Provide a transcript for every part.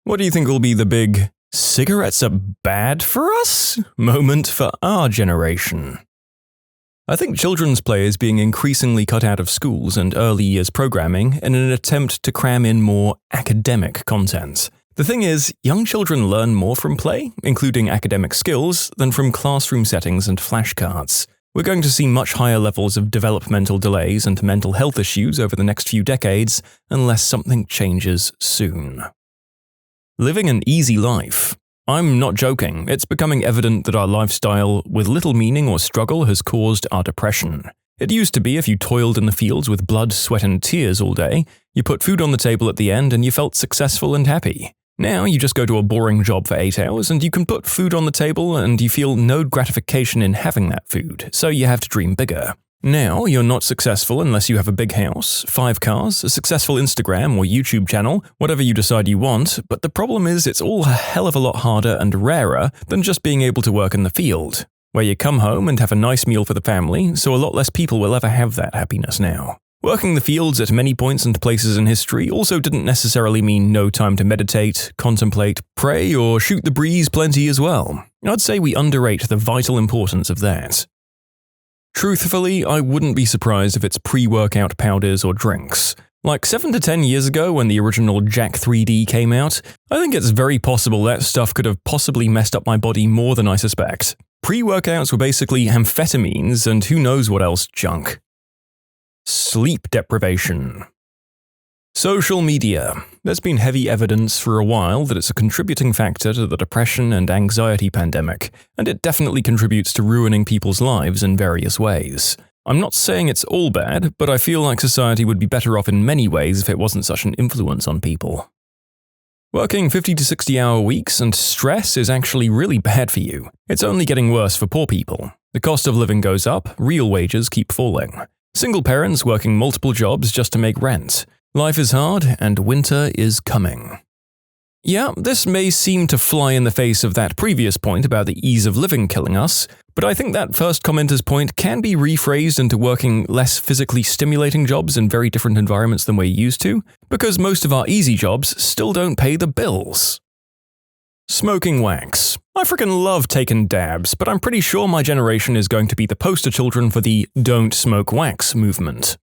What do you think will be the big "cigarettes are bad for us" moment for our generation? I think children's play is being increasingly cut out of schools and early years programming in an attempt to cram in more academic content. The thing is, young children learn more from play, including academic skills, than from classroom settings and flashcards. We're going to see much higher levels of developmental delays and mental health issues over the next few decades unless something changes soon. Living an easy life. I'm not joking, it's becoming evident that our lifestyle, with little meaning or struggle, has caused our depression. It used to be if you toiled in the fields with blood, sweat and tears all day, you put food on the table at the end and you felt successful and happy. Now you just go to a boring job for 8 hours and you can put food on the table and you feel no gratification in having that food, so you have to dream bigger. Now, you're not successful unless you have a big house, 5 cars, a successful Instagram or YouTube channel, whatever you decide you want, but the problem is it's all a hell of a lot harder and rarer than just being able to work in the field, where you come home and have a nice meal for the family, so a lot less people will ever have that happiness now. Working the fields at many points and places in history also didn't necessarily mean no time to meditate, contemplate, pray, or shoot the breeze plenty as well. I'd say we underrate the vital importance of that. Truthfully, I wouldn't be surprised if it's pre-workout powders or drinks. Like 7 to 10 years ago when the original Jack 3D came out, I think it's very possible that stuff could have possibly messed up my body more than I suspect. Pre-workouts were basically amphetamines and who knows what else junk. Sleep deprivation. Social media. There's been heavy evidence for a while that it's a contributing factor to the depression and anxiety pandemic, and it definitely contributes to ruining people's lives in various ways. I'm not saying it's all bad, but I feel like society would be better off in many ways if it wasn't such an influence on people. Working 50 to 60-hour weeks and stress is actually really bad for you. It's only getting worse for poor people. The cost of living goes up, real wages keep falling. Single parents working multiple jobs just to make rent. Life is hard, and winter is coming. Yeah, this may seem to fly in the face of that previous point about the ease of living killing us, but I think that first commenter's point can be rephrased into working less physically stimulating jobs in very different environments than we're used to, because most of our easy jobs still don't pay the bills. Smoking wax. I freaking love taking dabs, but I'm pretty sure my generation is going to be the poster children for the "don't smoke wax" movement.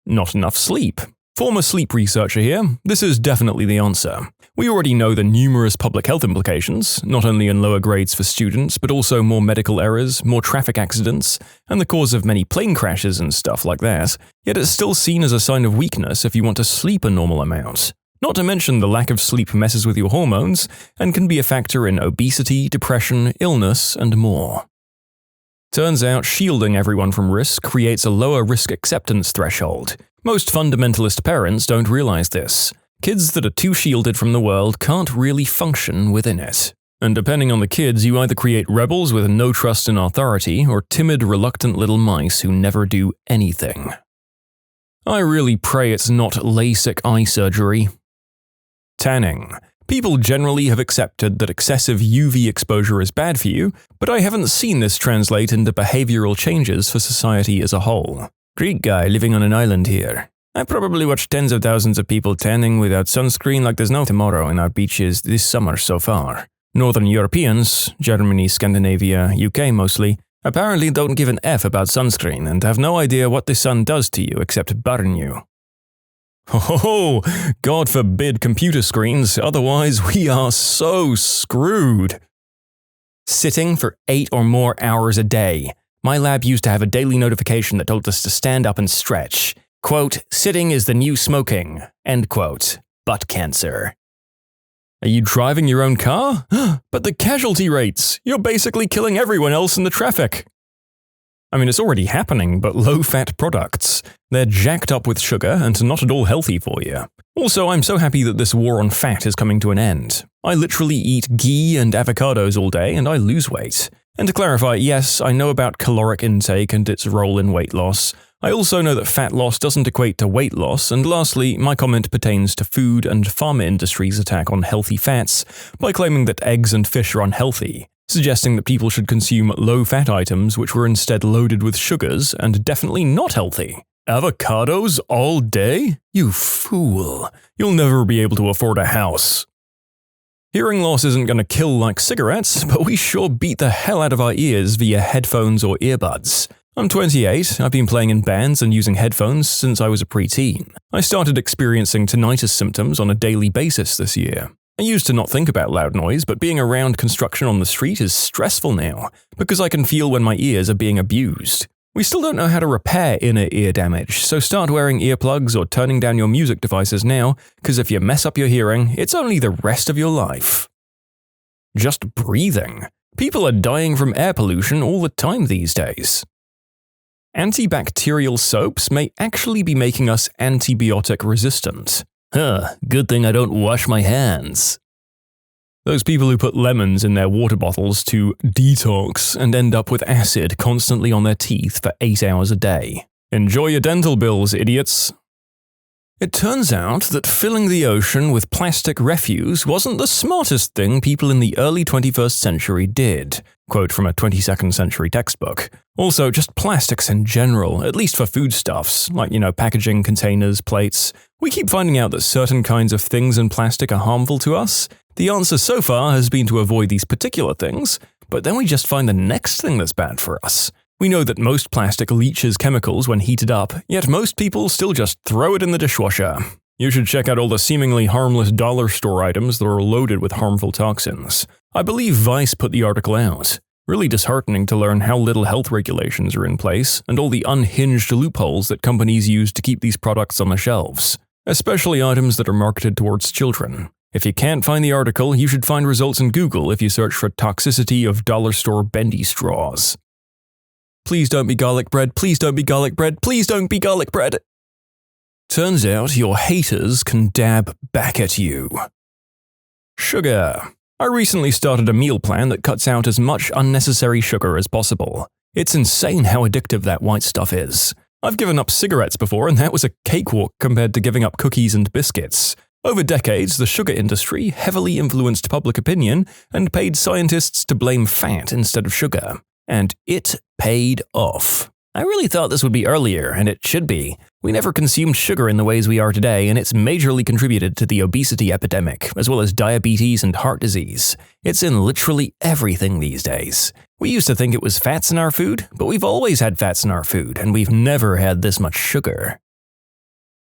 Not enough sleep. Former sleep researcher here, this is definitely the answer. We already know the numerous public health implications, not only in lower grades for students, but also more medical errors, more traffic accidents, and the cause of many plane crashes and stuff like that, yet it's still seen as a sign of weakness if you want to sleep a normal amount. Not to mention the lack of sleep messes with your hormones, and can be a factor in obesity, depression, illness, and more. Turns out shielding everyone from risk creates a lower risk acceptance threshold. Most fundamentalist parents don't realize this. Kids that are too shielded from the world can't really function within it. And depending on the kids, you either create rebels with no trust in authority or timid, reluctant little mice who never do anything. I really pray it's not LASIK eye surgery. Tanning. People generally have accepted that excessive UV exposure is bad for you, but I haven't seen this translate into behavioral changes for society as a whole. Greek guy living on an island here. I probably watched tens of thousands of people tanning without sunscreen like there's no tomorrow in our beaches this summer so far. Northern Europeans, Germany, Scandinavia, UK mostly, apparently don't give an F about sunscreen and have no idea what the sun does to you except burn you. Oh, God forbid computer screens, otherwise we are so screwed. Sitting for 8 or more hours a day. My lab used to have a daily notification that told us to stand up and stretch. Quote, "Sitting is the new smoking." End quote. Butt cancer. Are you driving your own car? But the casualty rates! You're basically killing everyone else in the traffic. I mean, it's already happening, but low-fat products. They're jacked up with sugar and not at all healthy for you. Also, I'm so happy that this war on fat is coming to an end. I literally eat ghee and avocados all day and I lose weight. And to clarify, yes, I know about caloric intake and its role in weight loss. I also know that fat loss doesn't equate to weight loss, and lastly, my comment pertains to food and pharma industry's attack on healthy fats by claiming that eggs and fish are unhealthy, suggesting that people should consume low-fat items which were instead loaded with sugars and definitely not healthy. Avocados all day? You fool. You'll never be able to afford a house. Hearing loss isn't going to kill like cigarettes, but we sure beat the hell out of our ears via headphones or earbuds. I'm 28, I've been playing in bands and using headphones since I was a preteen. I started experiencing tinnitus symptoms on a daily basis this year. I used to not think about loud noise, but being around construction on the street is stressful now, because I can feel when my ears are being abused. We still don't know how to repair inner ear damage, so start wearing earplugs or turning down your music devices now, because if you mess up your hearing, it's only the rest of your life. Just breathing. People are dying from air pollution all the time these days. Antibacterial soaps may actually be making us antibiotic resistant. Good thing I don't wash my hands. Those people who put lemons in their water bottles to detox and end up with acid constantly on their teeth for 8 hours a day. Enjoy your dental bills, idiots. It turns out that filling the ocean with plastic refuse wasn't the smartest thing people in the early 21st century did. Quote from a 22nd century textbook. Also, just plastics in general, at least for foodstuffs, like, packaging, containers, plates. We keep finding out that certain kinds of things in plastic are harmful to us. The answer so far has been to avoid these particular things, but then we just find the next thing that's bad for us. We know that most plastic leaches chemicals when heated up, yet most people still just throw it in the dishwasher. You should check out all the seemingly harmless dollar store items that are loaded with harmful toxins. I believe Vice put the article out. Really disheartening to learn how little health regulations are in place, and all the unhinged loopholes that companies use to keep these products on the shelves, especially items that are marketed towards children. If you can't find the article, you should find results in Google if you search for toxicity of dollar store bendy straws. Please don't be garlic bread, please don't be garlic bread, please don't be garlic bread. Turns out your haters can dab back at you. Sugar. I recently started a meal plan that cuts out as much unnecessary sugar as possible. It's insane how addictive that white stuff is. I've given up cigarettes before, and that was a cakewalk compared to giving up cookies and biscuits. Over decades, the sugar industry heavily influenced public opinion and paid scientists to blame fat instead of sugar. And it paid off. I really thought this would be earlier, and it should be. We never consumed sugar in the ways we are today, and it's majorly contributed to the obesity epidemic, as well as diabetes and heart disease. It's in literally everything these days. We used to think it was fats in our food, but we've always had fats in our food, and we've never had this much sugar.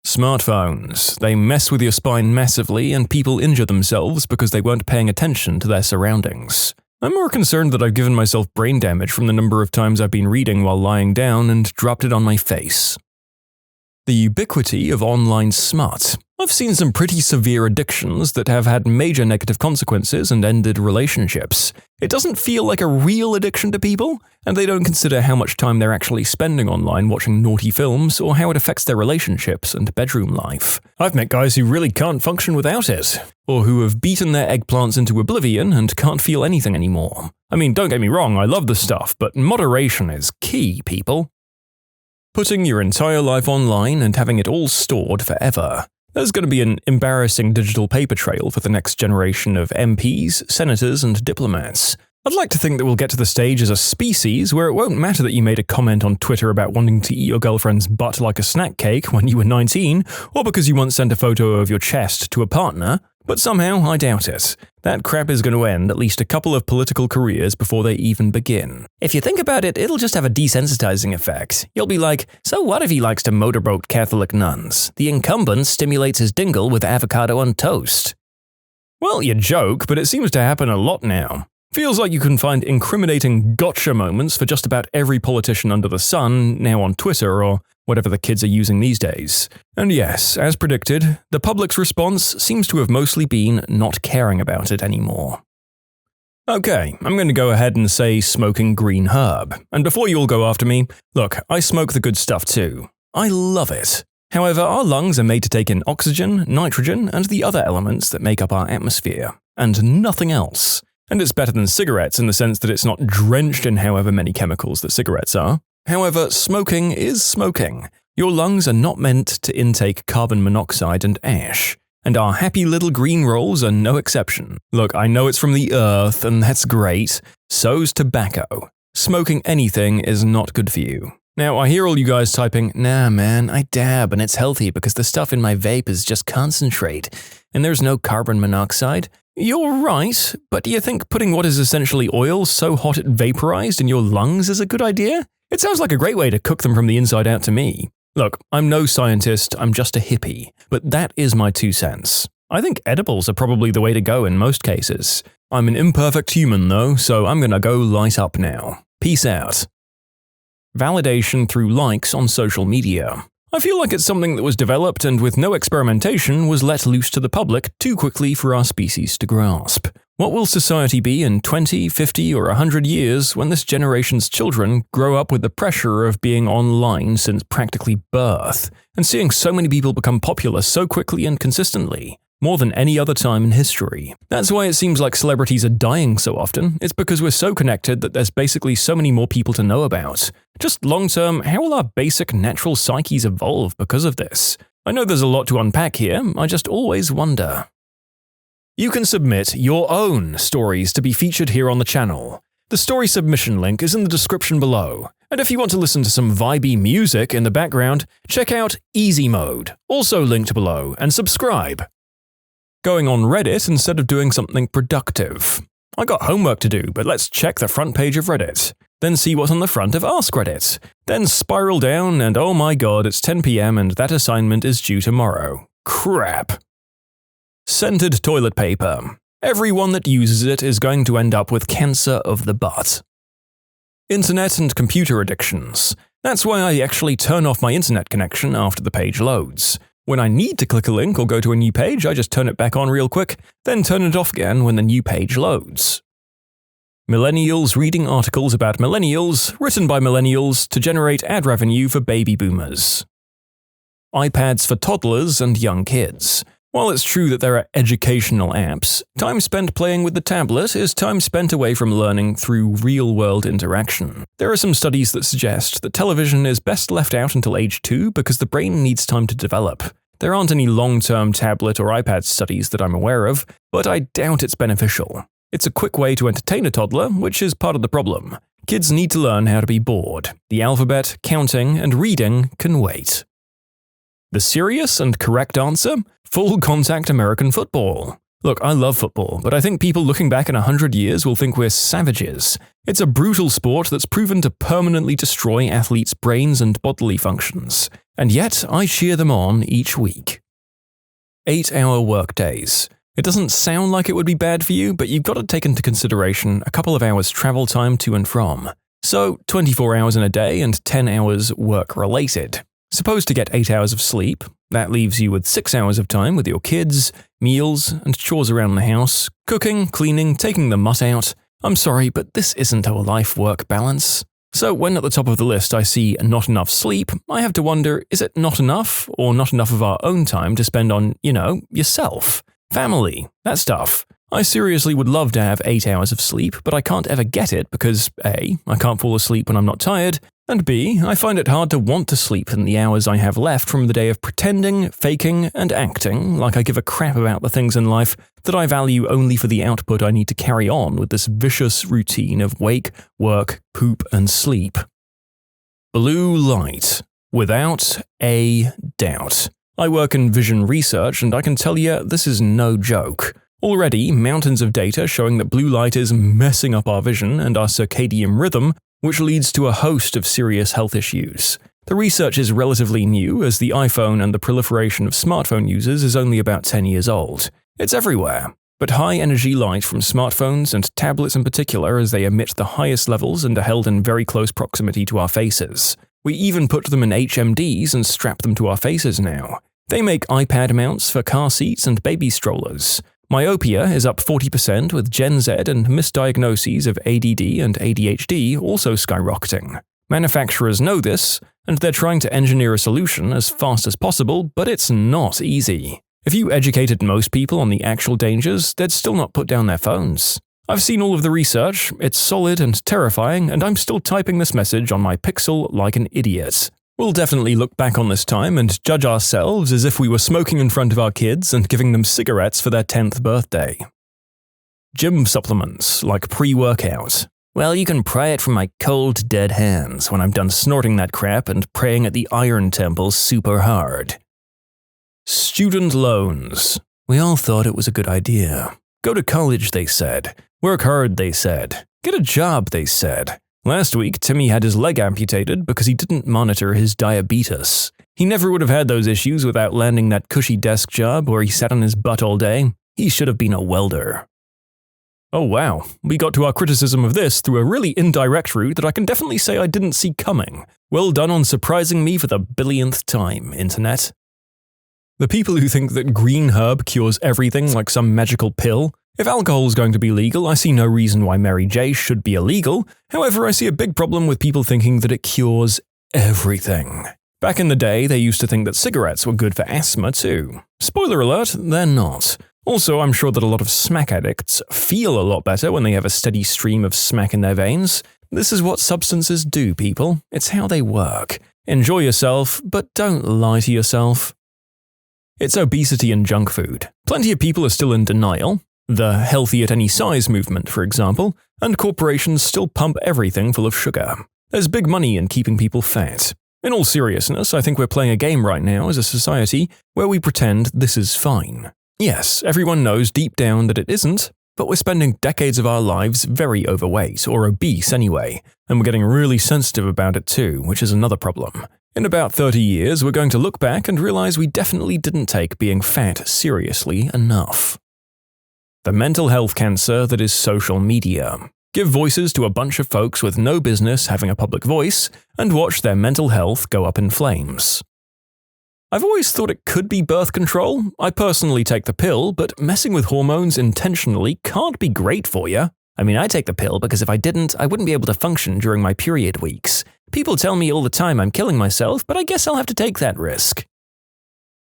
Smartphones. They mess with your spine massively, and people injure themselves because they weren't paying attention to their surroundings. I'm more concerned that I've given myself brain damage from the number of times I've been reading while lying down and dropped it on my face. The ubiquity of online smut. I've seen some pretty severe addictions that have had major negative consequences and ended relationships. It doesn't feel like a real addiction to people, and they don't consider how much time they're actually spending online watching naughty films or how it affects their relationships and bedroom life. I've met guys who really can't function without it, or who have beaten their eggplants into oblivion and can't feel anything anymore. I mean, don't get me wrong, I love the stuff, but moderation is key, people. Putting your entire life online and having it all stored forever. There's going to be an embarrassing digital paper trail for the next generation of MPs, senators, and diplomats. I'd like to think that we'll get to the stage as a species where it won't matter that you made a comment on Twitter about wanting to eat your girlfriend's butt like a snack cake when you were 19, or because you once sent a photo of your chest to a partner, but somehow I doubt it. That crap is going to end at least a couple of political careers before they even begin. If you think about it, it'll just have a desensitizing effect. You'll be like, so what if he likes to motorboat Catholic nuns? The incumbent stimulates his dingle with avocado on toast. Well, you joke, but it seems to happen a lot now. Feels like you can find incriminating gotcha moments for just about every politician under the sun now on Twitter or whatever the kids are using these days. And yes, as predicted, the public's response seems to have mostly been not caring about it anymore. Okay, I'm going to go ahead and say smoking green herb. And before you all go after me, look, I smoke the good stuff too. I love it. However, our lungs are made to take in oxygen, nitrogen, and the other elements that make up our atmosphere, and nothing else. And it's better than cigarettes in the sense that it's not drenched in however many chemicals that cigarettes are. However, smoking is smoking. Your lungs are not meant to intake carbon monoxide and ash, and our happy little green rolls are no exception. Look, I know it's from the earth, and that's great. So's tobacco. Smoking anything is not good for you. Now, I hear all you guys typing, nah man, I dab and it's healthy because the stuff in my vape is just concentrate, and there's no carbon monoxide. You're right, but do you think putting what is essentially oil so hot it vaporized in your lungs is a good idea? It sounds like a great way to cook them from the inside out to me. Look, I'm no scientist, I'm just a hippie, but that is my 2 cents. I think edibles are probably the way to go in most cases. I'm an imperfect human though, so I'm gonna go light up now. Peace out. Validation through likes on social media. I feel like it's something that was developed and with no experimentation was let loose to the public too quickly for our species to grasp. What will society be in 20, 50, or 100 years when this generation's children grow up with the pressure of being online since practically birth, and seeing so many people become popular so quickly and consistently? More than any other time in history. That's why it seems like celebrities are dying so often. It's because we're so connected that there's basically so many more people to know about. Just long-term, how will our basic natural psyches evolve because of this? I know there's a lot to unpack here, I just always wonder. You can submit your own stories to be featured here on the channel. The story submission link is in the description below. And if you want to listen to some vibey music in the background, check out easymode, also linked below, and subscribe. Going on Reddit instead of doing something productive. I got homework to do, but let's check the front page of Reddit. Then see what's on the front of Ask Reddit. Then spiral down and oh my god, it's 10 PM and that assignment is due tomorrow. Crap. Scented toilet paper. Everyone that uses it is going to end up with cancer of the butt. Internet and computer addictions. That's why I actually turn off my internet connection after the page loads. When I need to click a link or go to a new page, I just turn it back on real quick, then turn it off again when the new page loads. Millennials reading articles about millennials, written by millennials, to generate ad revenue for baby boomers. iPads for toddlers and young kids. While it's true that there are educational apps, time spent playing with the tablet is time spent away from learning through real-world interaction. There are some studies that suggest that television is best left out until age 2 because the brain needs time to develop. There aren't any long-term tablet or iPad studies that I'm aware of, but I doubt it's beneficial. It's a quick way to entertain a toddler, which is part of the problem. Kids need to learn how to be bored. The alphabet, counting, and reading can wait. The serious and correct answer? Full contact American football. Look, I love football, but I think people looking back in 100 years will think we're savages. It's a brutal sport that's proven to permanently destroy athletes' brains and bodily functions. And yet, I cheer them on each week. 8-hour workdays. It doesn't sound like it would be bad for you, but you've got to take into consideration a couple of hours travel time to and from. So, 24 hours in a day and 10 hours work-related. Supposed to get 8 hours of sleep, that leaves you with 6 hours of time with your kids, meals, and chores around the house, cooking, cleaning, taking the mutt out. I'm sorry, but this isn't a life-work balance. So when at the top of the list I see not enough sleep, I have to wonder, is it not enough, or not enough of our own time to spend on, yourself, family, that stuff? I seriously would love to have 8 hours of sleep, but I can't ever get it because A, I can't fall asleep when I'm not tired, and B, I find it hard to want to sleep in the hours I have left from the day of pretending, faking, and acting like I give a crap about the things in life that I value only for the output I need to carry on with this vicious routine of wake, work, poop, and sleep. Blue light. Without a doubt. I work in vision research and I can tell you this is no joke. Already, mountains of data showing that blue light is messing up our vision and our circadian rhythm, which leads to a host of serious health issues. The research is relatively new, as the iPhone and the proliferation of smartphone users is only about 10 years old. It's everywhere. But high-energy light from smartphones and tablets in particular, as they emit the highest levels and are held in very close proximity to our faces. We even put them in HMDs and strap them to our faces now. They make iPad mounts for car seats and baby strollers. Myopia is up 40% with Gen Z and misdiagnoses of ADD and ADHD also skyrocketing. Manufacturers know this, and they're trying to engineer a solution as fast as possible, but it's not easy. If you educated most people on the actual dangers, they'd still not put down their phones. I've seen all of the research, it's solid and terrifying, and I'm still typing this message on my Pixel like an idiot. We'll definitely look back on this time and judge ourselves as if we were smoking in front of our kids and giving them cigarettes for their 10th birthday. Gym supplements, like pre-workout. Well, you can pry it from my cold, dead hands when I'm done snorting that crap and praying at the Iron Temple super hard. Student loans. We all thought it was a good idea. Go to college, they said. Work hard, they said. Get a job, they said. Last week, Timmy had his leg amputated because he didn't monitor his diabetes. He never would have had those issues without landing that cushy desk job where he sat on his butt all day. He should have been a welder. Oh wow, we got to our criticism of this through a really indirect route that I can definitely say I didn't see coming. Well done on surprising me for the billionth time, Internet. The people who think that green herb cures everything like some magical pill. If alcohol is going to be legal, I see no reason why Mary J should be illegal. However, I see a big problem with people thinking that it cures everything. Back in the day, they used to think that cigarettes were good for asthma too. Spoiler alert, they're not. Also, I'm sure that a lot of smack addicts feel a lot better when they have a steady stream of smack in their veins. This is what substances do, people. It's how they work. Enjoy yourself, but don't lie to yourself. It's obesity and junk food. Plenty of people are still in denial. The healthy at any size movement, for example, and corporations still pump everything full of sugar. There's big money in keeping people fat. In all seriousness, I think we're playing a game right now as a society where we pretend this is fine. Yes, everyone knows deep down that it isn't, but we're spending decades of our lives very overweight, or obese anyway, and we're getting really sensitive about it too, which is another problem. In about 30 years, we're going to look back and realize we definitely didn't take being fat seriously enough. The mental health cancer that is social media. Give voices to a bunch of folks with no business having a public voice, and watch their mental health go up in flames. I've always thought it could be birth control. I personally take the pill, but messing with hormones intentionally can't be great for you. I mean, I take the pill because if I didn't, I wouldn't be able to function during my period weeks. People tell me all the time I'm killing myself, but I guess I'll have to take that risk.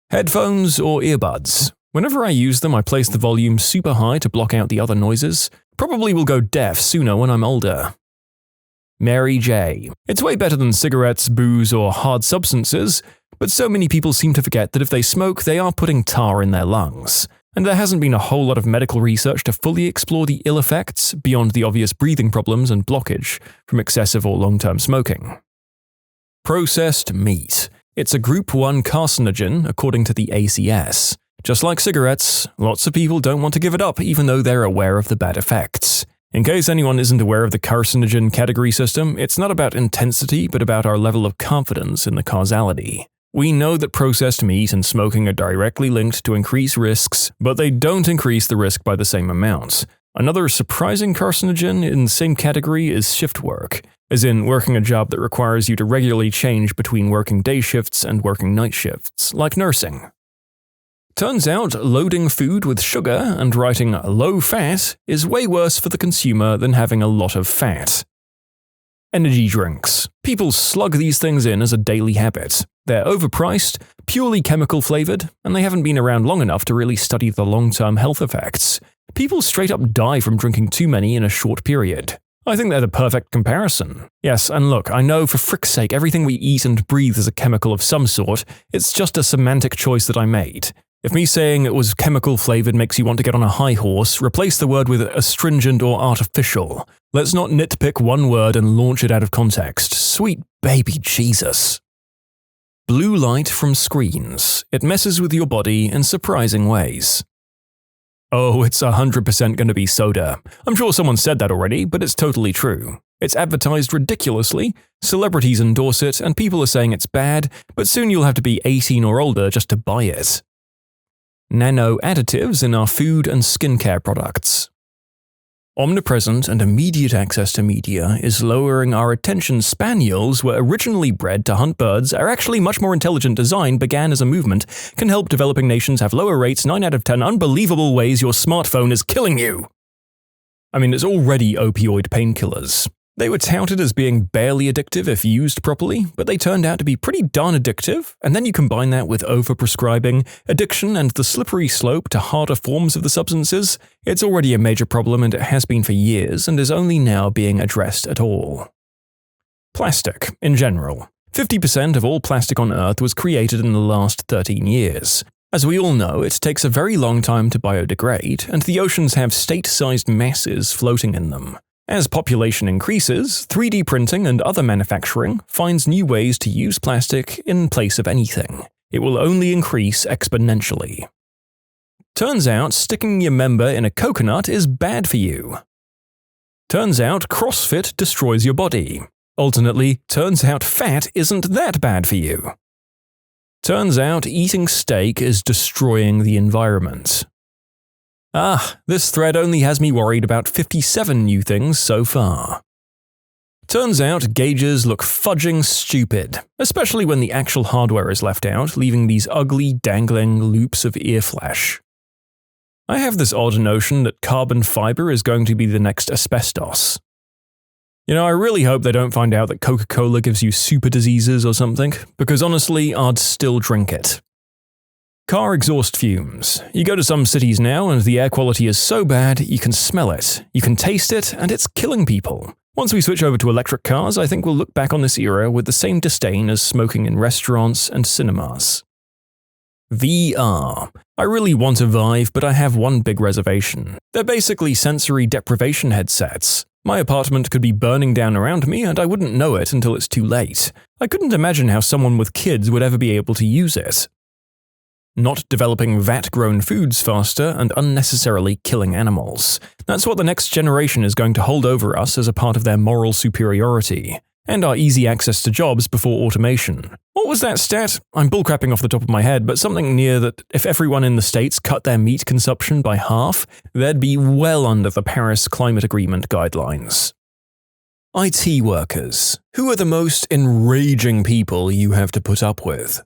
Headphones or earbuds. Whenever I use them, I place the volume super high to block out the other noises. Probably will go deaf sooner when I'm older. Mary J. It's way better than cigarettes, booze, or hard substances, but so many people seem to forget that if they smoke, they are putting tar in their lungs. And there hasn't been a whole lot of medical research to fully explore the ill effects, beyond the obvious breathing problems and blockage, from excessive or long-term smoking. Processed meat. It's a Group 1 carcinogen, according to the ACS. Just like cigarettes, lots of people don't want to give it up even though they're aware of the bad effects. In case anyone isn't aware of the carcinogen category system, it's not about intensity but about our level of confidence in the causality. We know that processed meat and smoking are directly linked to increased risks, but they don't increase the risk by the same amount. Another surprising carcinogen in the same category is shift work, as in working a job that requires you to regularly change between working day shifts and working night shifts, like nursing. Turns out loading food with sugar and writing low fat is way worse for the consumer than having a lot of fat. Energy drinks. People slug these things in as a daily habit. They're overpriced, purely chemical flavored, and they haven't been around long enough to really study the long-term health effects. People straight up die from drinking too many in a short period. I think they're the perfect comparison. Yes, and look, I know for frick's sake everything we eat and breathe is a chemical of some sort, it's just a semantic choice that I made. If me saying it was chemical flavored makes you want to get on a high horse, replace the word with astringent or artificial. Let's not nitpick one word and launch it out of context. Sweet baby Jesus. Blue light from screens. It messes with your body in surprising ways. Oh, it's 100% going to be soda. I'm sure someone said that already, but it's totally true. It's advertised ridiculously, celebrities endorse it, and people are saying it's bad, but soon you'll have to be 18 or older just to buy it. Nano additives in our food and skincare products. Omnipresent and immediate access to media is lowering our attention. Spaniels were originally bred to hunt birds. Our actually much more intelligent design began as a movement, can help developing nations have lower rates. 9 out of 10 unbelievable ways your smartphone is killing you. I mean, it's already opioid painkillers. They were touted as being barely addictive if used properly, but they turned out to be pretty darn addictive, and then you combine that with overprescribing, addiction, and the slippery slope to harder forms of the substances, it's already a major problem and it has been for years and is only now being addressed at all. Plastic, in general. 50% of all plastic on Earth was created in the last 13 years. As we all know, it takes a very long time to biodegrade, and the oceans have state-sized masses floating in them. As population increases, 3D printing and other manufacturing finds new ways to use plastic in place of anything. It will only increase exponentially. Turns out sticking your member in a coconut is bad for you. Turns out CrossFit destroys your body. Alternately, turns out fat isn't that bad for you. Turns out eating steak is destroying the environment. This thread only has me worried about 57 new things so far. Turns out gauges look fudging stupid, especially when the actual hardware is left out, leaving these ugly, dangling loops of ear flesh. I have this odd notion that carbon fiber is going to be the next asbestos. I really hope they don't find out that Coca-Cola gives you super diseases or something, because honestly, I'd still drink it. Car exhaust fumes. You go to some cities now and the air quality is so bad you can smell it, you can taste it, and it's killing people. Once we switch over to electric cars, I think we'll look back on this era with the same disdain as smoking in restaurants and cinemas. VR. I really want a Vive, but I have one big reservation. They're basically sensory deprivation headsets. My apartment could be burning down around me and I wouldn't know it until it's too late. I couldn't imagine how someone with kids would ever be able to use it. Not developing vat-grown foods faster and unnecessarily killing animals. That's what the next generation is going to hold over us as a part of their moral superiority. And our easy access to jobs before automation. What was that stat? I'm bullcrapping off the top of my head, but something near that if everyone in the States cut their meat consumption by half, they'd be well under the Paris Climate Agreement guidelines. IT workers. Who are the most enraging people you have to put up with?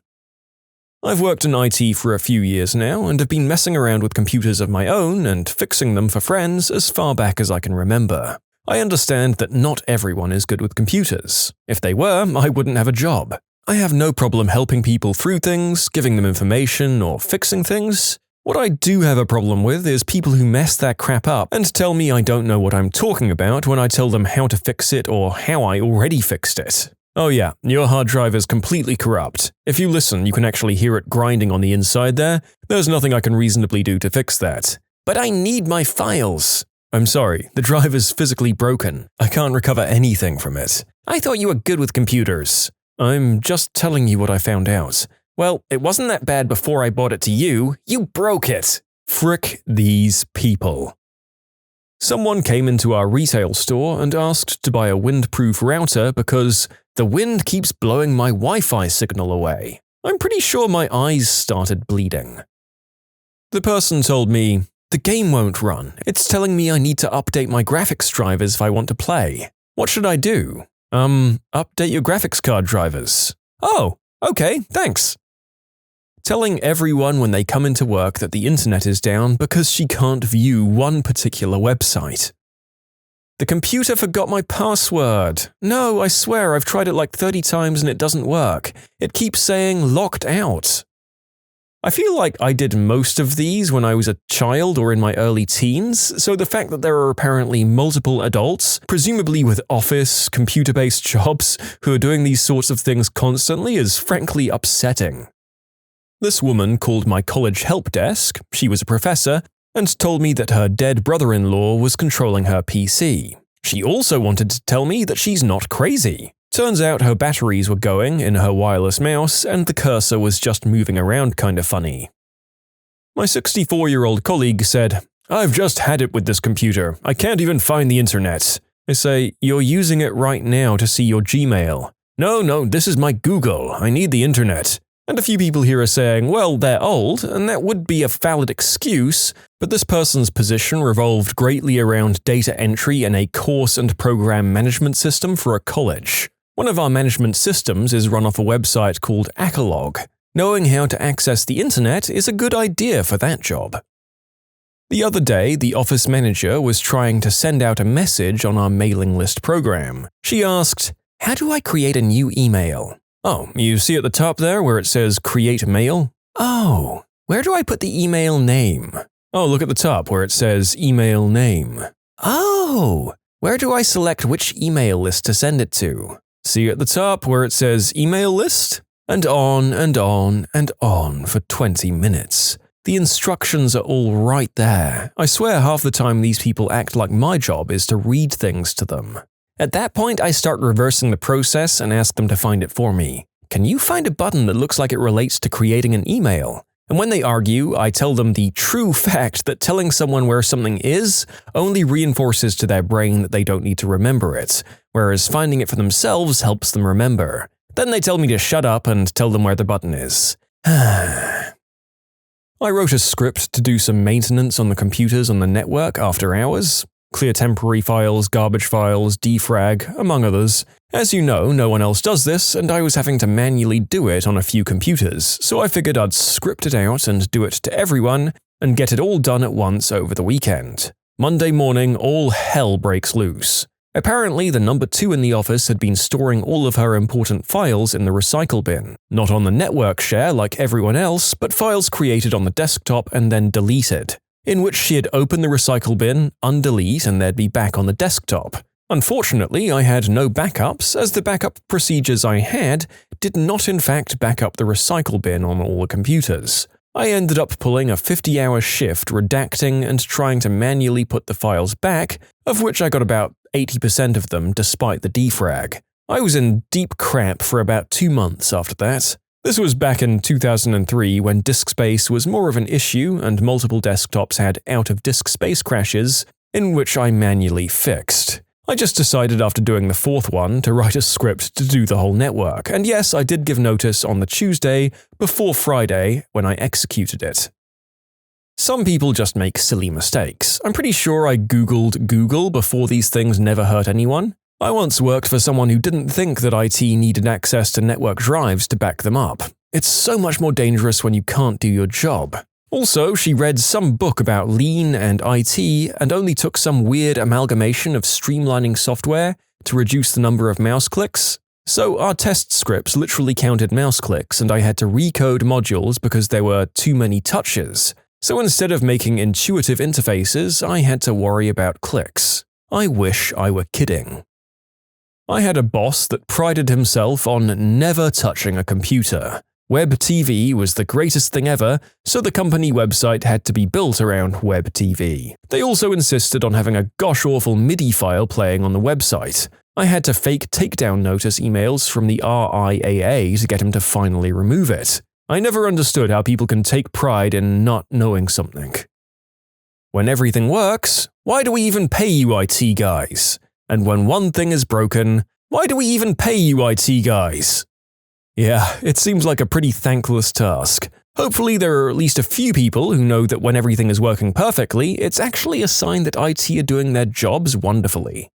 I've worked in IT for a few years now and have been messing around with computers of my own and fixing them for friends as far back as I can remember. I understand that not everyone is good with computers. If they were, I wouldn't have a job. I have no problem helping people through things, giving them information, or fixing things. What I do have a problem with is people who mess that crap up and tell me I don't know what I'm talking about when I tell them how to fix it or how I already fixed it. Oh yeah, your hard drive is completely corrupt. If you listen, you can actually hear it grinding on the inside there. There's nothing I can reasonably do to fix that. But I need my files. I'm sorry, the drive is physically broken. I can't recover anything from it. I thought you were good with computers. I'm just telling you what I found out. Well, it wasn't that bad before I bought it to you. You broke it. Frick these people. Someone came into our retail store and asked to buy a windproof router because the wind keeps blowing my Wi-Fi signal away. I'm pretty sure my eyes started bleeding. The person told me, the game won't run. It's telling me I need to update my graphics drivers if I want to play. What should I do? Update your graphics card drivers. Oh, okay, thanks. Telling everyone when they come into work that the internet is down because she can't view one particular website. The computer forgot my password. No, I swear I've tried it like 30 times and it doesn't work. It keeps saying locked out. I feel like I did most of these when I was a child or in my early teens, so the fact that there are apparently multiple adults, presumably with office, computer-based jobs, who are doing these sorts of things constantly is frankly upsetting. This woman called my college help desk, she was a professor, and told me that her dead brother-in-law was controlling her PC. She also wanted to tell me that she's not crazy. Turns out her batteries were going in her wireless mouse and the cursor was just moving around kind of funny. My 64-year-old colleague said, I've just had it with this computer. I can't even find the internet. I say, you're using it right now to see your Gmail. No, this is my Google. I need the internet. And a few people here are saying, well, they're old, and that would be a valid excuse, but this person's position revolved greatly around data entry in a course and program management system for a college. One of our management systems is run off a website called AITA. Knowing how to access the internet is a good idea for that job. The other day, the office manager was trying to send out a message on our mailing list program. She asked, how do I create a new email? Oh, you see at the top there where it says Create Mail? Oh, where do I put the email name? Oh, look at the top where it says Email Name. Oh, where do I select which email list to send it to? See at the top where it says Email List? And on and on and on for 20 minutes. The instructions are all right there. I swear half the time these people act like my job is to read things to them. At that point, I start reversing the process and ask them to find it for me. Can you find a button that looks like it relates to creating an email? And when they argue, I tell them the true fact that telling someone where something is only reinforces to their brain that they don't need to remember it, whereas finding it for themselves helps them remember. Then they tell me to shut up and tell them where the button is. I wrote a script to do some maintenance on the computers on the network after hours. Clear temporary files, garbage files, defrag, among others. As you know, no one else does this, and I was having to manually do it on a few computers, so I figured I'd script it out and do it to everyone, and get it all done at once over the weekend. Monday morning, all hell breaks loose. Apparently, the number 2 in the office had been storing all of her important files in the recycle bin, not on the network share like everyone else, but files created on the desktop and then deleted, in which she'd open the recycle bin, undelete, and they'd be back on the desktop. Unfortunately, I had no backups, as the backup procedures I had did not in fact back up the recycle bin on all the computers. I ended up pulling a 50-hour shift redacting and trying to manually put the files back, of which I got about 80% of them despite the defrag. I was in deep crap for about 2 months after that. This was back in 2003 when disk space was more of an issue and multiple desktops had out-of-disk space crashes, in which I manually fixed. I just decided after doing the 4th one to write a script to do the whole network, and yes, I did give notice on the Tuesday before Friday when I executed it. Some people just make silly mistakes. I'm pretty sure I Googled Google before these things never hurt anyone. I once worked for someone who didn't think that IT needed access to network drives to back them up. It's so much more dangerous when you can't do your job. Also, she read some book about lean and IT and only took some weird amalgamation of streamlining software to reduce the number of mouse clicks. So our test scripts literally counted mouse clicks and I had to recode modules because there were too many touches. So instead of making intuitive interfaces, I had to worry about clicks. I wish I were kidding. I had a boss that prided himself on never touching a computer. Web TV was the greatest thing ever, so the company website had to be built around Web TV. They also insisted on having a gosh-awful MIDI file playing on the website. I had to fake takedown notice emails from the RIAA to get him to finally remove it. I never understood how people can take pride in not knowing something. When everything works, why do we even pay you IT guys? And when one thing is broken, why do we even pay you IT guys? Yeah, it seems like a pretty thankless task. Hopefully there are at least a few people who know that when everything is working perfectly, it's actually a sign that IT are doing their jobs wonderfully.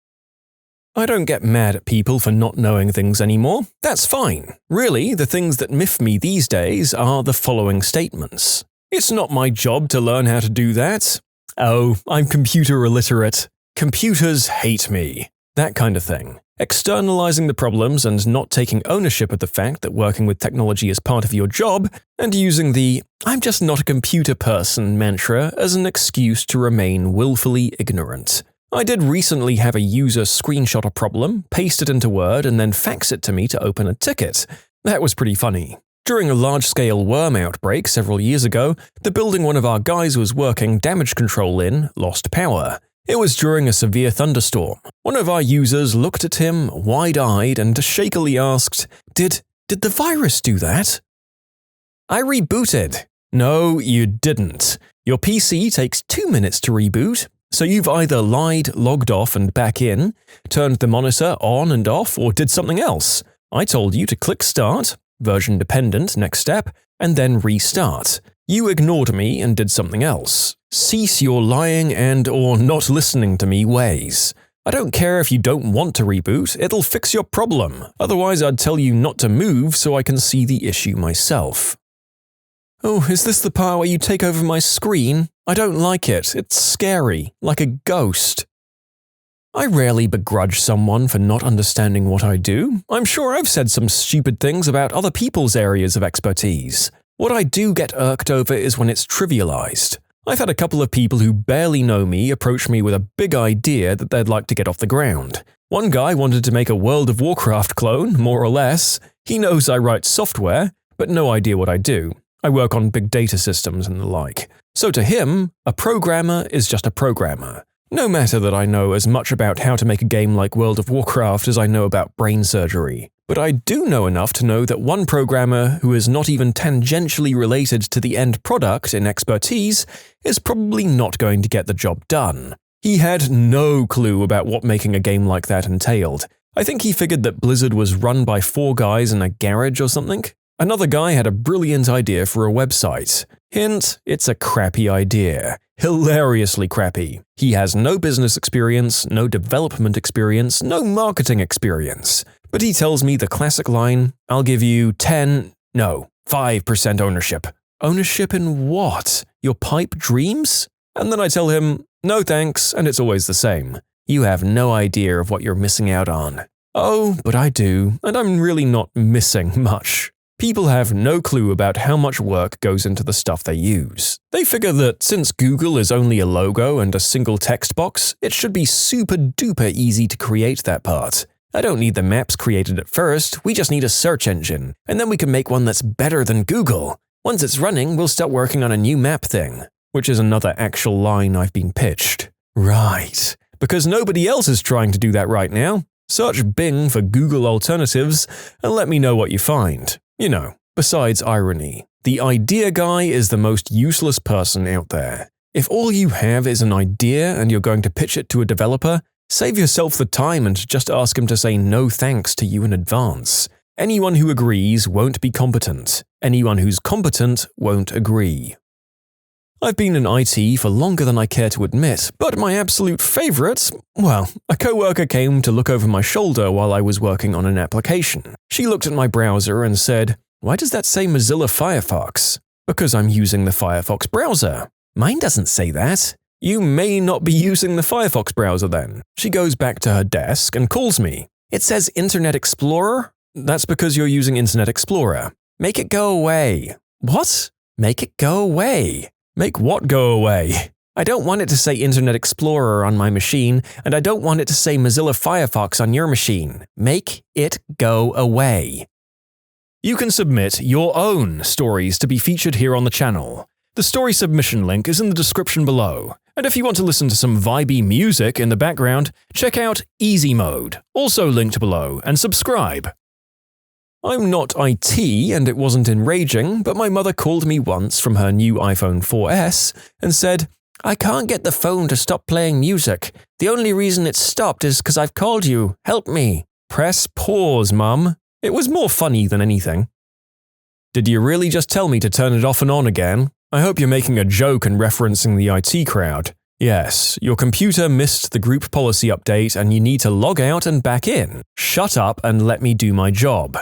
I don't get mad at people for not knowing things anymore. That's fine. Really, the things that miff me these days are the following statements. It's not my job to learn how to do that. Oh, I'm computer illiterate. Computers hate me. That kind of thing. Externalizing the problems and not taking ownership of the fact that working with technology is part of your job, and using the "I'm just not a computer person" mantra as an excuse to remain willfully ignorant. I did recently have a user screenshot a problem, paste it into Word, and then fax it to me to open a ticket. That was pretty funny. During a large-scale worm outbreak several years ago, the building one of our guys was working damage control in lost power. It was during a severe thunderstorm. One of our users looked at him, wide-eyed, and shakily asked, Did the virus do that? I rebooted. No, you didn't. Your PC takes 2 minutes to reboot, so you've either lied, logged off and back in, turned the monitor on and off, or did something else. I told you to click Start, version dependent, next step, and then restart. You ignored me and did something else. Cease your lying and/or not listening to me ways. I don't care if you don't want to reboot, it'll fix your problem. Otherwise, I'd tell you not to move so I can see the issue myself. Oh, is this the part where you take over my screen? I don't like it. It's scary, like a ghost. I rarely begrudge someone for not understanding what I do. I'm sure I've said some stupid things about other people's areas of expertise. What I do get irked over is when it's trivialized. I've had a couple of people who barely know me approach me with a big idea that they'd like to get off the ground. One guy wanted to make a World of Warcraft clone, more or less. He knows I write software, but no idea what I do. I work on big data systems and the like. So to him, a programmer is just a programmer. No matter that I know as much about how to make a game like World of Warcraft as I know about brain surgery, but I do know enough to know that one programmer who is not even tangentially related to the end product in expertise is probably not going to get the job done. He had no clue about what making a game like that entailed. I think he figured that Blizzard was run by 4 guys in a garage or something. Another guy had a brilliant idea for a website. Hint, it's a crappy idea. Hilariously crappy. He has no business experience, no development experience, no marketing experience. But he tells me the classic line, I'll give you 5% ownership. Ownership in what? Your pipe dreams? And then I tell him, no thanks, and it's always the same. You have no idea of what you're missing out on. Oh, but I do, and I'm really not missing much. People have no clue about how much work goes into the stuff they use. They figure that since Google is only a logo and a single text box, it should be super duper easy to create that part. I don't need the maps created at first, we just need a search engine, and then we can make one that's better than Google. Once it's running, we'll start working on a new map thing. Which is another actual line I've been pitched. Right. Because nobody else is trying to do that right now. Search Bing for Google alternatives and let me know what you find. You know, besides irony, the idea guy is the most useless person out there. If all you have is an idea and you're going to pitch it to a developer, save yourself the time and just ask him to say no thanks to you in advance. Anyone who agrees won't be competent. Anyone who's competent won't agree. I've been in IT for longer than I care to admit, but my absolute favorite, well, a coworker came to look over my shoulder while I was working on an application. She looked at my browser and said, "Why does that say Mozilla Firefox?" "Because I'm using the Firefox browser." "Mine doesn't say that." "You may not be using the Firefox browser then." She goes back to her desk and calls me. "It says Internet Explorer?" "That's because you're using Internet Explorer." "Make it go away." "What?" "Make it go away." "Make what go away?" "I don't want it to say Internet Explorer on my machine, and I don't want it to say Mozilla Firefox on your machine. Make it go away." You can submit your own stories to be featured here on the channel. The story submission link is in the description below. And if you want to listen to some vibey music in the background, check out easymode, also linked below, and subscribe. I'm not IT and it wasn't enraging, but my mother called me once from her new iPhone 4S and said, "I can't get the phone to stop playing music. The only reason it's stopped is because I've called you. Help me." "Press pause, Mum." It was more funny than anything. "Did you really just tell me to turn it off and on again? I hope you're making a joke and referencing the IT crowd." "Yes, your computer missed the group policy update and you need to log out and back in. Shut up and let me do my job."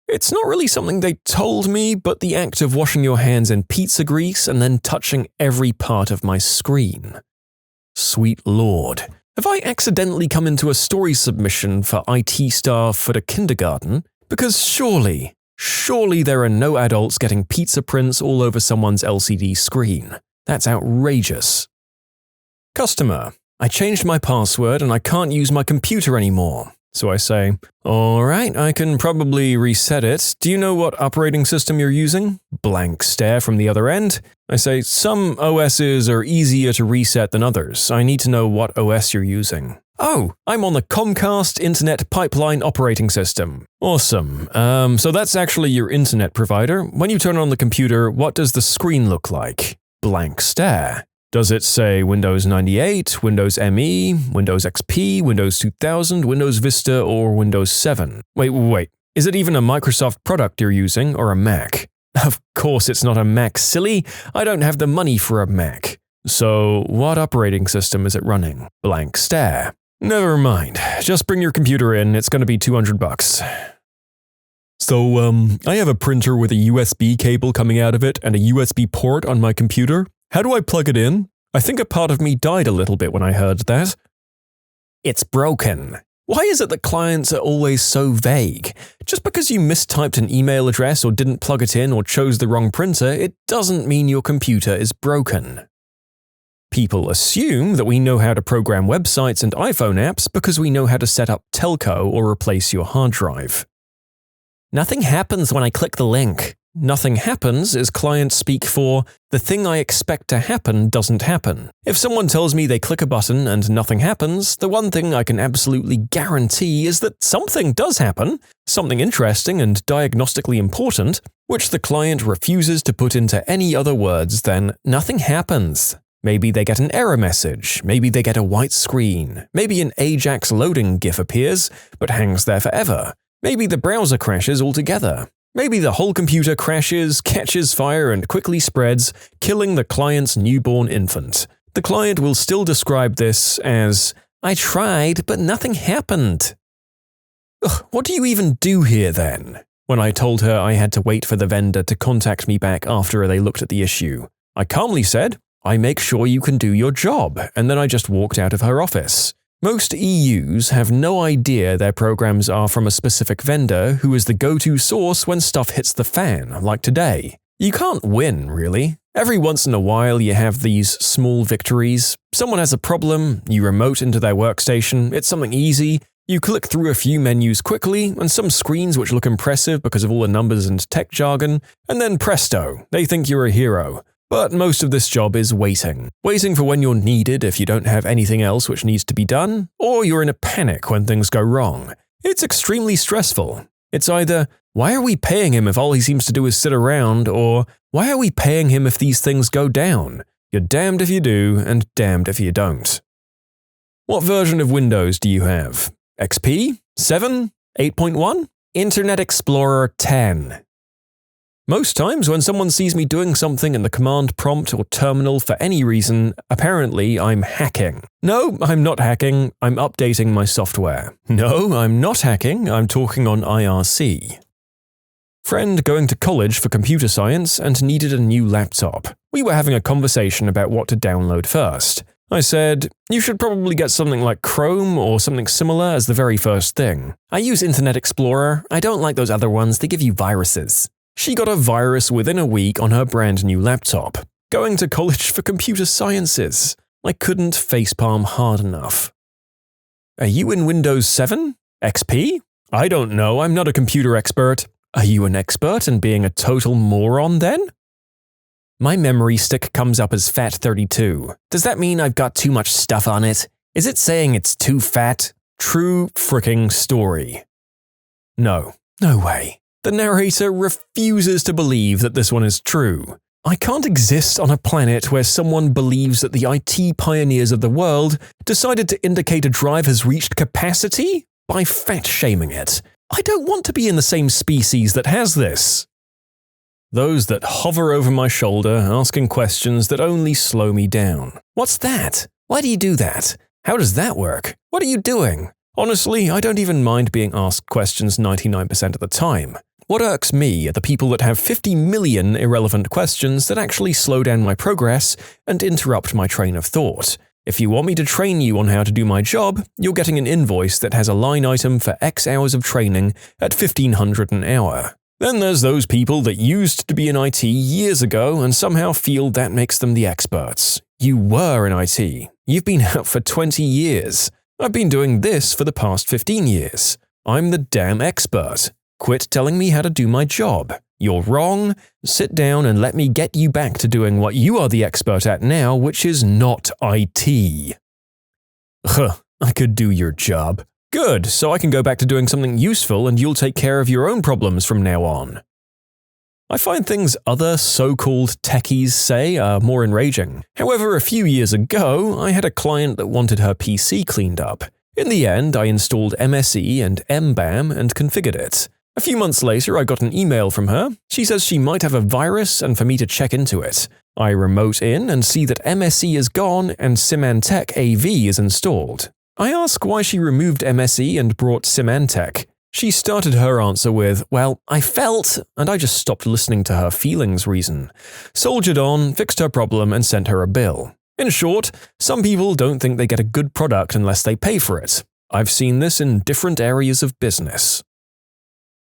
It's not really something they told me, but the act of washing your hands in pizza grease and then touching every part of my screen. Sweet Lord. Have I accidentally come into a story submission for IT staff at a kindergarten? Because surely there are no adults getting pizza prints all over someone's LCD screen. That's outrageous. Customer. I changed my password and I can't use my computer anymore. So I say, "Alright, I can probably reset it. Do you know what operating system you're using?" Blank stare from the other end. I say, "Some OSs are easier to reset than others. I need to know what OS you're using." "Oh, I'm on the Comcast Internet Pipeline operating system." "Awesome. So that's actually your internet provider. When you turn on the computer, what does the screen look like?" Blank stare. Does it say Windows 98, Windows ME, Windows XP, Windows 2000, Windows Vista, or Windows 7? Wait. Is it even a Microsoft product you're using, or a Mac? Of course it's not a Mac, silly. I don't have the money for a Mac. So what operating system is it running? Blank stare. Never mind. Just bring your computer in. It's going to be $200. So, I have a printer with a USB cable coming out of it and a USB port on my computer. How do I plug it in? I think a part of me died a little bit when I heard that. It's broken. Why is it that clients are always so vague? Just because you mistyped an email address or didn't plug it in or chose the wrong printer, it doesn't mean your computer is broken. People assume that we know how to program websites and iPhone apps because we know how to set up telco or replace your hard drive. Nothing happens when I click the link. Nothing happens is client speak for the thing I expect to happen doesn't happen. If someone tells me they click a button and nothing happens, the one thing I can absolutely guarantee is that something does happen, something interesting and diagnostically important, which the client refuses to put into any other words than nothing happens. Maybe they get an error message, maybe they get a white screen, maybe an Ajax loading GIF appears, but hangs there forever. Maybe the browser crashes altogether. Maybe the whole computer crashes, catches fire, and quickly spreads, killing the client's newborn infant. The client will still describe this as, "I tried, but nothing happened." Ugh, what do you even do here then? When I told her I had to wait for the vendor to contact me back after they looked at the issue, I calmly said, "I make sure you can do your job," and then I just walked out of her office. Most EUs have no idea their programs are from a specific vendor who is the go-to source when stuff hits the fan, like today. You can't win, really. Every once in a while you have these small victories. Someone has a problem, you remote into their workstation, it's something easy, you click through a few menus quickly and some screens which look impressive because of all the numbers and tech jargon, and then presto, they think you're a hero. But most of this job is waiting. Waiting for when you're needed if you don't have anything else which needs to be done, or you're in a panic when things go wrong. It's extremely stressful. It's either, why are we paying him if all he seems to do is sit around, or why are we paying him if these things go down? You're damned if you do, and damned if you don't. What version of Windows do you have? XP? 7? 8.1? Internet Explorer 10? Most times when someone sees me doing something in the command prompt or terminal for any reason, apparently I'm hacking. No, I'm not hacking, I'm updating my software. No, I'm not hacking, I'm talking on IRC. Friend going to college for computer science and needed a new laptop. We were having a conversation about what to download first. I said, "You should probably get something like Chrome or something similar as the very first thing. I use Internet Explorer, I don't like those other ones, they give you viruses." She got a virus within a week on her brand new laptop. Going to college for computer sciences. I couldn't facepalm hard enough. Are you in Windows 7? XP? I don't know, I'm not a computer expert. Are you an expert in being a total moron then? My memory stick comes up as FAT32. Does that mean I've got too much stuff on it? Is it saying it's too fat? True fricking story. No way. The narrator refuses to believe that this one is true. I can't exist on a planet where someone believes that the IT pioneers of the world decided to indicate a drive has reached capacity by fat-shaming it. I don't want to be in the same species that has this. Those that hover over my shoulder asking questions that only slow me down. What's that? Why do you do that? How does that work? What are you doing? Honestly, I don't even mind being asked questions 99% of the time. What irks me are the people that have 50 million irrelevant questions that actually slow down my progress and interrupt my train of thought. If you want me to train you on how to do my job, you're getting an invoice that has a line item for X hours of training at $1,500 an hour. Then there's those people that used to be in IT years ago and somehow feel that makes them the experts. You were in IT. You've been out for 20 years. I've been doing this for the past 15 years. I'm the damn expert. Quit telling me how to do my job. You're wrong. Sit down and let me get you back to doing what you are the expert at now, which is not IT. I could do your job. Good, so I can go back to doing something useful and you'll take care of your own problems from now on. I find things other so-called techies say are more enraging. However, a few years ago, I had a client that wanted her PC cleaned up. In the end, I installed MSE and MBAM and configured it. A few months later, I got an email from her. She says she might have a virus and for me to check into it. I remote in and see that MSE is gone and Symantec AV is installed. I ask why she removed MSE and brought Symantec. She started her answer with, "Well, I felt," and I just stopped listening to her feelings reason. Soldiered on, fixed her problem, and sent her a bill. In short, some people don't think they get a good product unless they pay for it. I've seen this in different areas of business.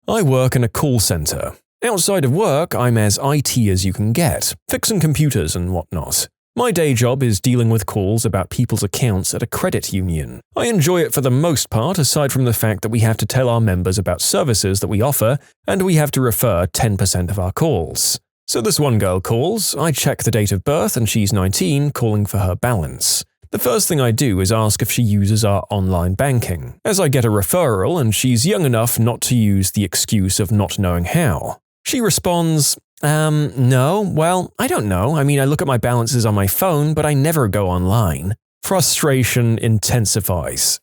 I work in a call center. Outside of work, I'm as IT as you can get, fixing computers and whatnot. My day job is dealing with calls about people's accounts at a credit union. I enjoy it for the most part, aside from the fact that we have to tell our members about services that we offer, and we have to refer 10% of our calls. So this one girl calls, I check the date of birth, and she's 19, calling for her balance. The first thing I do is ask if she uses our online banking, as I get a referral and she's young enough not to use the excuse of not knowing how. She responds, no, well, I don't know. I mean, I look at my balances on my phone, but I never go online. Frustration intensifies.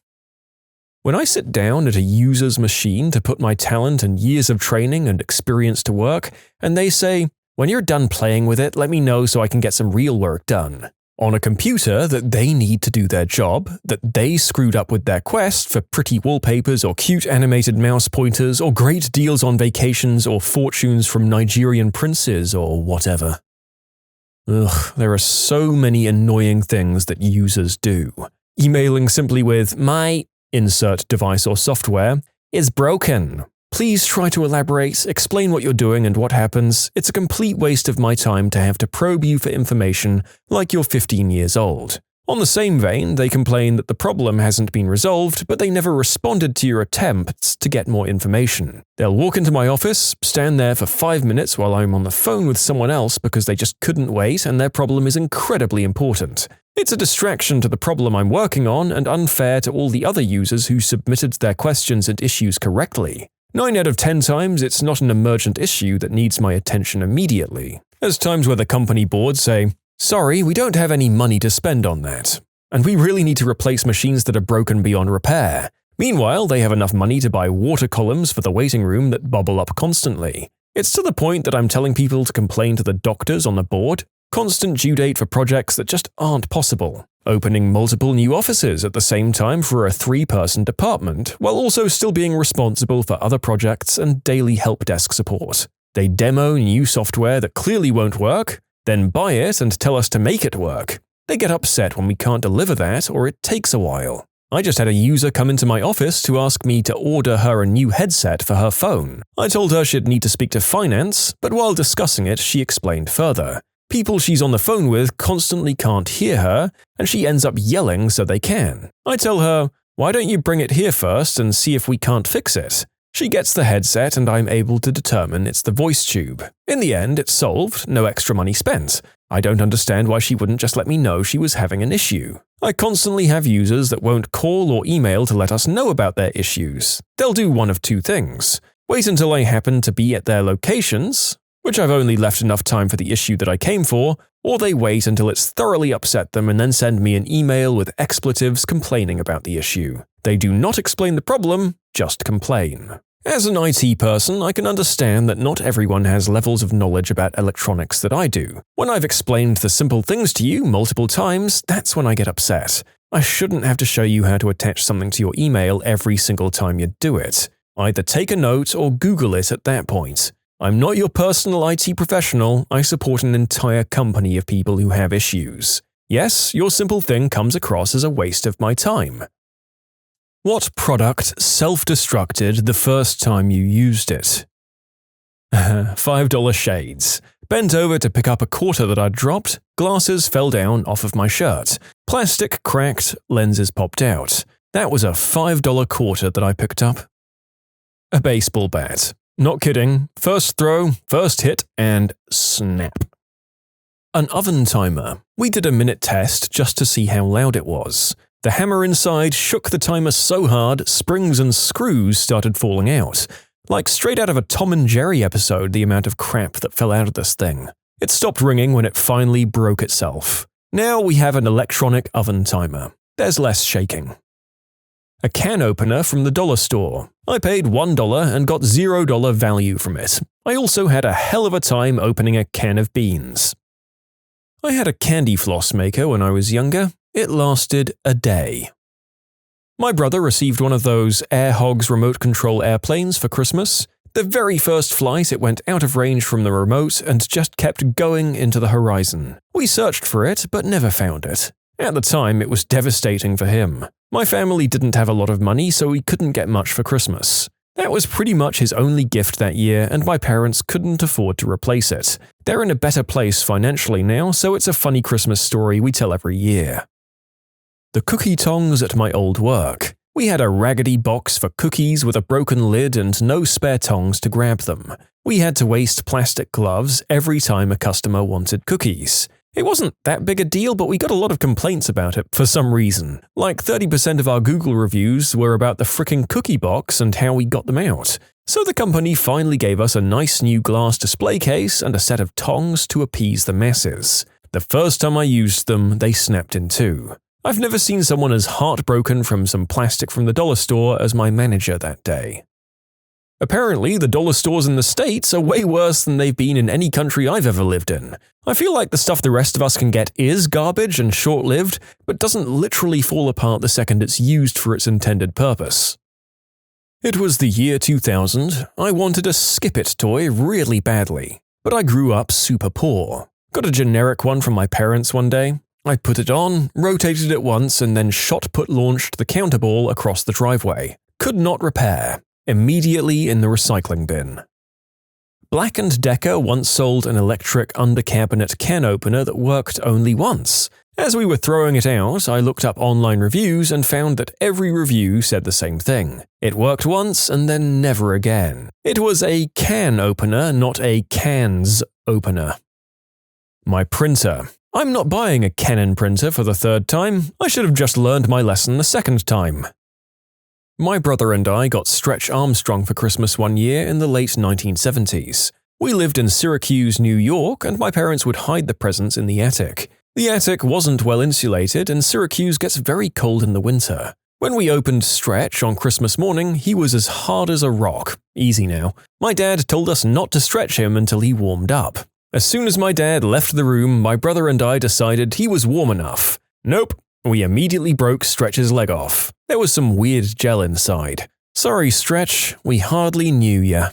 When I sit down at a user's machine to put my talent and years of training and experience to work, and they say, when you're done playing with it, let me know so I can get some real work done. On a computer that they need to do their job, that they screwed up with their quest for pretty wallpapers or cute animated mouse pointers or great deals on vacations or fortunes from Nigerian princes or whatever. Ugh, there are so many annoying things that users do. Emailing simply with, my insert device or software is broken. Please try to elaborate, explain what you're doing and what happens. It's a complete waste of my time to have to probe you for information like you're 15 years old. On the same vein, they complain that the problem hasn't been resolved, but they never responded to your attempts to get more information. They'll walk into my office, stand there for 5 minutes while I'm on the phone with someone else because they just couldn't wait and their problem is incredibly important. It's a distraction to the problem I'm working on and unfair to all the other users who submitted their questions and issues correctly. 9 out of 10 times, it's not an emergent issue that needs my attention immediately. There's times where the company board say, sorry, we don't have any money to spend on that. And we really need to replace machines that are broken beyond repair. Meanwhile, they have enough money to buy water columns for the waiting room that bubble up constantly. It's to the point that I'm telling people to complain to the doctors on the board. Constant due date for projects that just aren't possible. Opening multiple new offices at the same time for a 3-person department, while also still being responsible for other projects and daily help desk support. They demo new software that clearly won't work, then buy it and tell us to make it work. They get upset when we can't deliver that or it takes a while. I just had a user come into my office to ask me to order her a new headset for her phone. I told her she'd need to speak to finance, but while discussing it, she explained further. People she's on the phone with constantly can't hear her, and she ends up yelling so they can. I tell her, why don't you bring it here first and see if we can't fix it? She gets the headset and I'm able to determine it's the voice tube. In the end, it's solved, no extra money spent. I don't understand why she wouldn't just let me know she was having an issue. I constantly have users that won't call or email to let us know about their issues. They'll do one of two things. Wait until I happen to be at their locations, which I've only left enough time for the issue that I came for, or they wait until it's thoroughly upset them and then send me an email with expletives complaining about the issue. They do not explain the problem, just complain. As an IT person, I can understand that not everyone has levels of knowledge about electronics that I do. When I've explained the simple things to you multiple times, that's when I get upset. I shouldn't have to show you how to attach something to your email every single time you do it. Either take a note or Google it at that point. I'm not your personal IT professional, I support an entire company of people who have issues. Yes, your simple thing comes across as a waste of my time. What product self-destructed the first time you used it? $5 shades. Bent over to pick up a quarter that I'd dropped, glasses fell down off of my shirt. Plastic cracked, lenses popped out. That was a $5 quarter that I picked up. A baseball bat. Not kidding. First throw, first hit, and snap. An oven timer. We did a minute test just to see how loud it was. The hammer inside shook the timer so hard, springs and screws started falling out. Like straight out of a Tom and Jerry episode, the amount of crap that fell out of this thing. It stopped ringing when it finally broke itself. Now we have an electronic oven timer. There's less shaking. A can opener from the dollar store. I paid $1 and got $0 value from it. I also had a hell of a time opening a can of beans. I had a candy floss maker when I was younger. It lasted a day. My brother received one of those Air Hogs remote control airplanes for Christmas. The very first flight, it went out of range from the remote and just kept going into the horizon. We searched for it, but never found it. At the time, it was devastating for him. My family didn't have a lot of money, so we couldn't get much for Christmas. That was pretty much his only gift that year, and my parents couldn't afford to replace it. They're in a better place financially now, so it's a funny Christmas story we tell every year. The cookie tongs at my old work. We had a raggedy box for cookies with a broken lid and no spare tongs to grab them. We had to waste plastic gloves every time a customer wanted cookies. It wasn't that big a deal, but we got a lot of complaints about it for some reason. Like 30% of our Google reviews were about the frickin' cookie box and how we got them out. So the company finally gave us a nice new glass display case and a set of tongs to appease the masses. The first time I used them, they snapped in two. I've never seen someone as heartbroken from some plastic from the dollar store as my manager that day. Apparently, the dollar stores in the States are way worse than they've been in any country I've ever lived in. I feel like the stuff the rest of us can get is garbage and short-lived, but doesn't literally fall apart the second it's used for its intended purpose. It was the year 2000. I wanted a Skip-It toy really badly, but I grew up super poor. Got a generic one from my parents one day. I put it on, rotated it once, and then shot-put-launched the counterball across the driveway. Could not repair. Immediately in the recycling bin. Black & Decker once sold an electric under-cabinet can opener that worked only once. As we were throwing it out, I looked up online reviews and found that every review said the same thing. It worked once and then never again. It was a can opener, not a cans opener. My printer. I'm not buying a Canon printer for the third time. I should have just learned my lesson the second time. My brother and I got Stretch Armstrong for Christmas one year in the late 1970s. We lived in Syracuse, New York, and my parents would hide the presents in the attic. The attic wasn't well insulated, and Syracuse gets very cold in the winter. When we opened Stretch on Christmas morning, he was as hard as a rock. Easy now. My dad told us not to stretch him until he warmed up. As soon as my dad left the room, my brother and I decided he was warm enough. Nope. We immediately broke Stretch's leg off. There was some weird gel inside. Sorry, Stretch, we hardly knew ya.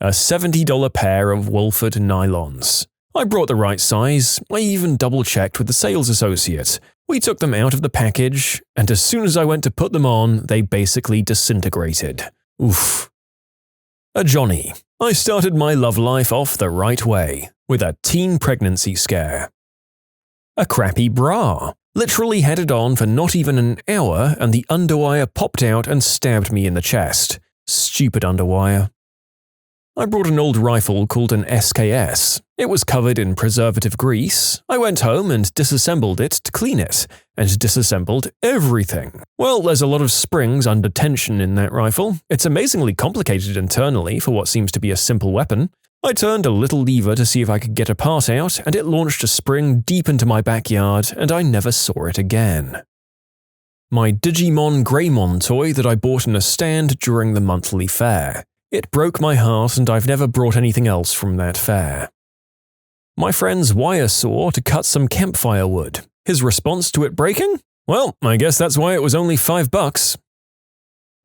A $70 pair of Wolford nylons. I brought the right size. I even double-checked with the sales associate. We took them out of the package, and as soon as I went to put them on, they basically disintegrated. Oof. A Johnny. I started my love life off the right way, with a teen pregnancy scare. A crappy bra. Literally had it on for not even an hour and the underwire popped out and stabbed me in the chest. Stupid underwire. I brought an old rifle called an SKS. It was covered in preservative grease. I went home and disassembled it to clean it, and disassembled everything. Well, there's a lot of springs under tension in that rifle. It's amazingly complicated internally for what seems to be a simple weapon. I turned a little lever to see if I could get a part out, and it launched a spring deep into my backyard, and I never saw it again. My Digimon Greymon toy that I bought in a stand during the monthly fair. It broke my heart, and I've never brought anything else from that fair. My friend's wire saw to cut some campfire wood. His response to it breaking? Well, I guess that's why it was only $5.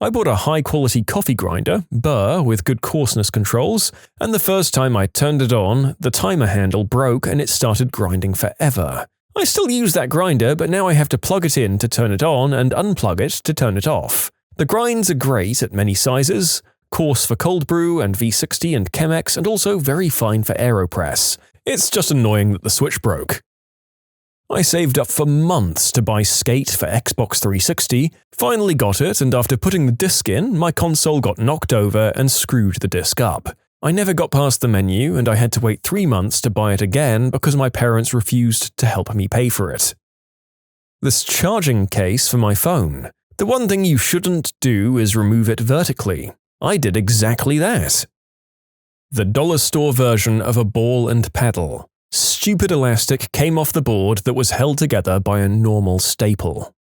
I bought a high-quality coffee grinder, Burr, with good coarseness controls, and the first time I turned it on, the timer handle broke and it started grinding forever. I still use that grinder, but now I have to plug it in to turn it on and unplug it to turn it off. The grinds are great at many sizes, coarse for cold brew and V60 and Chemex, and also very fine for AeroPress. It's just annoying that the switch broke. I saved up for months to buy Skate for Xbox 360, finally got it, and after putting the disc in, my console got knocked over and screwed the disc up. I never got past the menu, and I had to wait 3 months to buy it again because my parents refused to help me pay for it. This charging case for my phone. The one thing you shouldn't do is remove it vertically. I did exactly that. The dollar store version of a ball and paddle. Stupid elastic came off the board that was held together by a normal staple.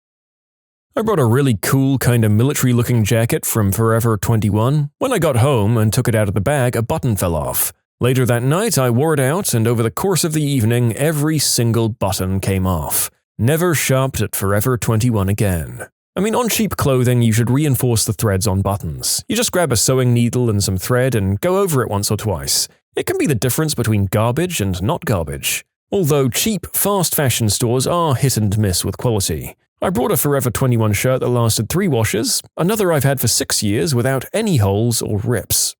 I brought a really cool kind of military-looking jacket from Forever 21. When I got home and took it out of the bag, a button fell off. Later that night, I wore it out, and over the course of the evening, every single button came off. Never shopped at Forever 21 again. I mean, on cheap clothing, you should reinforce the threads on buttons. You just grab a sewing needle and some thread and go over it once or twice. It can be the difference between garbage and not garbage. Although cheap, fast fashion stores are hit and miss with quality. I brought a Forever 21 shirt that lasted 3 washes, another I've had for 6 years without any holes or rips.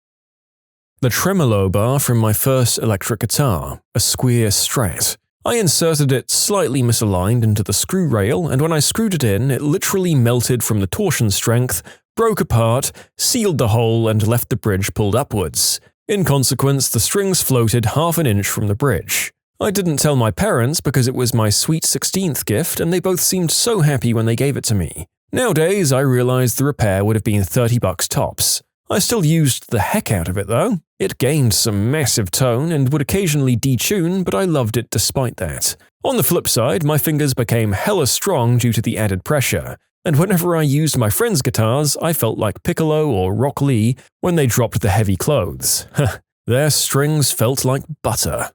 The tremolo bar from my first electric guitar, a Squier Strat. I inserted it slightly misaligned into the screw rail, and when I screwed it in, it literally melted from the torsion strength, broke apart, sealed the hole, and left the bridge pulled upwards. In consequence, the strings floated half an inch from the bridge. I didn't tell my parents because it was my sweet 16th gift, and they both seemed so happy when they gave it to me. Nowadays, I realized the repair would have been $30 tops. I still used the heck out of it though. It gained some massive tone and would occasionally detune, but I loved it despite that. On the flip side, my fingers became hella strong due to the added pressure, and whenever I used my friends' guitars, I felt like Piccolo or Rock Lee when they dropped the heavy clothes. Their strings felt like butter.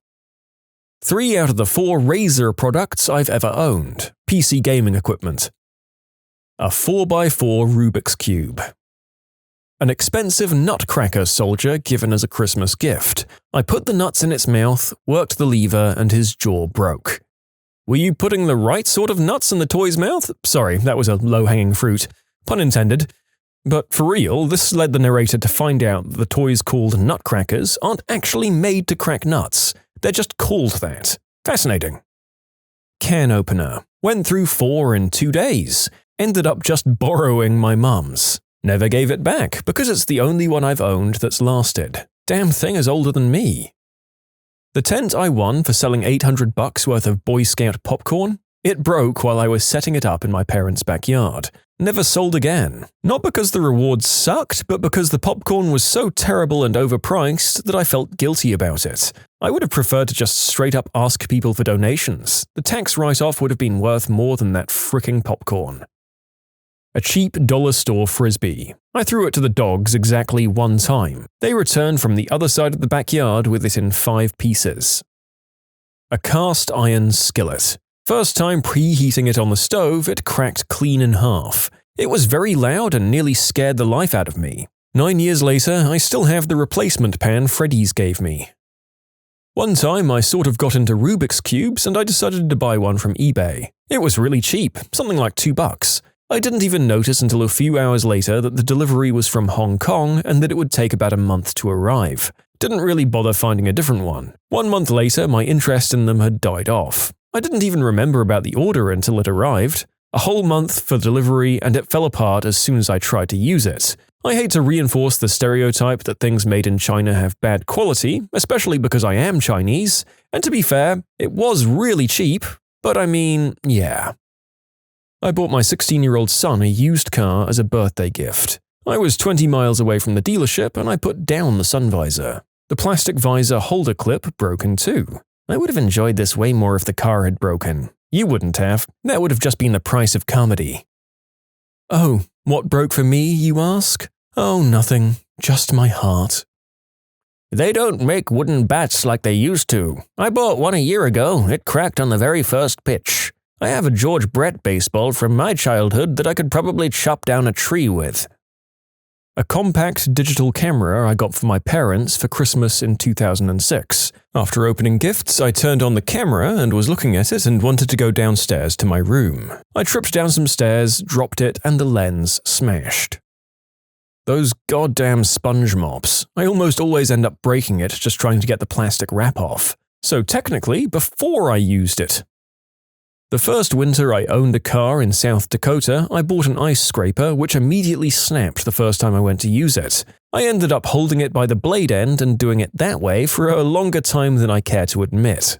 3 out of the 4 Razer products I've ever owned. PC gaming equipment. A 4x4 Rubik's Cube. An expensive nutcracker soldier given as a Christmas gift. I put the nuts in its mouth, worked the lever, and his jaw broke. Were you putting the right sort of nuts in the toy's mouth? Sorry, that was a low-hanging fruit. Pun intended. But for real, this led the narrator to find out that the toys called nutcrackers aren't actually made to crack nuts. They're just called that. Fascinating. Can opener. Went through 4 in 2 days. Ended up just borrowing my mum's. Never gave it back because it's the only one I've owned that's lasted. Damn thing is older than me. The tent I won for selling $800 worth of Boy Scout popcorn? It broke while I was setting it up in my parents' backyard. Never sold again. Not because the rewards sucked, but because the popcorn was so terrible and overpriced that I felt guilty about it. I would have preferred to just straight up ask people for donations. The tax write-off would have been worth more than that fricking popcorn. A cheap dollar store frisbee. I threw it to the dogs exactly 1 time. They returned from the other side of the backyard with it in 5 pieces. A cast iron skillet. First time preheating it on the stove, it cracked clean in half. It was very loud and nearly scared the life out of me. 9 years later, I still have the replacement pan Freddy's gave me. One time I sort of got into Rubik's Cubes and I decided to buy one from eBay. It was really cheap, something like $2. I didn't even notice until a few hours later that the delivery was from Hong Kong and that it would take about a month to arrive. Didn't really bother finding a different one. 1 month later, my interest in them had died off. I didn't even remember about the order until it arrived. A whole month for delivery, and it fell apart as soon as I tried to use it. I hate to reinforce the stereotype that things made in China have bad quality, especially because I am Chinese, and to be fair, it was really cheap, but I mean, yeah. I bought my 16-year-old son a used car as a birthday gift. I was 20 miles away from the dealership and I put down the sun visor. The plastic visor holder clip broken too. I would have enjoyed this way more if the car had broken. You wouldn't have. That would have just been the price of comedy. Oh, what broke for me, you ask? Oh, nothing. Just my heart. They don't make wooden bats like they used to. I bought one a year ago. It cracked on the very first pitch. I have a George Brett baseball from my childhood that I could probably chop down a tree with. A compact digital camera I got for my parents for Christmas in 2006. After opening gifts, I turned on the camera and was looking at it and wanted to go downstairs to my room. I tripped down some stairs, dropped it, and the lens smashed. Those goddamn sponge mops. I almost always end up breaking it just trying to get the plastic wrap off. So technically, before I used it. The first winter I owned a car in South Dakota, I bought an ice scraper which immediately snapped the first time I went to use it. I ended up holding it by the blade end and doing it that way for a longer time than I care to admit.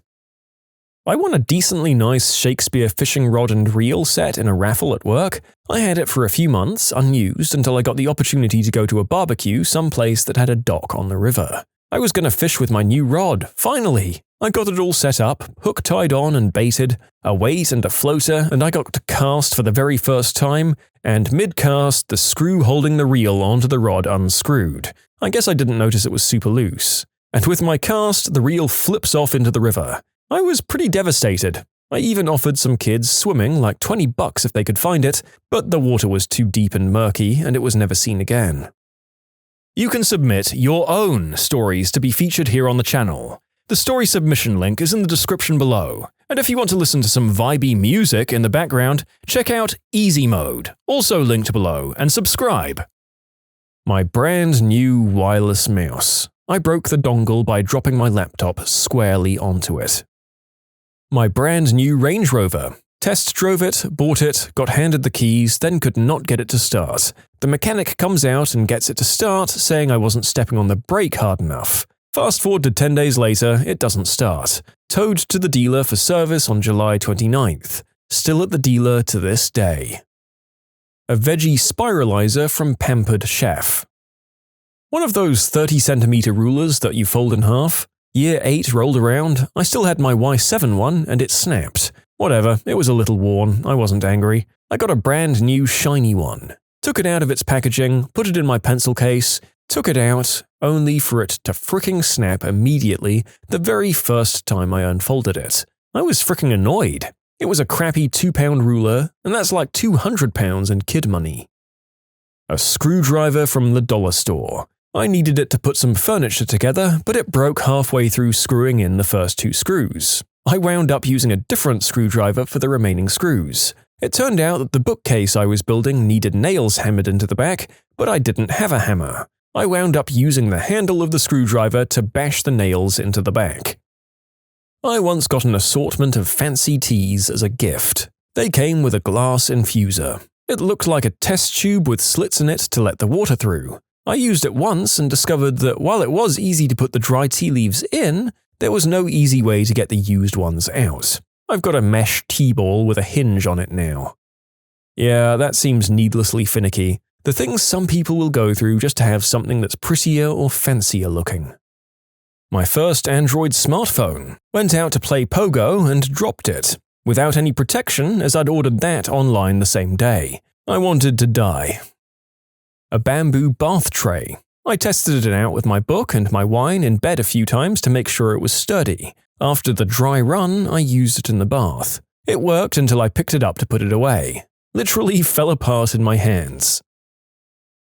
I won a decently nice Shakespeare fishing rod and reel set in a raffle at work. I had it for a few months, unused, until I got the opportunity to go to a barbecue someplace that had a dock on the river. I was going to fish with my new rod, finally! I got it all set up, hook tied on and baited, a weight and a floater, and I got to cast for the very first time, and mid-cast, the screw holding the reel onto the rod unscrewed. I guess I didn't notice it was super loose. And with my cast, the reel flips off into the river. I was pretty devastated. I even offered some kids swimming like $20 if they could find it, but the water was too deep and murky, and it was never seen again. You can submit your own stories to be featured here on the channel. The story submission link is in the description below, and if you want to listen to some vibey music in the background, check out easymode, also linked below, and subscribe. My brand new wireless mouse. I broke the dongle by dropping my laptop squarely onto it. My brand new Range Rover. Test drove it, bought it, got handed the keys, then could not get it to start. The mechanic comes out and gets it to start, saying I wasn't stepping on the brake hard enough. Fast forward to 10 days later, it doesn't start. Towed to the dealer for service on July 29th. Still at the dealer to this day. A veggie spiralizer from Pampered Chef. One of those 30cm rulers that you fold in half. Year 8 rolled around, I still had my Y7 one and it snapped. Whatever, it was a little worn, I wasn't angry. I got a brand new shiny one. Took it out of its packaging, put it in my pencil case, took it out, only for it to fricking snap immediately the very first time I unfolded it. I was fricking annoyed. It was a crappy £2 ruler, and that's like £200 in kid money. A screwdriver from the dollar store. I needed it to put some furniture together, but it broke halfway through screwing in the first 2 screws. I wound up using a different screwdriver for the remaining screws. It turned out that the bookcase I was building needed nails hammered into the back, but I didn't have a hammer. I wound up using the handle of the screwdriver to bash the nails into the back. I once got an assortment of fancy teas as a gift. They came with a glass infuser. It looked like a test tube with slits in it to let the water through. I used it once and discovered that while it was easy to put the dry tea leaves in, there was no easy way to get the used ones out. I've got a mesh tea ball with a hinge on it now. Yeah, that seems needlessly finicky. The things some people will go through just to have something that's prettier or fancier looking. My first Android smartphone. Went out to play Pogo and dropped it. Without any protection, as I'd ordered that online the same day. I wanted to die. A bamboo bath tray. I tested it out with my book and my wine in bed a few times to make sure it was sturdy. After the dry run, I used it in the bath. It worked until I picked it up to put it away. Literally fell apart in my hands.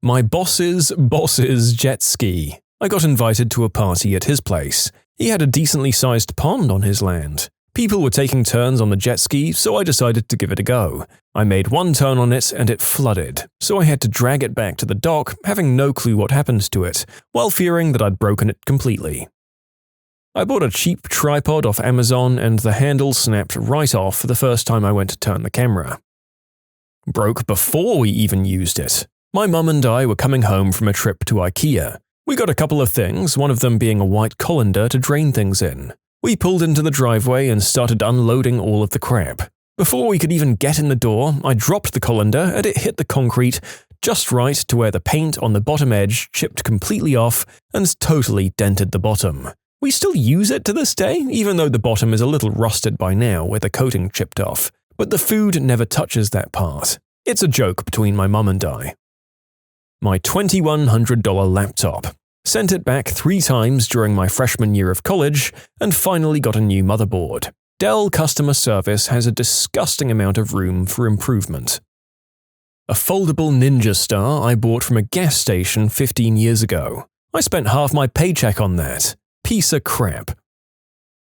My boss's jet ski. I got invited to a party at his place. He had a decently sized pond on his land. People were taking turns on the jet ski, so I decided to give it a go. I made one turn on it and it flooded, so I had to drag it back to the dock, having no clue what happened to it, while fearing that I'd broken it completely. I bought a cheap tripod off Amazon and the handle snapped right off the first time I went to turn the camera. Broke before we even used it. My mum and I were coming home from a trip to IKEA. We got a couple of things, one of them being a white colander to drain things in. We pulled into the driveway and started unloading all of the crap. Before we could even get in the door, I dropped the colander and it hit the concrete just right to where the paint on the bottom edge chipped completely off and totally dented the bottom. We still use it to this day, even though the bottom is a little rusted by now where the coating chipped off, but the food never touches that part. It's a joke between my mum and I. My $2,100 laptop. Sent it back 3 times during my freshman year of college, and finally got a new motherboard. Dell customer service has a disgusting amount of room for improvement. A foldable Ninja Star I bought from a gas station 15 years ago. I spent half my paycheck on that. Piece of crap.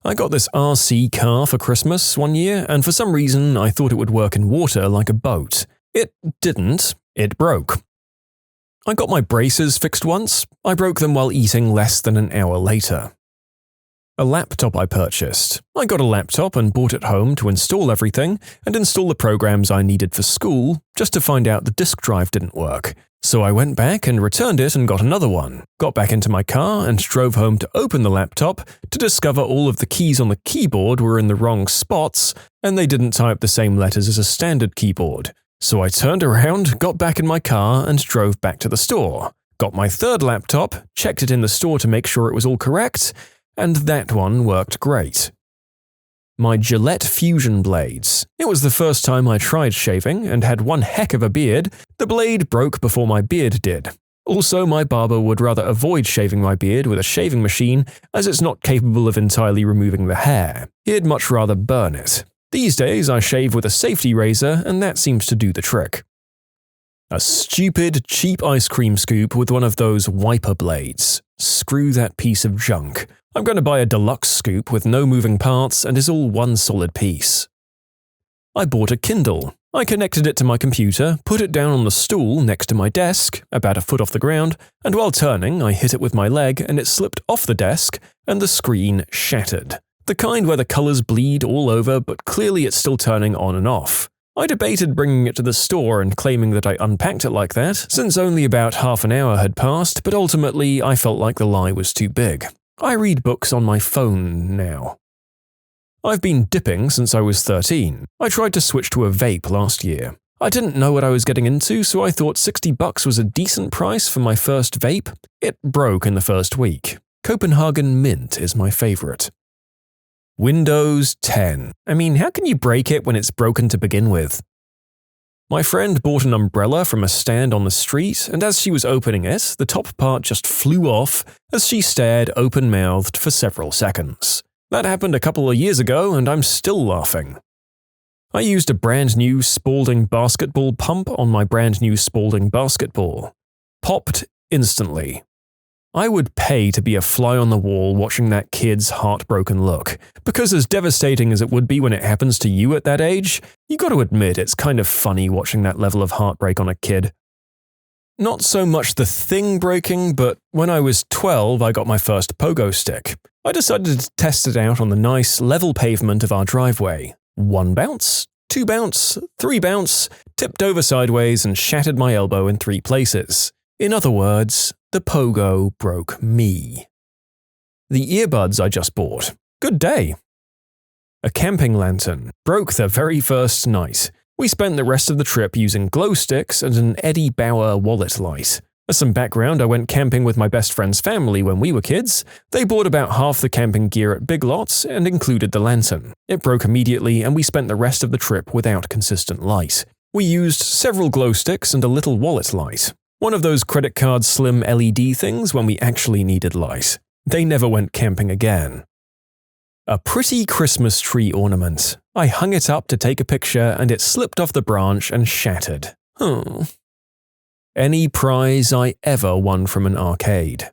I got this RC car for Christmas one year, and for some reason I thought it would work in water like a boat. It didn't. It broke. I got my braces fixed once. I broke them while eating less than an hour later. A laptop I purchased. I got a laptop and brought it home to install everything and install the programs I needed for school, just to find out the disk drive didn't work. So I went back and returned it and got another one, got back into my car and drove home to open the laptop to discover all of the keys on the keyboard were in the wrong spots and they didn't type the same letters as a standard keyboard. So I turned around, got back in my car, and drove back to the store. Got my third laptop, checked it in the store to make sure it was all correct, and that one worked great. My Gillette Fusion blades. It was the first time I tried shaving and had one heck of a beard. The blade broke before my beard did. Also, my barber would rather avoid shaving my beard with a shaving machine as it's not capable of entirely removing the hair. He'd much rather burn it. These days, I shave with a safety razor, and that seems to do the trick. A stupid, cheap ice cream scoop with one of those wiper blades. Screw that piece of junk. I'm going to buy a deluxe scoop with no moving parts and is all one solid piece. I bought a Kindle. I connected it to my computer, put it down on the stool next to my desk, about a foot off the ground, and while turning, I hit it with my leg and it slipped off the desk and the screen shattered. The kind where the colors bleed all over, but clearly it's still turning on and off. I debated bringing it to the store and claiming that I unpacked it like that, since only about half an hour had passed, but ultimately I felt like the lie was too big. I read books on my phone now. I've been dipping since I was 13. I tried to switch to a vape last year. I didn't know what I was getting into, so I thought $60 was a decent price for my first vape. It broke in the first week. Copenhagen Mint is my favorite. Windows 10. I mean, how can you break it when it's broken to begin with? My friend bought an umbrella from a stand on the street, and as she was opening it, the top part just flew off as she stared open-mouthed for several seconds. That happened a couple of years ago, and I'm still laughing. I used a brand new Spalding basketball pump on my brand new Spalding basketball. Popped instantly. I would pay to be a fly on the wall watching that kid's heartbroken look, because as devastating as it would be when it happens to you at that age, you got to admit it's kind of funny watching that level of heartbreak on a kid. Not so much the thing breaking, but when I was 12 I got my first pogo stick. I decided to test it out on the nice, level pavement of our driveway. 1 bounce, 2 bounce, 3 bounce, tipped over sideways and shattered my elbow in 3 places. In other words, the pogo broke me. The earbuds I just bought. Good day. A camping lantern. Broke the very first night. We spent the rest of the trip using glow sticks and an Eddie Bauer wallet light. As some background, I went camping with my best friend's family when we were kids. They bought about half the camping gear at Big Lots and included the lantern. It broke immediately and we spent the rest of the trip without consistent light. We used several glow sticks and a little wallet light. One of those credit card slim LED things when we actually needed light. They never went camping again. A pretty Christmas tree ornament. I hung it up to take a picture and it slipped off the branch and shattered. Any prize I ever won from an arcade.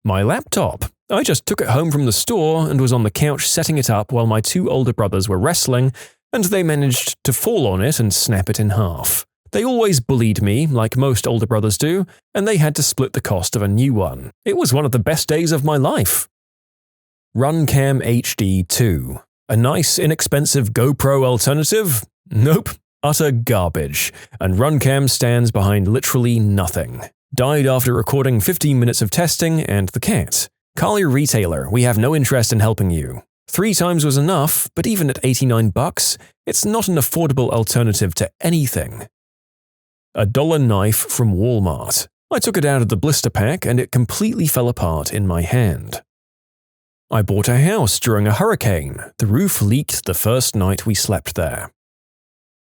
My laptop. I just took it home from the store and was on the couch setting it up while my 2 older brothers were wrestling, and they managed to fall on it and snap it in half. They always bullied me, like most older brothers do, and they had to split the cost of a new one. It was one of the best days of my life. Runcam HD 2. A nice, inexpensive GoPro alternative? Nope. Utter garbage, and Runcam stands behind literally nothing. Died after recording 15 minutes of testing, and the cat. Call your retailer, we have no interest in helping you. 3 times was enough, but even at $89, it's not an affordable alternative to anything. A $1 knife from Walmart. I took it out of the blister pack and it completely fell apart in my hand. I bought a house during a hurricane. The roof leaked the first night we slept there.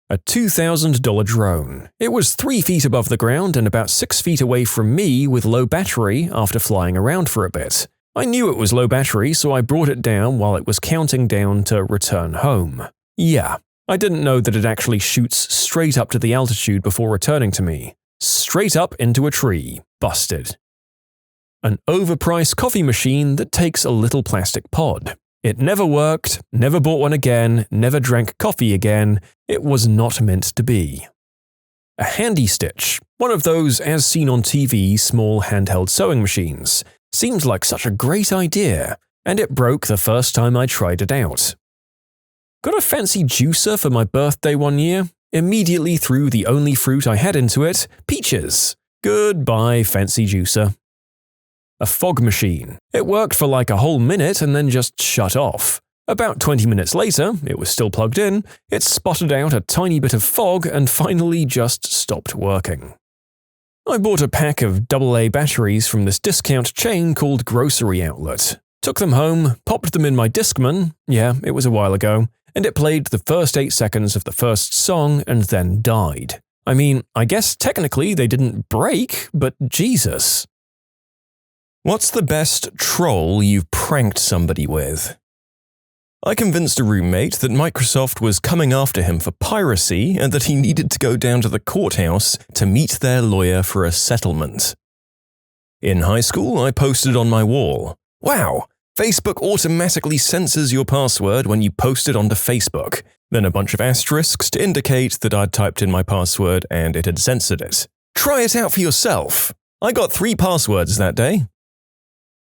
A $2,000 drone. It was 3 feet above the ground and about 6 feet away from me with low battery after flying around for a bit. I knew it was low battery, so I brought it down while it was counting down to return home. Yeah, I didn't know that it actually shoots straight up to the altitude before returning to me. Straight up into a tree. Busted. An overpriced coffee machine that takes a little plastic pod. It never worked, never bought one again, never drank coffee again. It was not meant to be. A handy stitch, one of those as seen on TV small handheld sewing machines. Seemed like such a great idea, and it broke the first time I tried it out. Got a fancy juicer for my birthday one year. Immediately threw the only fruit I had into it, peaches. Goodbye, fancy juicer. A fog machine. It worked for like a whole minute and then just shut off. About 20 minutes later, it was still plugged in, it spotted out a tiny bit of fog and finally just stopped working. I bought a pack of AA batteries from this discount chain called Grocery Outlet. Took them home, popped them in my Discman, yeah, it was a while ago, and it played the first 8 seconds of the first song and then died. I mean, I guess technically they didn't break, but Jesus. What's the best troll you've pranked somebody with? I convinced a roommate that Microsoft was coming after him for piracy and that he needed to go down to the courthouse to meet their lawyer for a settlement. In high school, I posted on my wall, "Wow, Facebook automatically censors your password when you post it onto Facebook," then a bunch of asterisks to indicate that I'd typed in my password and it had censored it. Try it out for yourself. I got 3 passwords that day.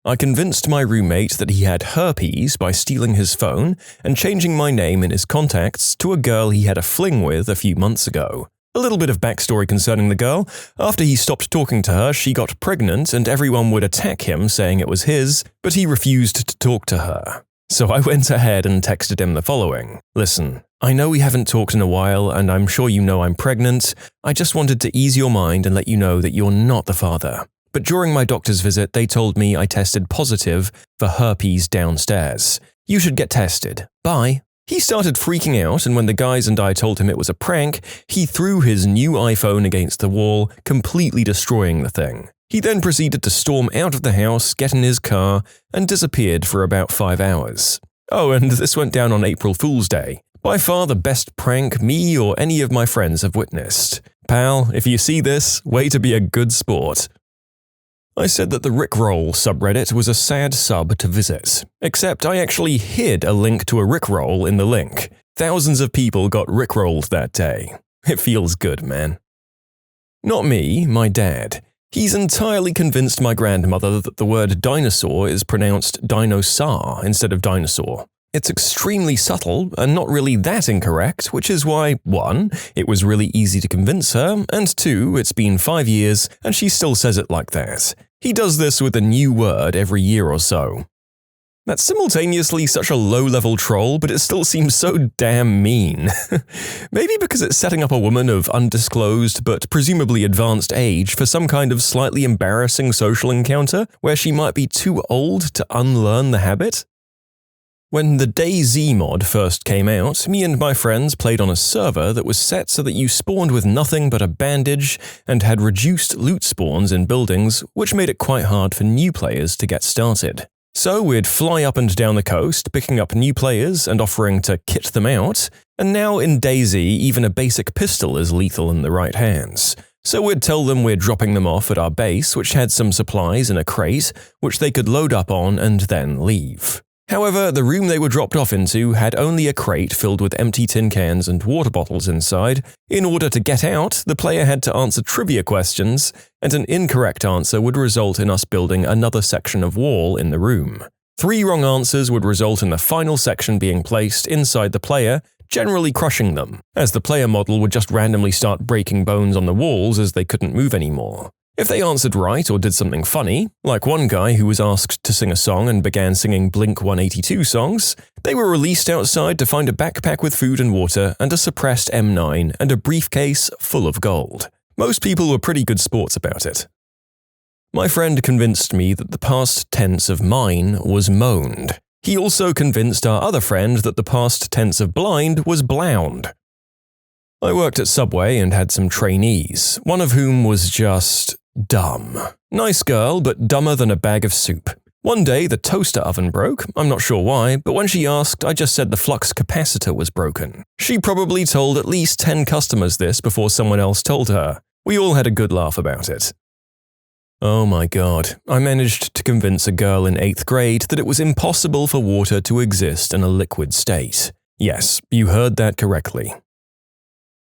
I convinced my roommate that he had herpes by stealing his phone and changing my name in his contacts to a girl he had a fling with a few months ago. A little bit of backstory concerning the girl. After he stopped talking to her, she got pregnant and everyone would attack him saying it was his, but he refused to talk to her. So I went ahead and texted him the following. "Listen, I know we haven't talked in a while and I'm sure you know I'm pregnant. I just wanted to ease your mind and let you know that you're not the father. But during my doctor's visit, they told me I tested positive for herpes downstairs. You should get tested. Bye." He started freaking out, and when the guys and I told him it was a prank, he threw his new iPhone against the wall, completely destroying the thing. He then proceeded to storm out of the house, get in his car, and disappeared for about 5 hours. Oh, and this went down on April Fool's Day. By far the best prank me or any of my friends have witnessed. Pal, if you see this, way to be a good sport. I said that the Rickroll subreddit was a sad sub to visit, except I actually hid a link to a Rickroll in the link. Thousands of people got Rickrolled that day. It feels good, man. Not me, my dad. He's entirely convinced my grandmother that the word dinosaur is pronounced dinosaur instead of dinosaur. It's extremely subtle and not really that incorrect, which is why, 1, it was really easy to convince her, and 2, it's been 5 years and she still says it like that. He does this with a new word every year or so. That's simultaneously such a low-level troll, but it still seems so damn mean. Maybe because it's setting up a woman of undisclosed but presumably advanced age for some kind of slightly embarrassing social encounter where she might be too old to unlearn the habit? When the DayZ mod first came out, me and my friends played on a server that was set so that you spawned with nothing but a bandage and had reduced loot spawns in buildings, which made it quite hard for new players to get started. So we'd fly up and down the coast, picking up new players and offering to kit them out, and now in DayZ even a basic pistol is lethal in the right hands. So we'd tell them we're dropping them off at our base, which had some supplies in a crate, which they could load up on and then leave. However, the room they were dropped off into had only a crate filled with empty tin cans and water bottles inside. In order to get out, the player had to answer trivia questions, and an incorrect answer would result in us building another section of wall in the room. 3 wrong answers would result in the final section being placed inside the player, generally crushing them, as the player model would just randomly start breaking bones on the walls as they couldn't move anymore. If they answered right or did something funny, like one guy who was asked to sing a song and began singing Blink-182 songs, they were released outside to find a backpack with food and water and a suppressed M9 and a briefcase full of gold. Most people were pretty good sports about it. My friend convinced me that the past tense of mine was moaned. He also convinced our other friend that the past tense of blind was blound. I worked at Subway and had some trainees, one of whom was just dumb. Nice girl, but dumber than a bag of soup. One day, the toaster oven broke. I'm not sure why, but when she asked, I just said the flux capacitor was broken. She probably told at least 10 customers this before someone else told her. We all had a good laugh about it. Oh my god, I managed to convince a girl in 8th grade that it was impossible for water to exist in a liquid state. Yes, you heard that correctly.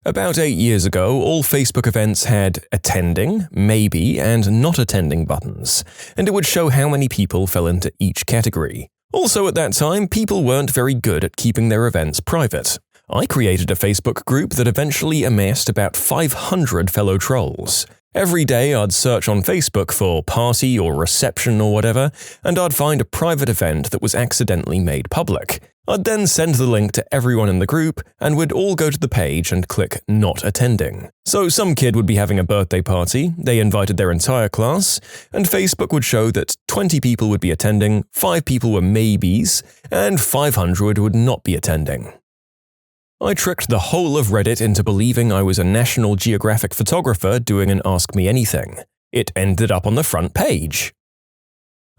About 8 years ago, all Facebook events had attending, maybe, and not attending buttons, and it would show how many people fell into each category. Also at that time, people weren't very good at keeping their events private. I created a Facebook group that eventually amassed about 500 fellow trolls. Every day I'd search on Facebook for party or reception or whatever, and I'd find a private event that was accidentally made public. I'd then send the link to everyone in the group, and we'd all go to the page and click Not Attending. So some kid would be having a birthday party, they invited their entire class, and Facebook would show that 20 people would be attending, 5 people were maybes, and 500 would not be attending. I tricked the whole of Reddit into believing I was a National Geographic photographer doing an Ask Me Anything. It ended up on the front page.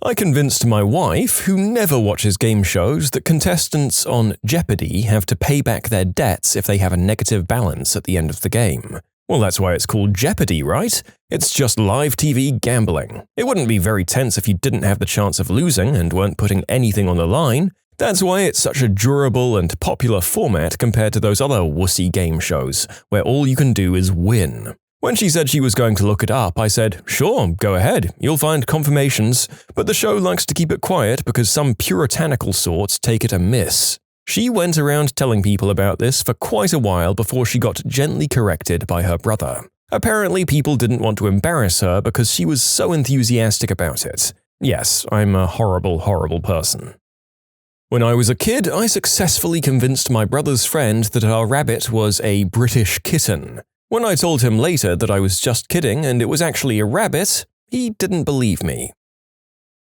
I convinced my wife, who never watches game shows, that contestants on Jeopardy have to pay back their debts if they have a negative balance at the end of the game. Well, that's why it's called Jeopardy, right? It's just live TV gambling. It wouldn't be very tense if you didn't have the chance of losing and weren't putting anything on the line. That's why it's such a durable and popular format compared to those other wussy game shows, where all you can do is win. When she said she was going to look it up, I said, "Sure, go ahead, you'll find confirmations, but the show likes to keep it quiet because some puritanical sorts take it amiss." She went around telling people about this for quite a while before she got gently corrected by her brother. Apparently, people didn't want to embarrass her because she was so enthusiastic about it. Yes, I'm a horrible, horrible person. When I was a kid, I successfully convinced my brother's friend that our rabbit was a British kitten. When I told him later that I was just kidding and it was actually a rabbit, he didn't believe me.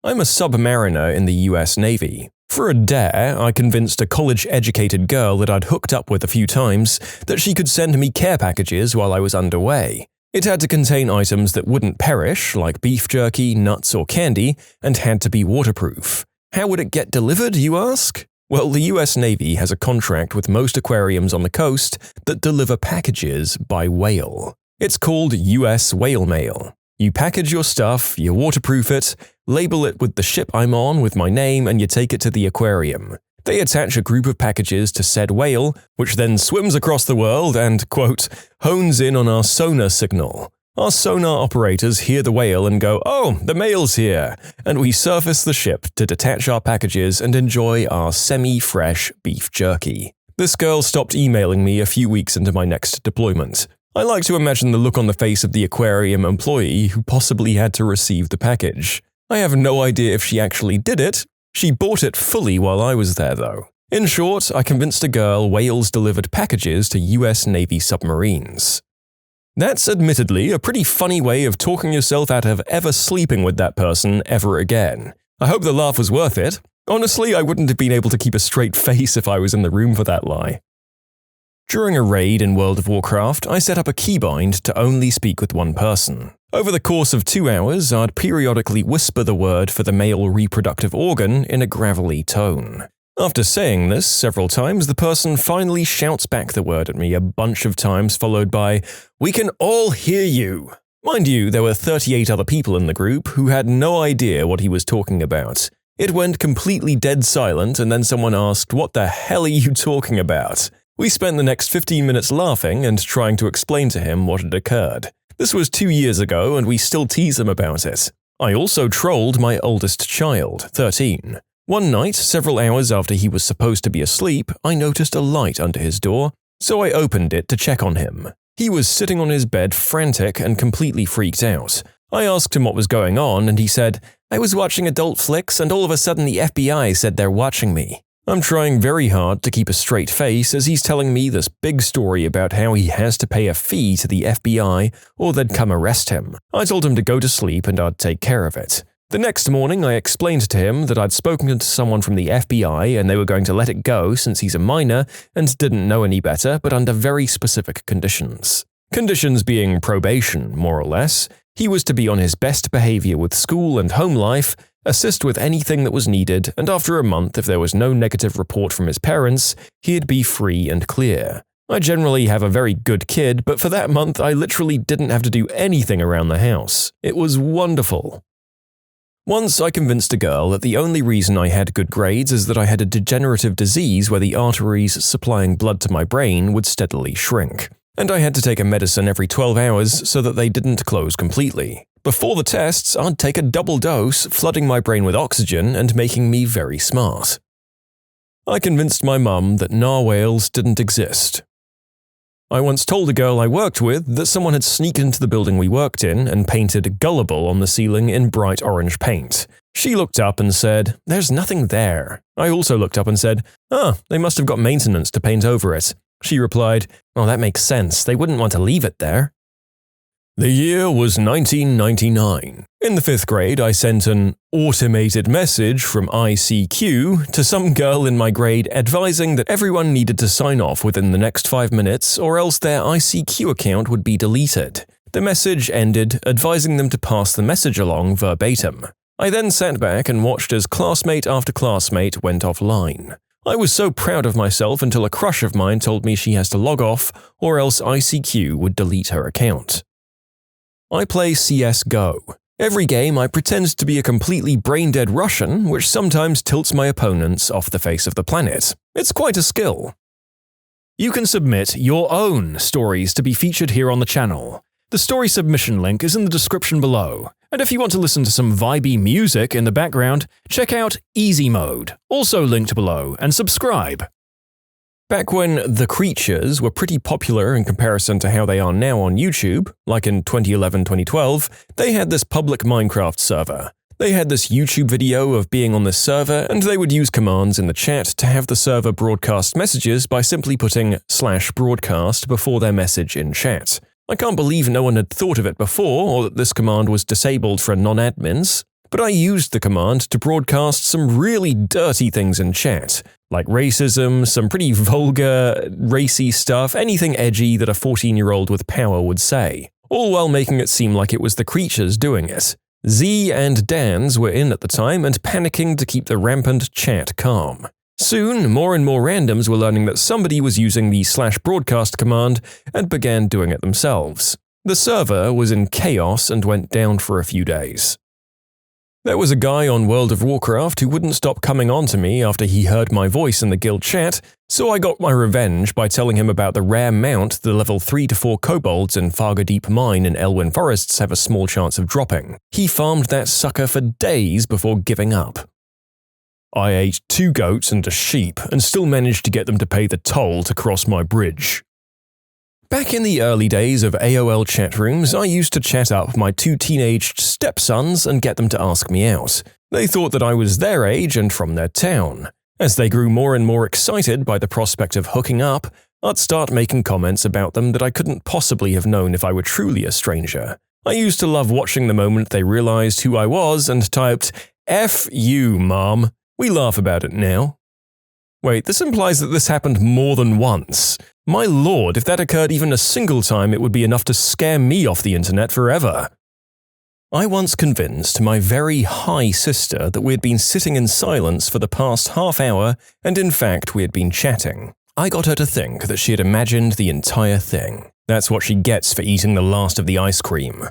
I'm a submariner in the US Navy. For a dare, I convinced a college-educated girl that I'd hooked up with a few times that she could send me care packages while I was underway. It had to contain items that wouldn't perish, like beef jerky, nuts, or candy, and had to be waterproof. How would it get delivered, you ask? Well, the US Navy has a contract with most aquariums on the coast that deliver packages by whale. It's called US Whale Mail. You package your stuff, you waterproof it, label it with the ship I'm on with my name, and you take it to the aquarium. They attach a group of packages to said whale, which then swims across the world and, quote, hones in on our sonar signal. Our sonar operators hear the whale and go, "Oh, the mail's here," and we surface the ship to detach our packages and enjoy our semi-fresh beef jerky. This girl stopped emailing me a few weeks into my next deployment. I like to imagine the look on the face of the aquarium employee who possibly had to receive the package. I have no idea if she actually did it. She bought it fully while I was there, though. In short, I convinced a girl whales delivered packages to US Navy submarines. That's admittedly a pretty funny way of talking yourself out of ever sleeping with that person ever again. I hope the laugh was worth it. Honestly, I wouldn't have been able to keep a straight face if I was in the room for that lie. During a raid in World of Warcraft, I set up a keybind to only speak with one person. Over the course of 2 hours, I'd periodically whisper the word for the male reproductive organ in a gravelly tone. After saying this several times, the person finally shouts back the word at me a bunch of times, followed by, "We can all hear you." Mind you, there were 38 other people in the group who had no idea what he was talking about. It went completely dead silent, and then someone asked, "What the hell are you talking about?" We spent the next 15 minutes laughing and trying to explain to him what had occurred. This was 2 years ago, and we still tease him about it. I also trolled my oldest child, 13. One night, several hours after he was supposed to be asleep, I noticed a light under his door, so I opened it to check on him. He was sitting on his bed frantic and completely freaked out. I asked him what was going on, and he said, "I was watching adult flicks, and all of a sudden the FBI said they're watching me." I'm trying very hard to keep a straight face as he's telling me this big story about how he has to pay a fee to the FBI or they'd come arrest him. I told him to go to sleep and I'd take care of it. The next morning, I explained to him that I'd spoken to someone from the FBI and they were going to let it go since he's a minor and didn't know any better, but under very specific conditions. Conditions being probation, more or less. He was to be on his best behavior with school and home life, assist with anything that was needed, and after a month, if there was no negative report from his parents, he'd be free and clear. I generally have a very good kid, but for that month, I literally didn't have to do anything around the house. It was wonderful. Once I convinced a girl that the only reason I had good grades is that I had a degenerative disease where the arteries supplying blood to my brain would steadily shrink, and I had to take a medicine every 12 hours so that they didn't close completely. Before the tests, I'd take a double dose, flooding my brain with oxygen and making me very smart. I convinced my mum that narwhals didn't exist. I once told a girl I worked with that someone had sneaked into the building we worked in and painted "Gullible" on the ceiling in bright orange paint. She looked up and said, "There's nothing there." I also looked up and said, "They must have got maintenance to paint over it." She replied, "Oh, that makes sense. They wouldn't want to leave it there." The year was 1999. In the 5th grade, I sent an automated message from ICQ to some girl in my grade advising that everyone needed to sign off within the next 5 minutes or else their ICQ account would be deleted. The message ended advising them to pass the message along verbatim. I then sat back and watched as classmate after classmate went offline. I was so proud of myself until a crush of mine told me she has to log off or else ICQ would delete her account. I play CS:GO. Every game I pretend to be a completely brain-dead Russian, which sometimes tilts my opponents off the face of the planet. It's quite a skill. You can submit your own stories to be featured here on the channel. The story submission link is in the description below. And if you want to listen to some vibey music in the background, check out easymode, also linked below, and subscribe. Back when The Creatures were pretty popular in comparison to how they are now on YouTube, like in 2011-2012, they had this public Minecraft server. They had this YouTube video of being on this server, and they would use commands in the chat to have the server broadcast messages by simply putting /broadcast before their message in chat. I can't believe no one had thought of it before, or that this command was disabled for non-admins, but I used the command to broadcast some really dirty things in chat, like racism, some pretty vulgar, racy stuff, anything edgy that a 14-year-old with power would say, all while making it seem like it was the creatures doing it. Z and Dans were in at the time and panicking to keep the rampant chat calm. Soon, more and more randoms were learning that somebody was using the /broadcast command and began doing it themselves. The server was in chaos and went down for a few days. There was a guy on World of Warcraft who wouldn't stop coming on to me after he heard my voice in the guild chat, so I got my revenge by telling him about the rare mount the level 3 to 4 kobolds in Fargadeep Mine in Elwyn Forests have a small chance of dropping. He farmed that sucker for days before giving up. I ate 2 goats and a sheep and still managed to get them to pay the toll to cross my bridge. Back in the early days of AOL chat rooms, I used to chat up my 2 teenaged stepsons and get them to ask me out. They thought that I was their age and from their town. As they grew more and more excited by the prospect of hooking up, I'd start making comments about them that I couldn't possibly have known if I were truly a stranger. I used to love watching the moment they realized who I was and typed, "F you, Mom." We laugh about it now. Wait, this implies that this happened more than once. My lord, if that occurred even a single time, it would be enough to scare me off the internet forever. I once convinced my very high sister that we had been sitting in silence for the past half hour, and in fact we had been chatting. I got her to think that she had imagined the entire thing. That's what she gets for eating the last of the ice cream.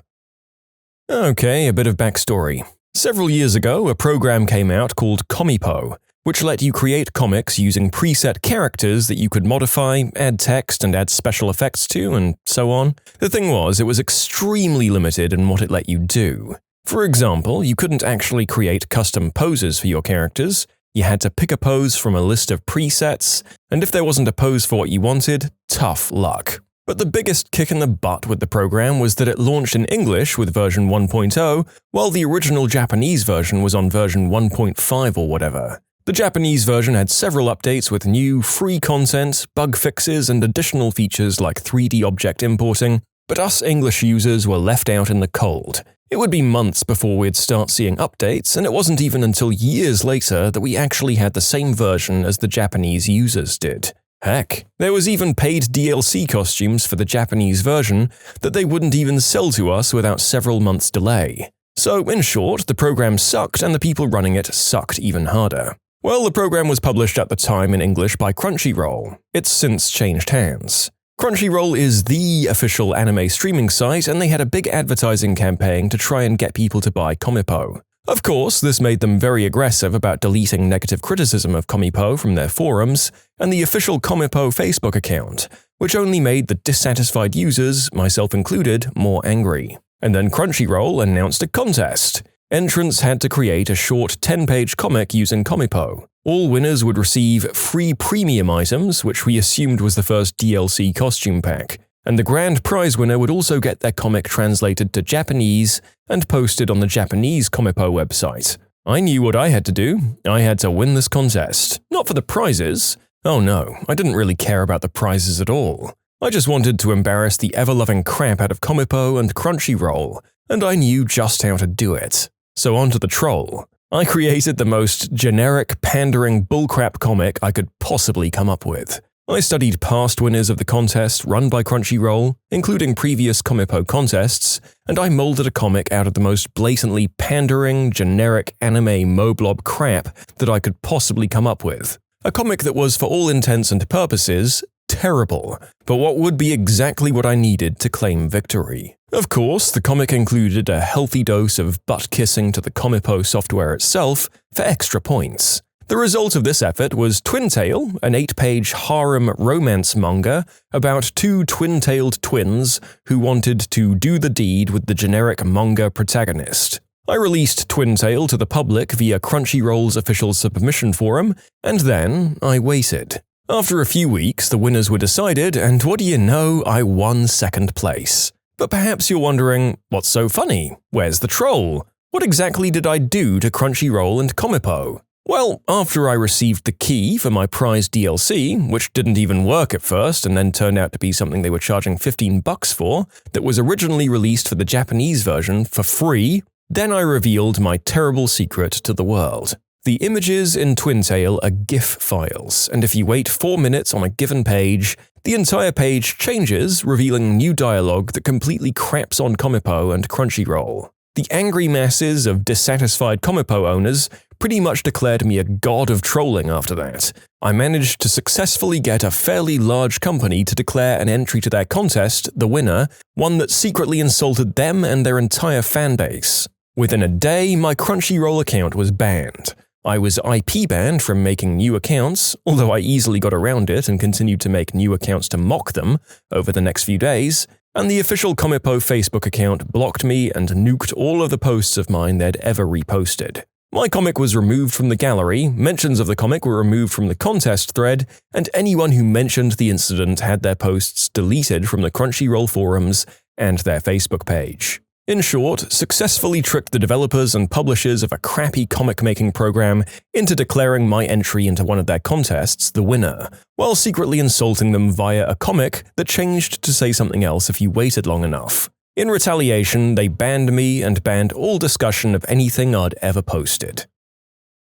Okay, a bit of backstory. Several years ago, a program came out called Comipo, which let you create comics using preset characters that you could modify, add text, and add special effects to, and so on. The thing was, it was extremely limited in what it let you do. For example, you couldn't actually create custom poses for your characters, you had to pick a pose from a list of presets, and if there wasn't a pose for what you wanted, tough luck. But the biggest kick in the butt with the program was that it launched in English with version 1.0, while the original Japanese version was on version 1.5 or whatever. The Japanese version had several updates with new, free content, bug fixes, and additional features like 3D object importing, but us English users were left out in the cold. It would be months before we'd start seeing updates, and it wasn't even until years later that we actually had the same version as the Japanese users did. Heck, there was even paid DLC costumes for the Japanese version that they wouldn't even sell to us without several months' delay. So, in short, the program sucked and the people running it sucked even harder. Well, the program was published at the time in English by Crunchyroll. It's since changed hands. Crunchyroll is the official anime streaming site, and they had a big advertising campaign to try and get people to buy Comipo. Of course, this made them very aggressive about deleting negative criticism of Comipo from their forums and the official Comipo Facebook account, which only made the dissatisfied users, myself included, more angry. And then Crunchyroll announced a contest. Entrants had to create a short 10-page comic using Comipo. All winners would receive free premium items, which we assumed was the first DLC costume pack. And the grand prize winner would also get their comic translated to Japanese and posted on the Japanese Comipo website. I knew what I had to do. I had to win this contest. Not for the prizes. Oh no, I didn't really care about the prizes at all. I just wanted to embarrass the ever-loving crap out of Comipo and Crunchyroll, and I knew just how to do it. So on to the troll. I created the most generic, pandering bullcrap comic I could possibly come up with. I studied past winners of the contest run by Crunchyroll, including previous Comipo contests, and I molded a comic out of the most blatantly pandering, generic anime moblob crap that I could possibly come up with. A comic that was, for all intents and purposes, terrible, but what would be exactly what I needed to claim victory. Of course, the comic included a healthy dose of butt-kissing to the Comipo software itself for extra points. The result of this effort was Twin Tail, an 8-page harem romance manga about two twin-tailed twins who wanted to do the deed with the generic manga protagonist. I released Twin Tail to the public via Crunchyroll's official submission forum, and then I waited. After a few weeks, the winners were decided, and what do you know, I won second place. But perhaps you're wondering, what's so funny? Where's the troll? What exactly did I do to Crunchyroll and Comipo? Well, after I received the key for my prize DLC, which didn't even work at first and then turned out to be something they were charging $15 for, that was originally released for the Japanese version for free, then I revealed my terrible secret to the world. The images in Twin Tail are GIF files, and if you wait 4 minutes on a given page, the entire page changes, revealing new dialogue that completely craps on Comipo and Crunchyroll. The angry masses of dissatisfied Comipo owners pretty much declared me a god of trolling after that. I managed to successfully get a fairly large company to declare an entry to their contest, the winner, one that secretly insulted them and their entire fanbase. Within a day, my Crunchyroll account was banned. I was IP banned from making new accounts, although I easily got around it and continued to make new accounts to mock them over the next few days, and the official Comipo Facebook account blocked me and nuked all of the posts of mine they'd ever reposted. My comic was removed from the gallery, mentions of the comic were removed from the contest thread, and anyone who mentioned the incident had their posts deleted from the Crunchyroll forums and their Facebook page. In short, successfully tricked the developers and publishers of a crappy comic-making program into declaring my entry into one of their contests the winner, while secretly insulting them via a comic that changed to say something else if you waited long enough. In retaliation, they banned me and banned all discussion of anything I'd ever posted.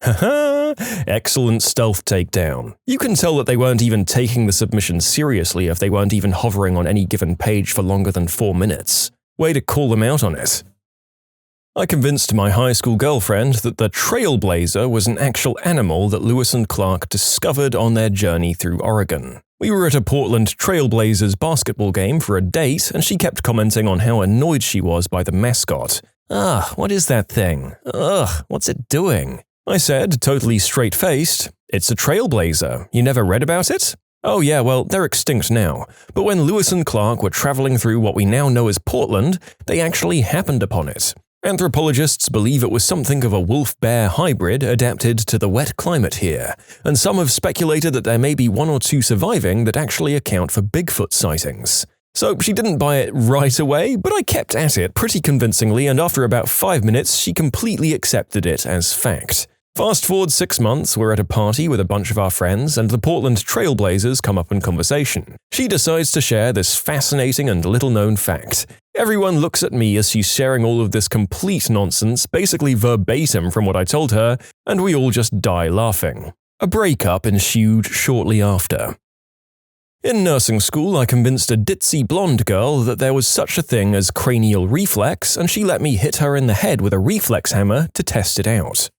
Haha, excellent stealth takedown. You can tell that they weren't even taking the submission seriously if they weren't even hovering on any given page for longer than 4 minutes. Way to call them out on it. I convinced my high school girlfriend that the trailblazer was an actual animal that Lewis and Clark discovered on their journey through Oregon. We were at a Portland Trailblazers basketball game for a date, and she kept commenting on how annoyed she was by the mascot. Ugh, what is that thing? Ugh, what's it doing? I said, totally straight-faced, it's a trailblazer. You never read about it? Oh yeah, well, they're extinct now. But when Lewis and Clark were traveling through what we now know as Portland, they actually happened upon it. Anthropologists believe it was something of a wolf-bear hybrid adapted to the wet climate here, and some have speculated that there may be 1 or 2 surviving that actually account for Bigfoot sightings. So she didn't buy it right away, but I kept at it pretty convincingly, and after about 5 minutes, she completely accepted it as fact. Fast forward 6 months, we're at a party with a bunch of our friends, and the Portland Trailblazers come up in conversation. She decides to share this fascinating and little-known fact. Everyone looks at me as she's sharing all of this complete nonsense, basically verbatim from what I told her, and we all just die laughing. A breakup ensued shortly after. In nursing school, I convinced a ditzy blonde girl that there was such a thing as cranial reflex, and she let me hit her in the head with a reflex hammer to test it out.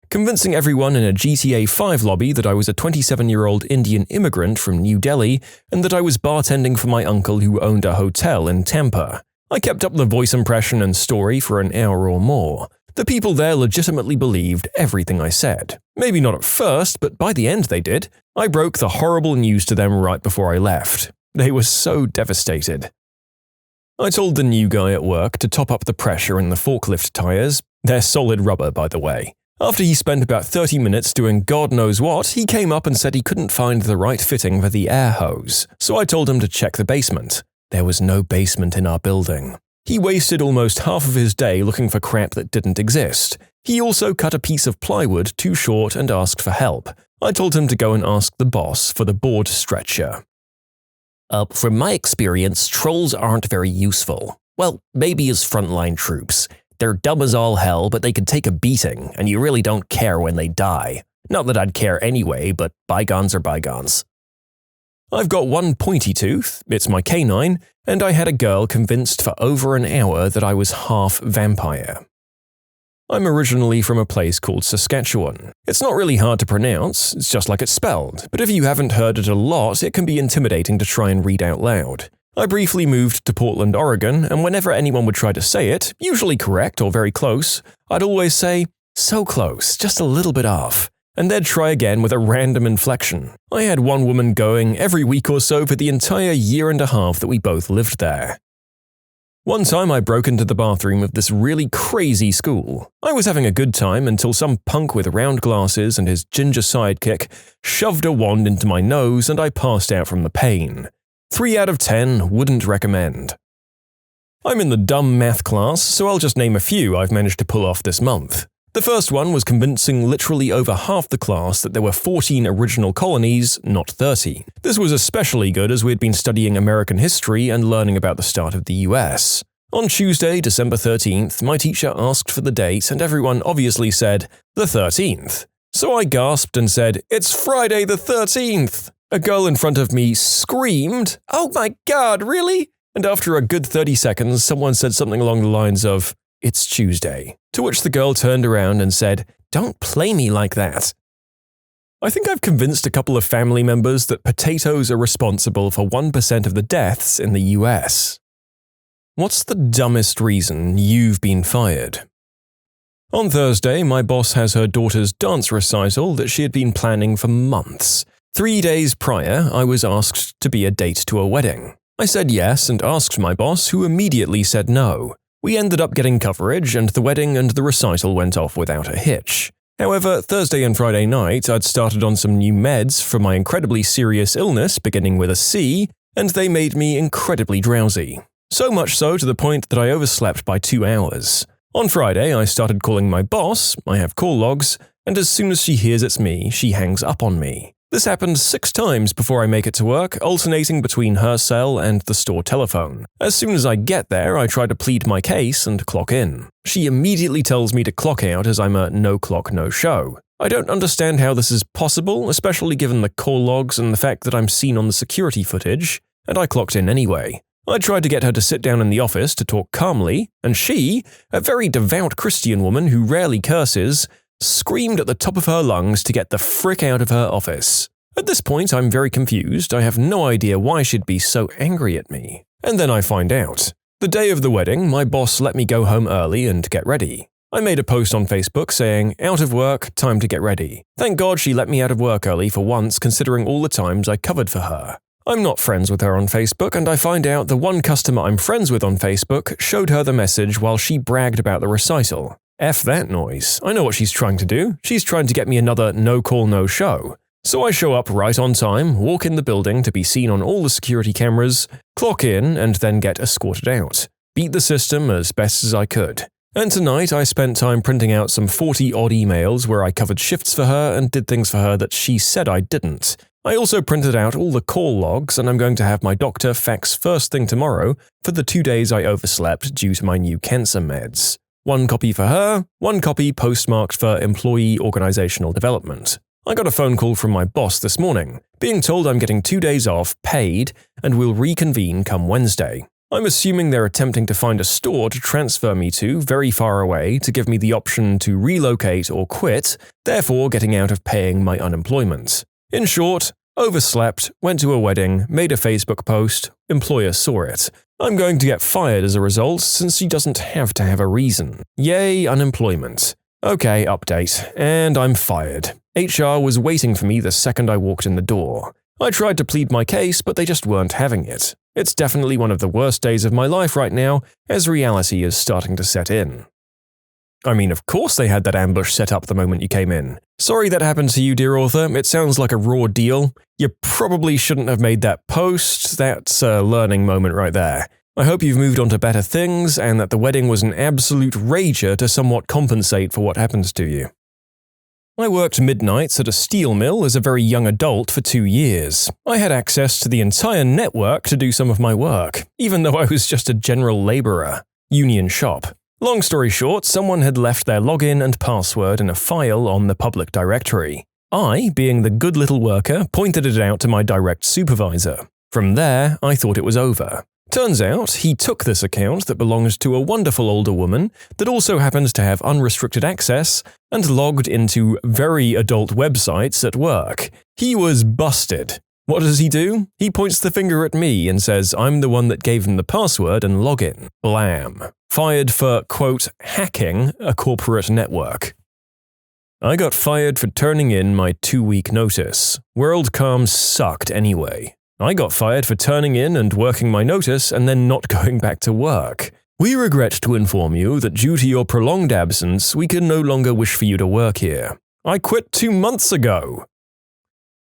Convincing everyone in a GTA 5 lobby that I was a 27-year-old Indian immigrant from New Delhi and that I was bartending for my uncle who owned a hotel in Tampa. I kept up the voice impression and story for an hour or more. The people there legitimately believed everything I said. Maybe not at first, but by the end they did. I broke the horrible news to them right before I left. They were so devastated. I told the new guy at work to top up the pressure in the forklift tires. They're solid rubber, by the way. After he spent about 30 minutes doing God knows what, he came up and said he couldn't find the right fitting for the air hose, so I told him to check the basement. There was no basement in our building. He wasted almost half of his day looking for crap that didn't exist. He also cut a piece of plywood too short and asked for help. I told him to go and ask the boss for the board stretcher. From my experience, trolls aren't very useful. Well, maybe as frontline troops. They're dumb as all hell, but they can take a beating, and you really don't care when they die. Not that I'd care anyway, but bygones are bygones. I've got one pointy tooth, it's my canine, and I had a girl convinced for over an hour that I was half vampire. I'm originally from a place called Saskatchewan. It's not really hard to pronounce, it's just like it's spelled, but if you haven't heard it a lot, it can be intimidating to try and read out loud. I briefly moved to Portland, Oregon, and whenever anyone would try to say it, usually correct or very close, I'd always say, "So close, just a little bit off," and they'd try again with a random inflection. I had one woman going every week or so for the entire year and a half that we both lived there. One time I broke into the bathroom of this really crazy school. I was having a good time until some punk with round glasses and his ginger sidekick shoved a wand into my nose and I passed out from the pain. 3 out of 10 wouldn't recommend. I'm in the dumb math class, so I'll just name a few I've managed to pull off this month. The first one was convincing literally over half the class that there were 14 original colonies, not 30. This was especially good as we'd been studying American history and learning about the start of the US. On Tuesday, December 13th, my teacher asked for the date and everyone obviously said, the 13th. So I gasped and said, "It's Friday the 13th!" A girl in front of me screamed, "Oh my god, really?" And after a good 30 seconds, someone said something along the lines of, "It's Tuesday," to which the girl turned around and said, "Don't play me like that." I think I've convinced a couple of family members that potatoes are responsible for 1% of the deaths in the US. What's the dumbest reason you've been fired? On Thursday, my boss has her daughter's dance recital that she had been planning for months. 3 days prior, I was asked to be a date to a wedding. I said yes and asked my boss, who immediately said no. We ended up getting coverage, and the wedding and the recital went off without a hitch. However, Thursday and Friday night, I'd started on some new meds for my incredibly serious illness beginning with a C, and they made me incredibly drowsy. So much so to the point that I overslept by 2 hours. On Friday, I started calling my boss, I have call logs, and as soon as she hears it's me, she hangs up on me. This happened 6 times before I make it to work, alternating between her cell and the store telephone. As soon as I get there, I try to plead my case and clock in. She immediately tells me to clock out as I'm a no clock, no show. I don't understand how this is possible, especially given the call logs and the fact that I'm seen on the security footage, and I clocked in anyway. I tried to get her to sit down in the office to talk calmly, and she, a very devout Christian woman who rarely curses, screamed at the top of her lungs to get the frick out of her office. At this point, I'm very confused. I have no idea why she'd be so angry at me. And then I find out. The day of the wedding, my boss let me go home early and get ready. I made a post on Facebook saying, "Out of work, time to get ready." Thank God she let me out of work early for once, considering all the times I covered for her. I'm not friends with her on Facebook, and I find out the one customer I'm friends with on Facebook showed her the message while she bragged about the recital. F that noise. I know what she's trying to do. She's trying to get me another no call, no show. So I show up right on time, walk in the building to be seen on all the security cameras, clock in, and then get escorted out. Beat the system as best as I could. And tonight I spent time printing out some 40-odd emails where I covered shifts for her and did things for her that she said I didn't. I also printed out all the call logs, and I'm going to have my doctor fax first thing tomorrow for the 2 days I overslept due to my new cancer meds. 1 copy for her, 1 copy postmarked for employee organizational development. I got a phone call from my boss this morning, being told I'm getting 2 days off, paid, and we'll reconvene come Wednesday. I'm assuming they're attempting to find a store to transfer me to very far away to give me the option to relocate or quit, therefore getting out of paying my unemployment. In short, overslept, went to a wedding, made a Facebook post, employer saw it. I'm going to get fired as a result since she doesn't have to have a reason. Yay, unemployment. Okay, update. And I'm fired. HR was waiting for me the second I walked in the door. I tried to plead my case, but they just weren't having it. It's definitely one of the worst days of my life right now, as reality is starting to set in. I mean, of course they had that ambush set up the moment you came in. Sorry that happened to you, dear author. It sounds like a raw deal. You probably shouldn't have made that post. That's a learning moment right there. I hope you've moved on to better things and that the wedding was an absolute rager to somewhat compensate for what happened to you. I worked midnights at a steel mill as a very young adult for 2 years. I had access to the entire network to do some of my work, even though I was just a general laborer. Union shop. Long story short, someone had left their login and password in a file on the public directory. I, being the good little worker, pointed it out to my direct supervisor. From there, I thought it was over. Turns out, he took this account that belonged to a wonderful older woman that also happens to have unrestricted access and logged into very adult websites at work. He was busted. What does he do? He points the finger at me and says I'm the one that gave him the password and login. Blam. Fired for, quote, hacking a corporate network. I got fired for turning in my 2-week notice. WorldCom sucked anyway. I got fired for turning in and working my notice and then not going back to work. We regret to inform you that due to your prolonged absence, we can no longer wish for you to work here. I quit 2 months ago.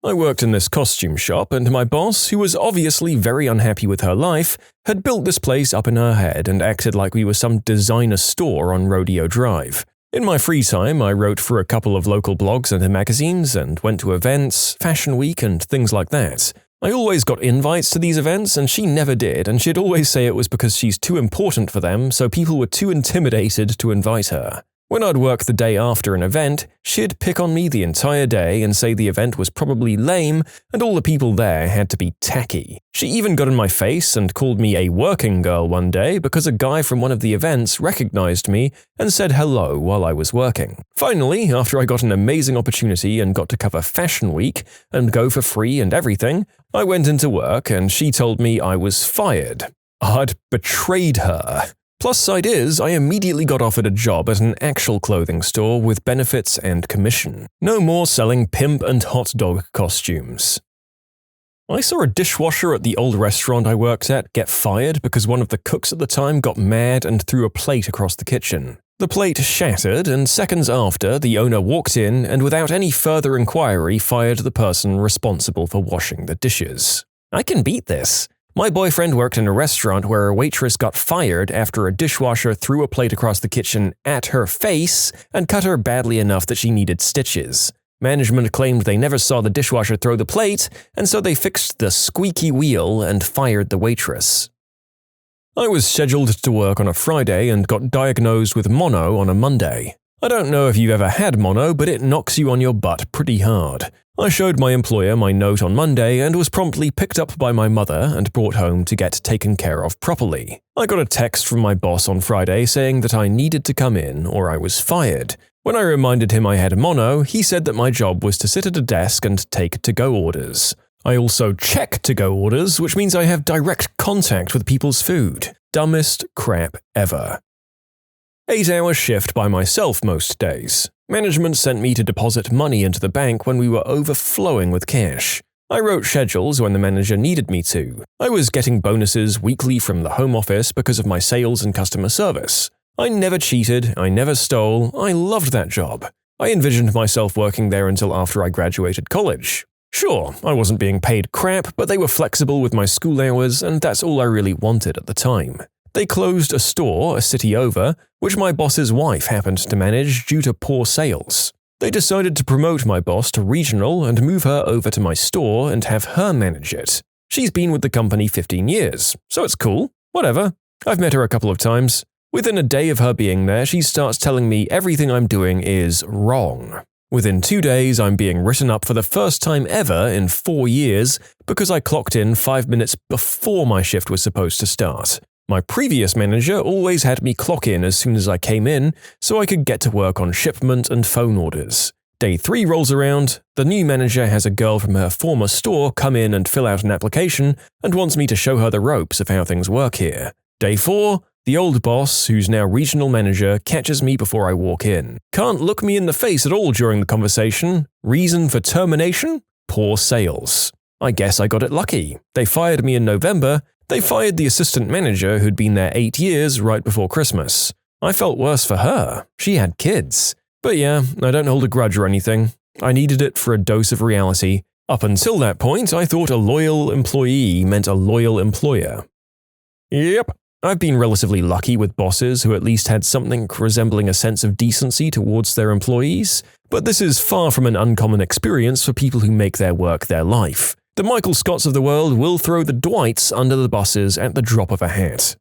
I worked in this costume shop, and my boss, who was obviously very unhappy with her life, had built this place up in her head and acted like we were some designer store on Rodeo Drive. In my free time, I wrote for a couple of local blogs and magazines and went to events, Fashion Week, and things like that. I always got invites to these events, and she never did, and she'd always say it was because she's too important for them, so people were too intimidated to invite her. When I'd work the day after an event, she'd pick on me the entire day and say the event was probably lame and all the people there had to be tacky. She even got in my face and called me a working girl one day because a guy from one of the events recognized me and said hello while I was working. Finally, after I got an amazing opportunity and got to cover Fashion Week and go for free and everything, I went into work and she told me I was fired. I'd betrayed her. Plus side is, I immediately got offered a job at an actual clothing store with benefits and commission. No more selling pimp and hot dog costumes. I saw a dishwasher at the old restaurant I worked at get fired because one of the cooks at the time got mad and threw a plate across the kitchen. The plate shattered, and seconds after, the owner walked in and without any further inquiry fired the person responsible for washing the dishes. I can beat this. My boyfriend worked in a restaurant where a waitress got fired after a dishwasher threw a plate across the kitchen at her face and cut her badly enough that she needed stitches. Management claimed they never saw the dishwasher throw the plate, and so they fixed the squeaky wheel and fired the waitress. I was scheduled to work on a Friday and got diagnosed with mono on a Monday. I don't know if you've ever had mono, but it knocks you on your butt pretty hard. I showed my employer my note on Monday and was promptly picked up by my mother and brought home to get taken care of properly. I got a text from my boss on Friday saying that I needed to come in or I was fired. When I reminded him I had mono, he said that my job was to sit at a desk and take to-go orders. I also check to-go orders, which means I have direct contact with people's food. Dumbest crap ever. 8-hour shift by myself most days. Management sent me to deposit money into the bank when we were overflowing with cash. I wrote schedules when the manager needed me to. I was getting bonuses weekly from the home office because of my sales and customer service. I never cheated, I never stole, I loved that job. I envisioned myself working there until after I graduated college. Sure, I wasn't being paid crap, but they were flexible with my school hours, and that's all I really wanted at the time. They closed a store a city over, which my boss's wife happened to manage due to poor sales. They decided to promote my boss to regional and move her over to my store and have her manage it. She's been with the company 15 years, so it's cool. Whatever. I've met her a couple of times. Within a day of her being there, she starts telling me everything I'm doing is wrong. Within 2 days, I'm being written up for the first time ever in 4 years because I clocked in 5 minutes before my shift was supposed to start. My previous manager always had me clock in as soon as I came in so I could get to work on shipment and phone orders. Day 3 rolls around, the new manager has a girl from her former store come in and fill out an application and wants me to show her the ropes of how things work here. Day 4, the old boss, who's now regional manager, catches me before I walk in. Can't look me in the face at all during the conversation. Reason for termination? Poor sales. I guess I got it lucky. They fired me in November. They fired the assistant manager who'd been there 8 years right before Christmas. I felt worse for her. She had kids. But yeah, I don't hold a grudge or anything. I needed it for a dose of reality. Up until that point, I thought a loyal employee meant a loyal employer. Yep. I've been relatively lucky with bosses who at least had something resembling a sense of decency towards their employees, but this is far from an uncommon experience for people who make their work their life. The Michael Scotts of the world will throw the Dwights under the buses at the drop of a hat.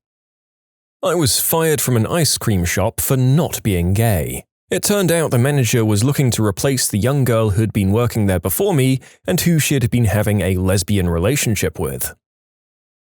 I was fired from an ice cream shop for not being gay. It turned out the manager was looking to replace the young girl who'd been working there before me and who she had been having a lesbian relationship with.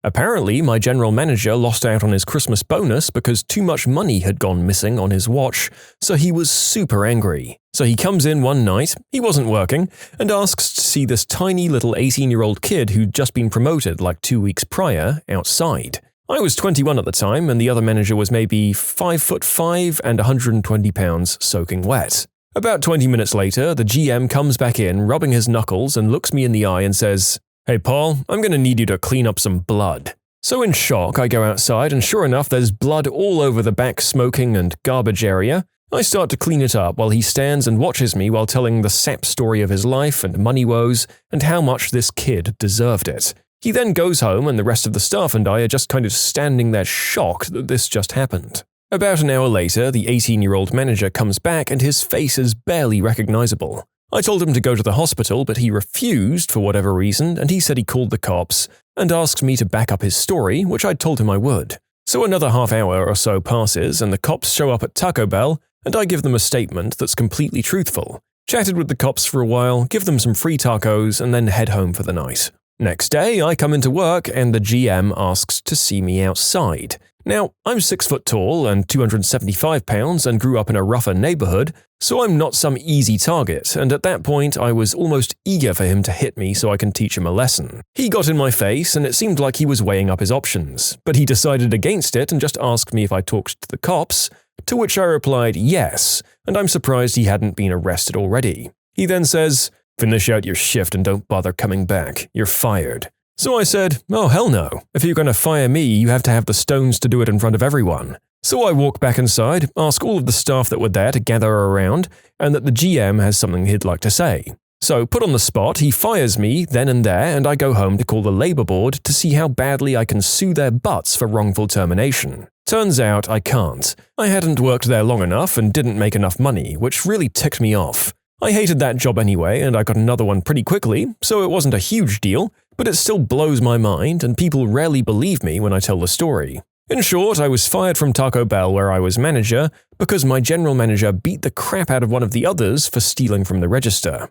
Apparently, my general manager lost out on his Christmas bonus because too much money had gone missing on his watch, so he was super angry. So he comes in one night, he wasn't working, and asks to see this tiny little 18-year-old kid who'd just been promoted like 2 weeks prior outside. I was 21 at the time, and the other manager was maybe 5'5" and 120 pounds soaking wet. About 20 minutes later, the GM comes back in, rubbing his knuckles, and looks me in the eye and says, "Hey Paul, I'm going to need you to clean up some blood." So in shock, I go outside, and sure enough, there's blood all over the back smoking and garbage area. I start to clean it up while he stands and watches me while telling the sap story of his life and money woes and how much this kid deserved it. He then goes home, and the rest of the staff and I are just kind of standing there shocked that this just happened. About an hour later, the 18-year-old manager comes back and his face is barely recognizable. I told him to go to the hospital, but he refused for whatever reason, and he said he called the cops and asked me to back up his story, which I told him I would. So another half hour or so passes, and the cops show up at Taco Bell, and I give them a statement that's completely truthful. Chatted with the cops for a while, give them some free tacos, and then head home for the night. Next day, I come into work and the GM asks to see me outside. Now, I'm 6 foot tall and 275 pounds and grew up in a rougher neighborhood, so I'm not some easy target, and at that point I was almost eager for him to hit me so I can teach him a lesson. He got in my face and it seemed like he was weighing up his options, but he decided against it and just asked me if I talked to the cops, to which I replied yes, and I'm surprised he hadn't been arrested already. He then says, "Finish out your shift and don't bother coming back. You're fired." So I said, "Oh hell no. If you're going to fire me, you have to have the stones to do it in front of everyone." So I walk back inside, ask all of the staff that were there to gather around, and that the GM has something he'd like to say. So put on the spot, he fires me then and there, and I go home to call the labor board to see how badly I can sue their butts for wrongful termination. Turns out I can't. I hadn't worked there long enough and didn't make enough money, which really ticked me off. I hated that job anyway, and I got another one pretty quickly, so it wasn't a huge deal, but it still blows my mind, and people rarely believe me when I tell the story. In short, I was fired from Taco Bell where I was manager because my general manager beat the crap out of one of the others for stealing from the register.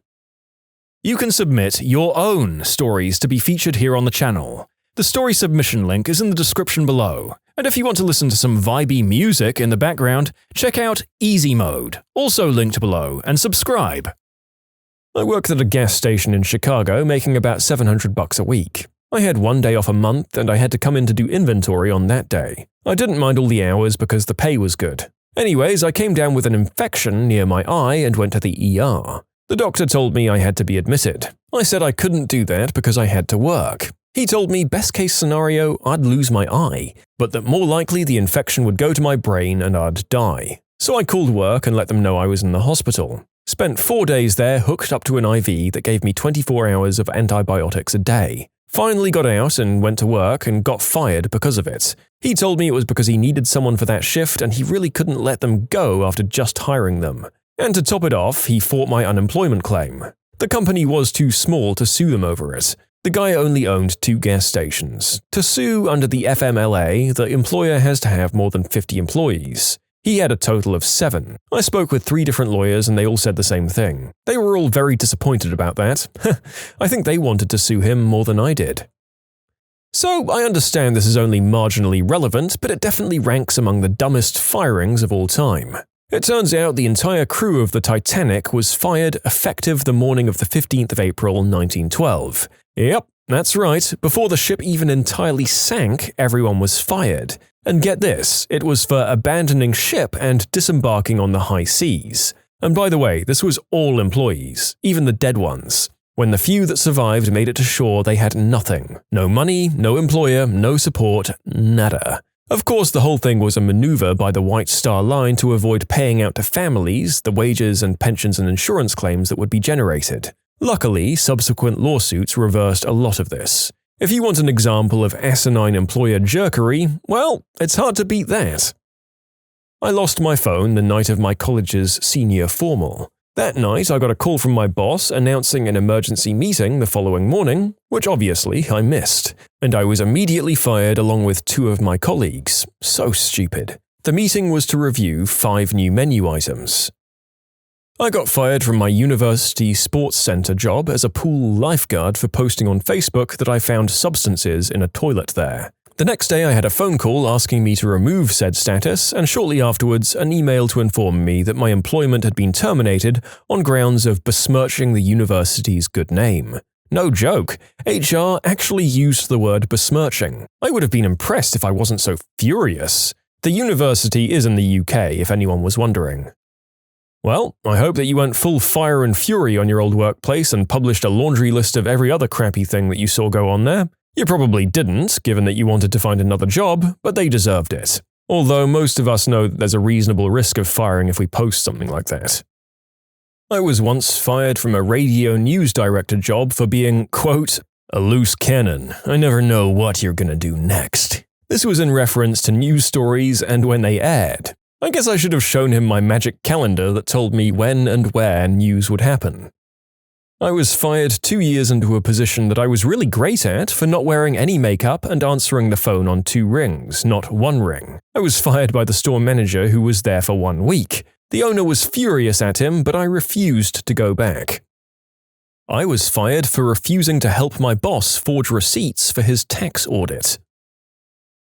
You can submit your own stories to be featured here on the channel. The story submission link is in the description below, and if you want to listen to some vibey music in the background, check out easymode, also linked below, and subscribe. I worked at a gas station in Chicago making about $700 a week. I had one day off a month and I had to come in to do inventory on that day. I didn't mind all the hours because the pay was good. Anyways, I came down with an infection near my eye and went to the ER. The doctor told me I had to be admitted. I said I couldn't do that because I had to work. He told me best case scenario I'd lose my eye, but that more likely the infection would go to my brain and I'd die. So I called work and let them know I was in the hospital. Spent 4 days there hooked up to an IV that gave me 24 hours of antibiotics a day. Finally got out and went to work and got fired because of it. He told me it was because he needed someone for that shift and he really couldn't let them go after just hiring them. And to top it off, he fought my unemployment claim. The company was too small to sue them over it. The guy only owned 2 gas stations. To sue under the FMLA, the employer has to have more than 50 employees. He had a total of 7. I spoke with 3 different lawyers and they all said the same thing. They were all very disappointed about that. I think they wanted to sue him more than I did. So I understand this is only marginally relevant, but it definitely ranks among the dumbest firings of all time. It turns out the entire crew of the Titanic was fired effective the morning of the 15th of April 1912. Yep, that's right. Before the ship even entirely sank, everyone was fired. And get this, it was for abandoning ship and disembarking on the high seas. And by the way, this was all employees, even the dead ones. When the few that survived made it to shore, they had nothing. No money, no employer, no support, nada. Of course, the whole thing was a maneuver by the White Star Line to avoid paying out to families the wages and pensions and insurance claims that would be generated. Luckily, subsequent lawsuits reversed a lot of this. If you want an example of asinine employer jerkery, well, it's hard to beat that. I lost my phone the night of my college's senior formal. That night, I got a call from my boss announcing an emergency meeting the following morning, which obviously I missed, and I was immediately fired along with 2 of my colleagues. So stupid. The meeting was to review 5 new menu items. I got fired from my university sports center job as a pool lifeguard for posting on Facebook that I found substances in a toilet there. The next day I had a phone call asking me to remove said status, and shortly afterwards an email to inform me that my employment had been terminated on grounds of besmirching the university's good name. No joke, HR actually used the word besmirching. I would have been impressed if I wasn't so furious. The university is in the UK, if anyone was wondering. Well, I hope that you went full fire and fury on your old workplace and published a laundry list of every other crappy thing that you saw go on there. You probably didn't, given that you wanted to find another job, but they deserved it. Although most of us know that there's a reasonable risk of firing if we post something like that. I was once fired from a radio news director job for being, quote, a loose cannon. I never know what you're gonna do next. This was in reference to news stories and when they aired. I guess I should have shown him my magic calendar that told me when and where news would happen. I was fired 2 years into a position that I was really great at for not wearing any makeup and answering the phone on 2 rings, not 1 ring. I was fired by the store manager who was there for 1 week. The owner was furious at him, but I refused to go back. I was fired for refusing to help my boss forge receipts for his tax audit.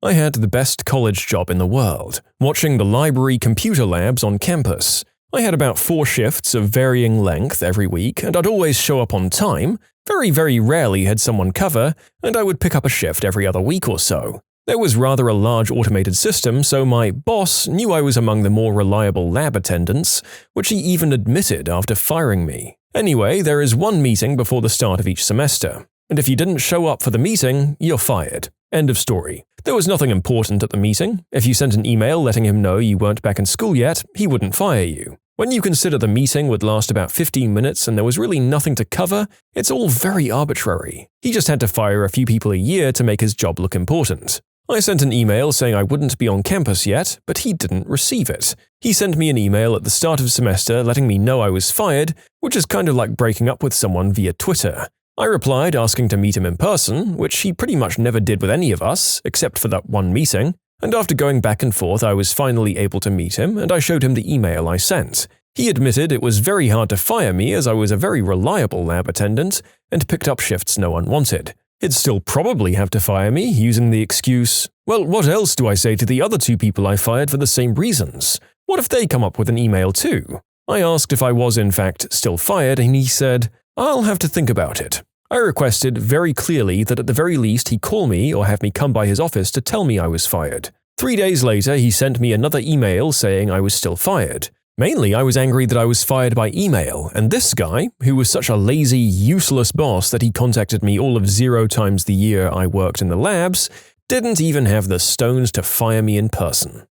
I had the best college job in the world, watching the library computer labs on campus. I had about 4 shifts of varying length every week, and I'd always show up on time. Very, very rarely had someone cover, and I would pick up a shift every other week or so. There was rather a large automated system, so my boss knew I was among the more reliable lab attendants, which he even admitted after firing me. Anyway, there is 1 meeting before the start of each semester, and if you didn't show up for the meeting, you're fired. End of story. There was nothing important at the meeting. If you sent an email letting him know you weren't back in school yet, he wouldn't fire you. When you consider the meeting would last about 15 minutes and there was really nothing to cover, it's all very arbitrary. He just had to fire a few people a year to make his job look important. I sent an email saying I wouldn't be on campus yet, but he didn't receive it. He sent me an email at the start of semester letting me know I was fired, which is kind of like breaking up with someone via Twitter. I replied asking to meet him in person, which he pretty much never did with any of us, except for that 1 meeting, and after going back and forth I was finally able to meet him and I showed him the email I sent. He admitted it was very hard to fire me as I was a very reliable lab attendant and picked up shifts no one wanted. He'd still probably have to fire me using the excuse, well, what else do I say to the other 2 people I fired for the same reasons? What if they come up with an email too? I asked if I was in fact still fired and he said, I'll have to think about it. I requested very clearly that at the very least he call me or have me come by his office to tell me I was fired. 3 days later, he sent me another email saying I was still fired. Mainly, I was angry that I was fired by email, and this guy, who was such a lazy, useless boss that he contacted me all of 0 times the year I worked in the labs, didn't even have the stones to fire me in person.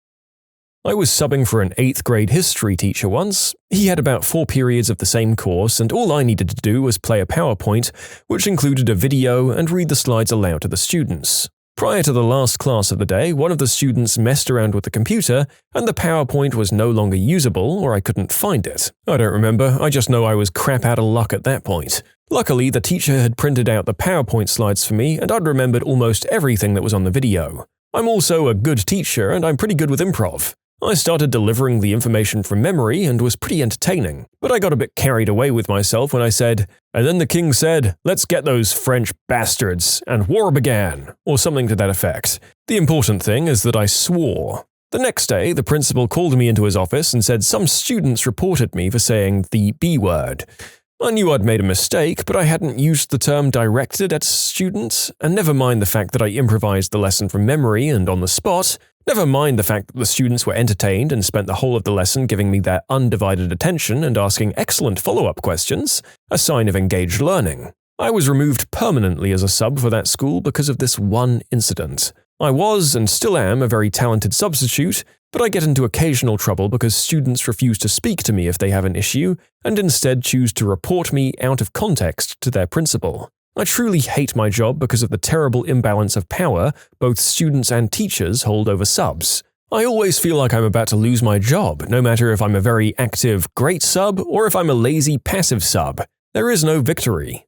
I was subbing for an 8th grade history teacher once. He had about 4 periods of the same course, and all I needed to do was play a PowerPoint, which included a video, and read the slides aloud to the students. Prior to the last class of the day, one of the students messed around with the computer, and the PowerPoint was no longer usable, or I couldn't find it. I don't remember, I just know I was crap out of luck at that point. Luckily, the teacher had printed out the PowerPoint slides for me, and I'd remembered almost everything that was on the video. I'm also a good teacher, and I'm pretty good with improv. I started delivering the information from memory and was pretty entertaining, but I got a bit carried away with myself when I said, and then the king said, let's get those French bastards, and war began, or something to that effect. The important thing is that I swore. The next day, the principal called me into his office and said some students reported me for saying the B word. I knew I'd made a mistake, but I hadn't used the term directed at students, and never mind the fact that I improvised the lesson from memory and on the spot. Never mind the fact that the students were entertained and spent the whole of the lesson giving me their undivided attention and asking excellent follow-up questions, a sign of engaged learning. I was removed permanently as a sub for that school because of this one incident. I was and still am a very talented substitute, but I get into occasional trouble because students refuse to speak to me if they have an issue and instead choose to report me out of context to their principal. I truly hate my job because of the terrible imbalance of power both students and teachers hold over subs. I always feel like I'm about to lose my job, no matter if I'm a very active, great sub or if I'm a lazy, passive sub. There is no victory.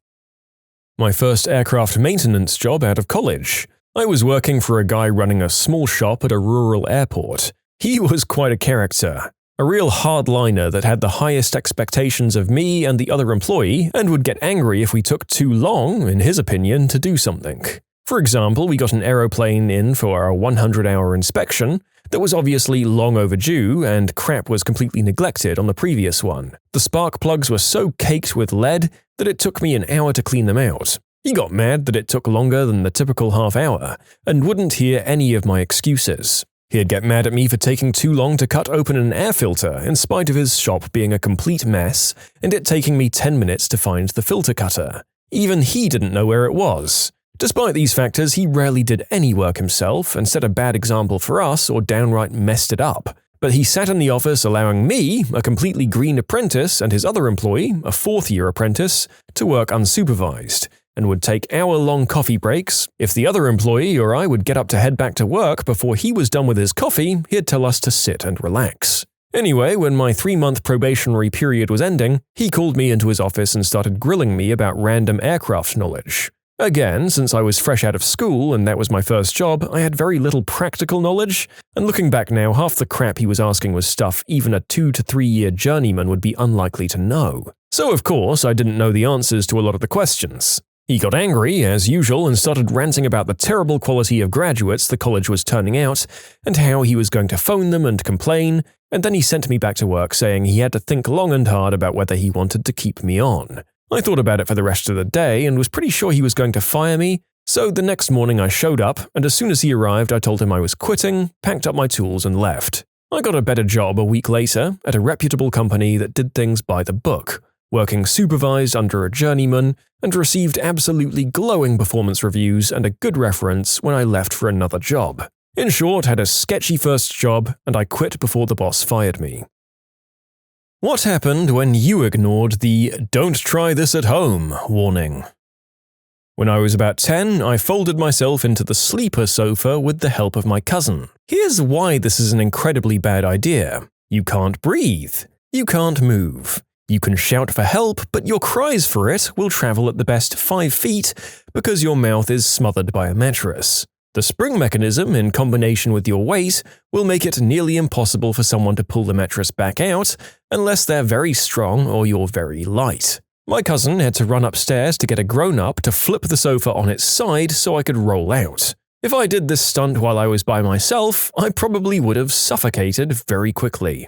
My first aircraft maintenance job out of college. I was working for a guy running a small shop at a rural airport. He was quite a character. A real hardliner that had the highest expectations of me and the other employee and would get angry if we took too long, in his opinion, to do something. For example, we got an aeroplane in for our 100-hour inspection that was obviously long overdue and crap was completely neglected on the previous one. The spark plugs were so caked with lead that it took me an hour to clean them out. He got mad that it took longer than the typical half hour and wouldn't hear any of my excuses. He'd get mad at me for taking too long to cut open an air filter in spite of his shop being a complete mess and it taking me 10 minutes to find the filter cutter. Even he didn't know where it was. Despite these factors, he rarely did any work himself and set a bad example for us or downright messed it up. But he sat in the office allowing me, a completely green apprentice, and his other employee, a fourth-year apprentice, to work unsupervised, and would take hour-long coffee breaks. If the other employee or I would get up to head back to work before he was done with his coffee, he'd tell us to sit and relax. Anyway, when my 3-month probationary period was ending, he called me into his office and started grilling me about random aircraft knowledge. Again, since I was fresh out of school and that was my first job, I had very little practical knowledge, and looking back now, half the crap he was asking was stuff even a 2 to 3 year journeyman would be unlikely to know. So of course, I didn't know the answers to a lot of the questions. He got angry, as usual, and started ranting about the terrible quality of graduates the college was turning out, and how he was going to phone them and complain, and then he sent me back to work saying he had to think long and hard about whether he wanted to keep me on. I thought about it for the rest of the day and was pretty sure he was going to fire me, so the next morning I showed up, and as soon as he arrived I told him I was quitting, packed up my tools and left. I got a better job a week later at a reputable company that did things by the book, working supervised under a journeyman, and received absolutely glowing performance reviews and a good reference when I left for another job. In short, had a sketchy first job, and I quit before the boss fired me. What happened when you ignored the "don't try this at home" warning? When I was about 10, I folded myself into the sleeper sofa with the help of my cousin. Here's why this is an incredibly bad idea. You can't breathe. You can't move. You can shout for help, but your cries for it will travel at the best 5 feet because your mouth is smothered by a mattress. The spring mechanism, in combination with your weight, will make it nearly impossible for someone to pull the mattress back out unless they're very strong or you're very light. My cousin had to run upstairs to get a grown-up to flip the sofa on its side so I could roll out. If I did this stunt while I was by myself, I probably would have suffocated very quickly.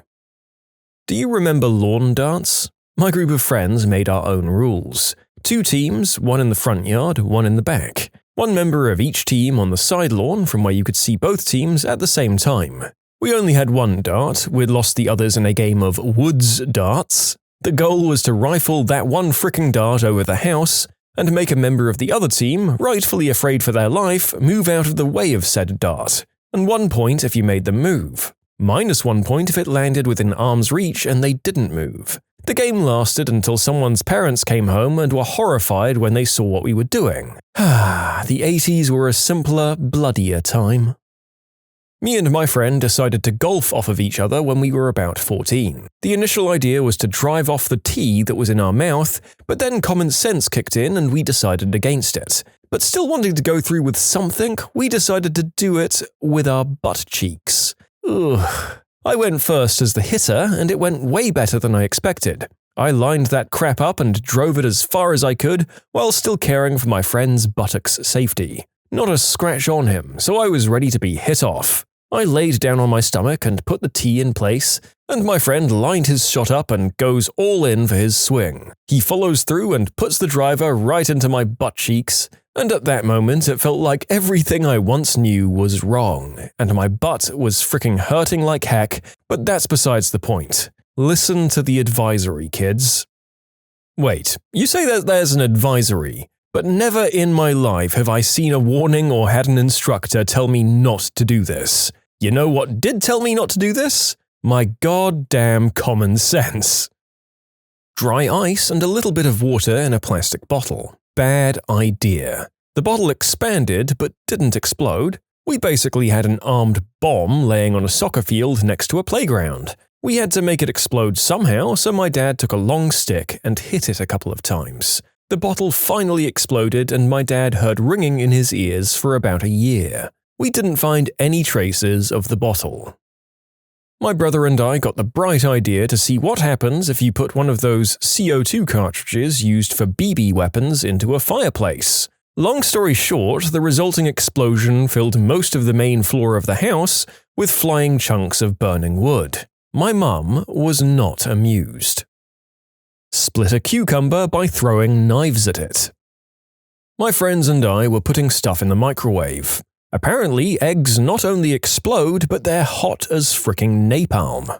Do you remember lawn darts? My group of friends made our own rules. 2 teams, one in the front yard, one in the back. 1 member of each team on the side lawn from where you could see both teams at the same time. We only had 1 dart, we'd lost the others in a game of woods darts. The goal was to rifle that one fricking dart over the house, and make a member of the other team, rightfully afraid for their life, move out of the way of said dart, and 1 point if you made them move. -1 point if it landed within arm's reach and they didn't move. The game lasted until someone's parents came home and were horrified when they saw what we were doing. The 80s were a simpler, bloodier time. Me and my friend decided to golf off of each other when we were about 14. The initial idea was to drive off the tea that was in our mouth, but then common sense kicked in and we decided against it. But still wanting to go through with something, we decided to do it with our butt cheeks. Ugh. I went first as the hitter, and it went way better than I expected. I lined that crap up and drove it as far as I could, while still caring for my friend's buttocks' safety. Not a scratch on him, so I was ready to be hit off. I laid down on my stomach and put the tee in place, and my friend lined his shot up and goes all in for his swing. He follows through and puts the driver right into my butt cheeks, and at that moment it felt like everything I once knew was wrong, and my butt was freaking hurting like heck, but that's besides the point. Listen to the advisory, kids. Wait, you say that there's an advisory, but never in my life have I seen a warning or had an instructor tell me not to do this. You know what did tell me not to do this? My goddamn common sense. Dry ice and a little bit of water in a plastic bottle. Bad idea. The bottle expanded but didn't explode. We basically had an armed bomb laying on a soccer field next to a playground. We had to make it explode somehow, so my dad took a long stick and hit it a couple of times. The bottle finally exploded and my dad heard ringing in his ears for about a year. We didn't find any traces of the bottle. My brother and I got the bright idea to see what happens if you put one of those CO2 cartridges used for BB weapons into a fireplace. Long story short, the resulting explosion filled most of the main floor of the house with flying chunks of burning wood. My mum was not amused. Split a cucumber by throwing knives at it. My friends and I were putting stuff in the microwave. Apparently, eggs not only explode, but they're hot as fricking napalm.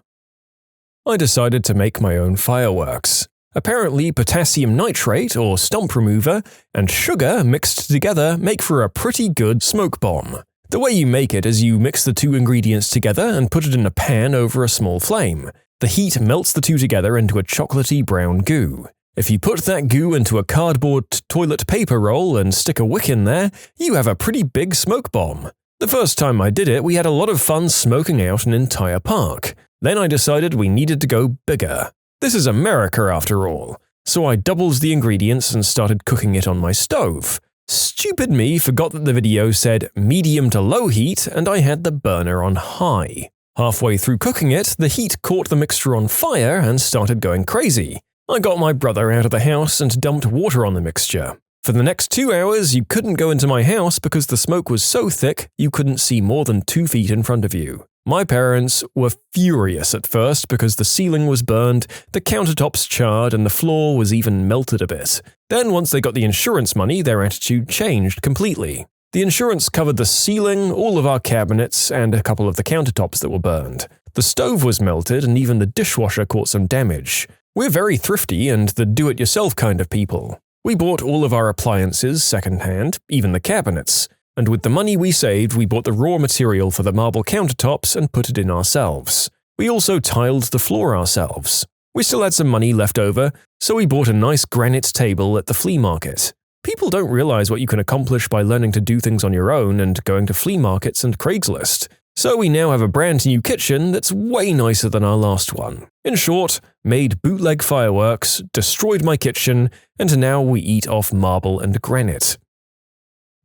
I decided to make my own fireworks. Apparently, potassium nitrate, or stump remover, and sugar mixed together make for a pretty good smoke bomb. The way you make it is you mix the two ingredients together and put it in a pan over a small flame. The heat melts the two together into a chocolatey brown goo. If you put that goo into a cardboard toilet paper roll and stick a wick in there, you have a pretty big smoke bomb. The first time I did it, we had a lot of fun smoking out an entire park. Then I decided we needed to go bigger. This is America after all. So I doubled the ingredients and started cooking it on my stove. Stupid me forgot that the video said medium to low heat and I had the burner on high. Halfway through cooking it, the heat caught the mixture on fire and started going crazy. I got my brother out of the house and dumped water on the mixture. For the next 2 hours, you couldn't go into my house because the smoke was so thick you couldn't see more than 2 feet in front of you. My parents were furious at first because the ceiling was burned, the countertops charred, and the floor was even melted a bit. Then once they got the insurance money, their attitude changed completely. The insurance covered the ceiling, all of our cabinets, and a couple of the countertops that were burned. The stove was melted and even the dishwasher caught some damage. We're very thrifty and the do-it-yourself kind of people. We bought all of our appliances second-hand, even the cabinets. And with the money we saved, we bought the raw material for the marble countertops and put it in ourselves. We also tiled the floor ourselves. We still had some money left over, so we bought a nice granite table at the flea market. People don't realize what you can accomplish by learning to do things on your own and going to flea markets and Craigslist. So we now have a brand new kitchen that's way nicer than our last one. In short, made bootleg fireworks, destroyed my kitchen, and now we eat off marble and granite.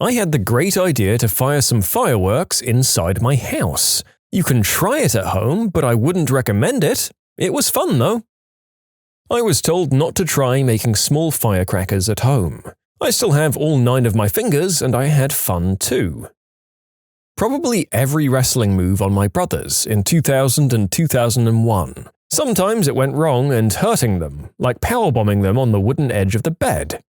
I had the great idea to fire some fireworks inside my house. You can try it at home, but I wouldn't recommend it. It was fun though. I was told not to try making small firecrackers at home. I still have all 9 of my fingers and I had fun too. Probably every wrestling move on my brothers in 2000 and 2001. Sometimes it went wrong and hurting them, like powerbombing them on the wooden edge of the bed.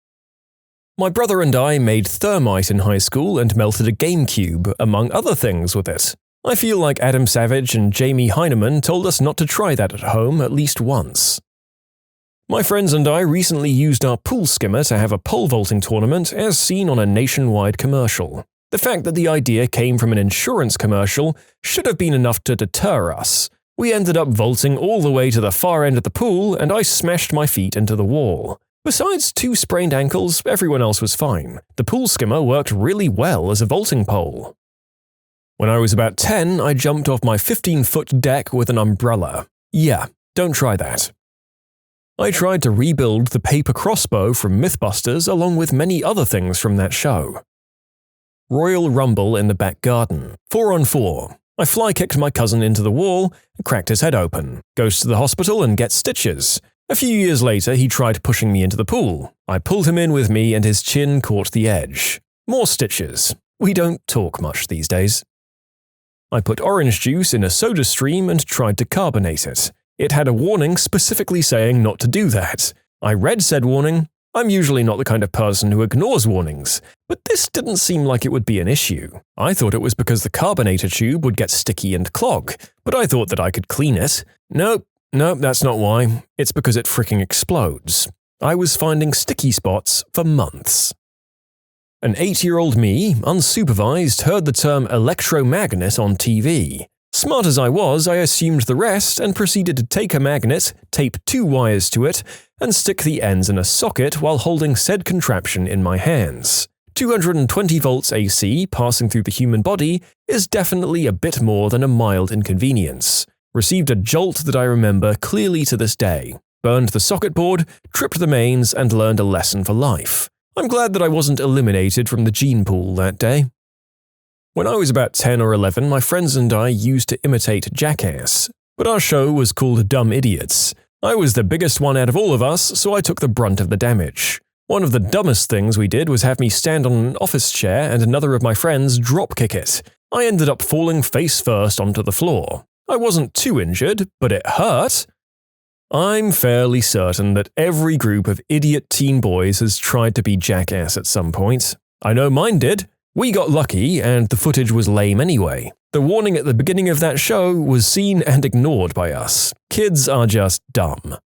My brother and I made thermite in high school and melted a GameCube, among other things, with it. I feel like Adam Savage and Jamie Heineman told us not to try that at home at least once. My friends and I recently used our pool skimmer to have a pole vaulting tournament as seen on a nationwide commercial. The fact that the idea came from an insurance commercial should have been enough to deter us. We ended up vaulting all the way to the far end of the pool and I smashed my feet into the wall. Besides 2 sprained ankles, everyone else was fine. The pool skimmer worked really well as a vaulting pole. When I was about 10, I jumped off my 15-foot deck with an umbrella. Yeah, don't try that. I tried to rebuild the paper crossbow from Mythbusters along with many other things from that show. Royal Rumble in the back garden. 4-on-4. I fly-kicked my cousin into the wall, cracked his head open, goes to the hospital and gets stitches. A few years later, he tried pushing me into the pool. I pulled him in with me and his chin caught the edge. More stitches. We don't talk much these days. I put orange juice in a soda stream and tried to carbonate it. It had a warning specifically saying not to do that. I read said warning. I'm usually not the kind of person who ignores warnings, but this didn't seem like it would be an issue. I thought it was because the carbonator tube would get sticky and clog, but I thought that I could clean it. Nope, that's not why. It's because it freaking explodes. I was finding sticky spots for months. An 8-year-old me, unsupervised, heard the term electromagnet on TV. Smart as I was, I assumed the rest and proceeded to take a magnet, tape 2 wires to it, and stick the ends in a socket while holding said contraption in my hands. 220 volts AC passing through the human body is definitely a bit more than a mild inconvenience. Received a jolt that I remember clearly to this day. Burned the socket board, tripped the mains, and learned a lesson for life. I'm glad that I wasn't eliminated from the gene pool that day. When I was about 10 or 11, my friends and I used to imitate Jackass. But our show was called Dumb Idiots. I was the biggest one out of all of us, so I took the brunt of the damage. One of the dumbest things we did was have me stand on an office chair and another of my friends drop-kick it. I ended up falling face first onto the floor. I wasn't too injured, but it hurt. I'm fairly certain that every group of idiot teen boys has tried to be jackass at some point. I know mine did. We got lucky, and the footage was lame anyway. The warning at the beginning of that show was seen and ignored by us. Kids are just dumb.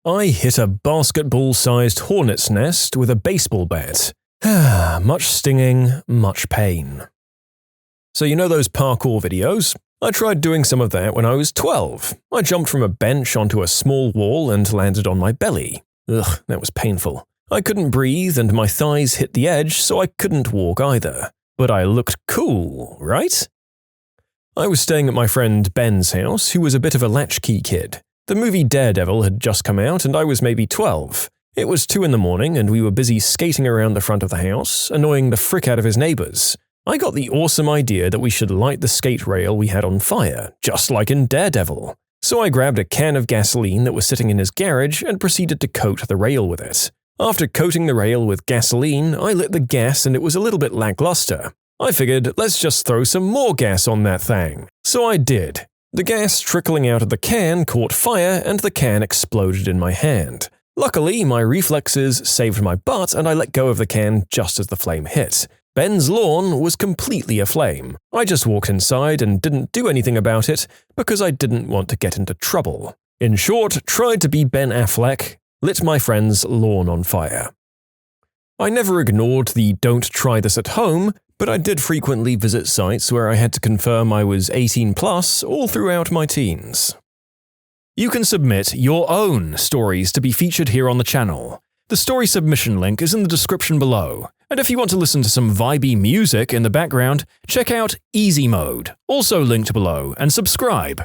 I hit a basketball-sized hornet's nest with a baseball bat. Much stinging, much pain. So you know those parkour videos? I tried doing some of that when I was 12. I jumped from a bench onto a small wall and landed on my belly. Ugh, that was painful. I couldn't breathe and my thighs hit the edge, so I couldn't walk either. But I looked cool, right? I was staying at my friend Ben's house, who was a bit of a latchkey kid. The movie Daredevil had just come out and I was maybe 12. It was 2 in the morning and we were busy skating around the front of the house, annoying the frick out of his neighbors. I got the awesome idea that we should light the skate rail we had on fire, just like in Daredevil. So I grabbed a can of gasoline that was sitting in his garage and proceeded to coat the rail with it. After coating the rail with gasoline, I lit the gas and it was a little bit lackluster. I figured, let's just throw some more gas on that thing. So I did. The gas trickling out of the can caught fire and the can exploded in my hand. Luckily, my reflexes saved my butt and I let go of the can just as the flame hit. Ben's lawn was completely aflame. I just walked inside and didn't do anything about it because I didn't want to get into trouble. In short, tried to be Ben Affleck, lit my friend's lawn on fire. I never ignored the "don't try this at home," but I did frequently visit sites where I had to confirm I was 18 plus all throughout my teens. You can submit your own stories to be featured here on the channel. The story submission link is in the description below. And if you want to listen to some vibey music in the background, check out easymode, also linked below, and subscribe.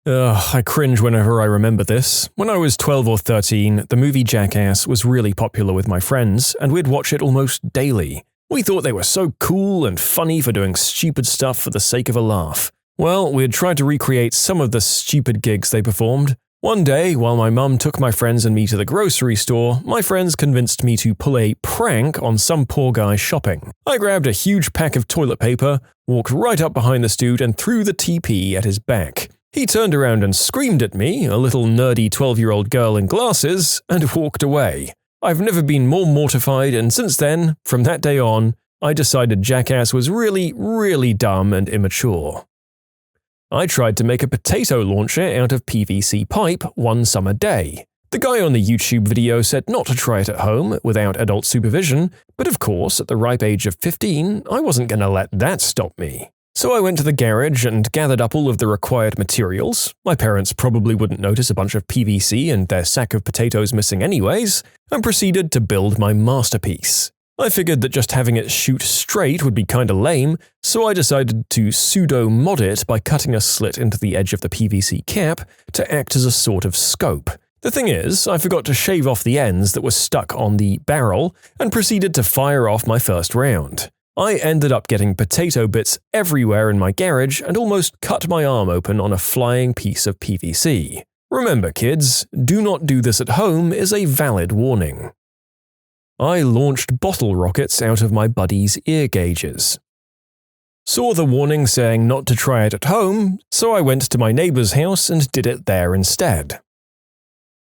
I cringe whenever I remember this. When I was 12 or 13, the movie Jackass was really popular with my friends, and we'd watch it almost daily. We thought they were so cool and funny for doing stupid stuff for the sake of a laugh. Well, we had tried to recreate some of the stupid gigs they performed. One day, while my mum took my friends and me to the grocery store, my friends convinced me to pull a prank on some poor guy shopping. I grabbed a huge pack of toilet paper, walked right up behind this dude and threw the TP at his back. He turned around and screamed at me, a little nerdy 12-year-old girl in glasses, and walked away. I've never been more mortified, and since then, from that day on, I decided Jackass was really, really dumb and immature. I tried to make a potato launcher out of PVC pipe one summer day. The guy on the YouTube video said not to try it at home without adult supervision, but of course, at the ripe age of 15, I wasn't going to let that stop me. So I went to the garage and gathered up all of the required materials. My parents probably wouldn't notice a bunch of PVC and their sack of potatoes missing anyways, and proceeded to build my masterpiece. I figured that just having it shoot straight would be kinda lame, so I decided to pseudo-mod it by cutting a slit into the edge of the PVC cap to act as a sort of scope. The thing is, I forgot to shave off the ends that were stuck on the barrel and proceeded to fire off my first round. I ended up getting potato bits everywhere in my garage and almost cut my arm open on a flying piece of PVC. Remember, kids, do not do this at home is a valid warning. I launched bottle rockets out of my buddy's ear gauges. Saw the warning saying not to try it at home, so I went to my neighbor's house and did it there instead.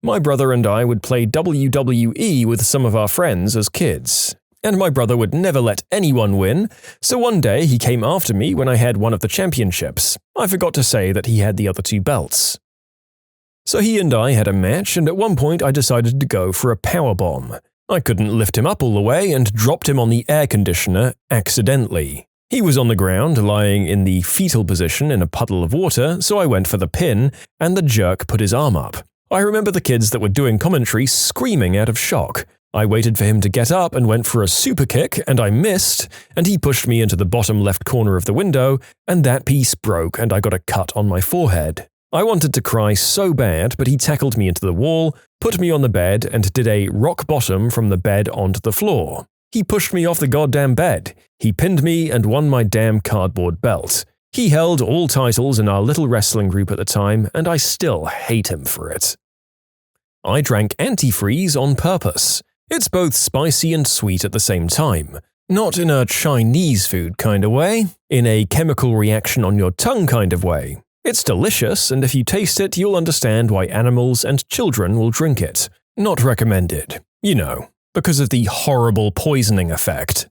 My brother and I would play WWE with some of our friends as kids, and my brother would never let anyone win, so one day he came after me when I had one of the championships. I forgot to say that he had the other 2 belts. So he and I had a match, and at one point I decided to go for a powerbomb. I couldn't lift him up all the way and dropped him on the air conditioner accidentally. He was on the ground, lying in the fetal position in a puddle of water, so I went for the pin, and the jerk put his arm up. I remember the kids that were doing commentary screaming out of shock. I waited for him to get up and went for a super kick, and I missed, and he pushed me into the bottom left corner of the window, and that piece broke and I got a cut on my forehead. I wanted to cry so bad, but he tackled me into the wall, put me on the bed, and did a rock bottom from the bed onto the floor. He pushed me off the goddamn bed. He pinned me and won my damn cardboard belt. He held all titles in our little wrestling group at the time, and I still hate him for it. I drank antifreeze on purpose. It's both spicy and sweet at the same time. Not in a Chinese food kind of way, in a chemical reaction on your tongue kind of way. It's delicious, and if you taste it, you'll understand why animals and children will drink it. Not recommended, you know, because of the horrible poisoning effect.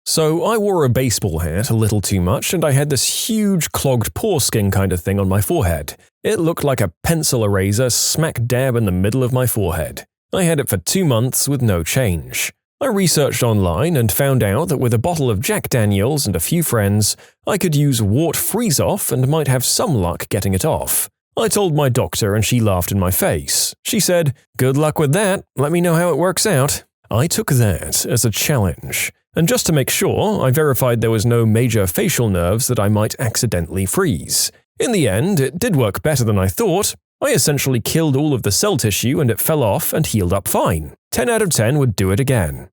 So I wore a baseball hat a little too much, and I had this huge clogged foreskin kind of thing on my forehead. It looked like a pencil eraser smack dab in the middle of my forehead. I had it for 2 months with no change. I researched online and found out that with a bottle of Jack Daniels and a few friends, I could use wart freeze-off and might have some luck getting it off. I told my doctor and she laughed in my face. She said, "Good luck with that, let me know how it works out." I took that as a challenge, and just to make sure, I verified there was no major facial nerves that I might accidentally freeze. In the end, it did work better than I thought. I essentially killed all of the cell tissue and it fell off and healed up fine. 10 out of 10 would do it again.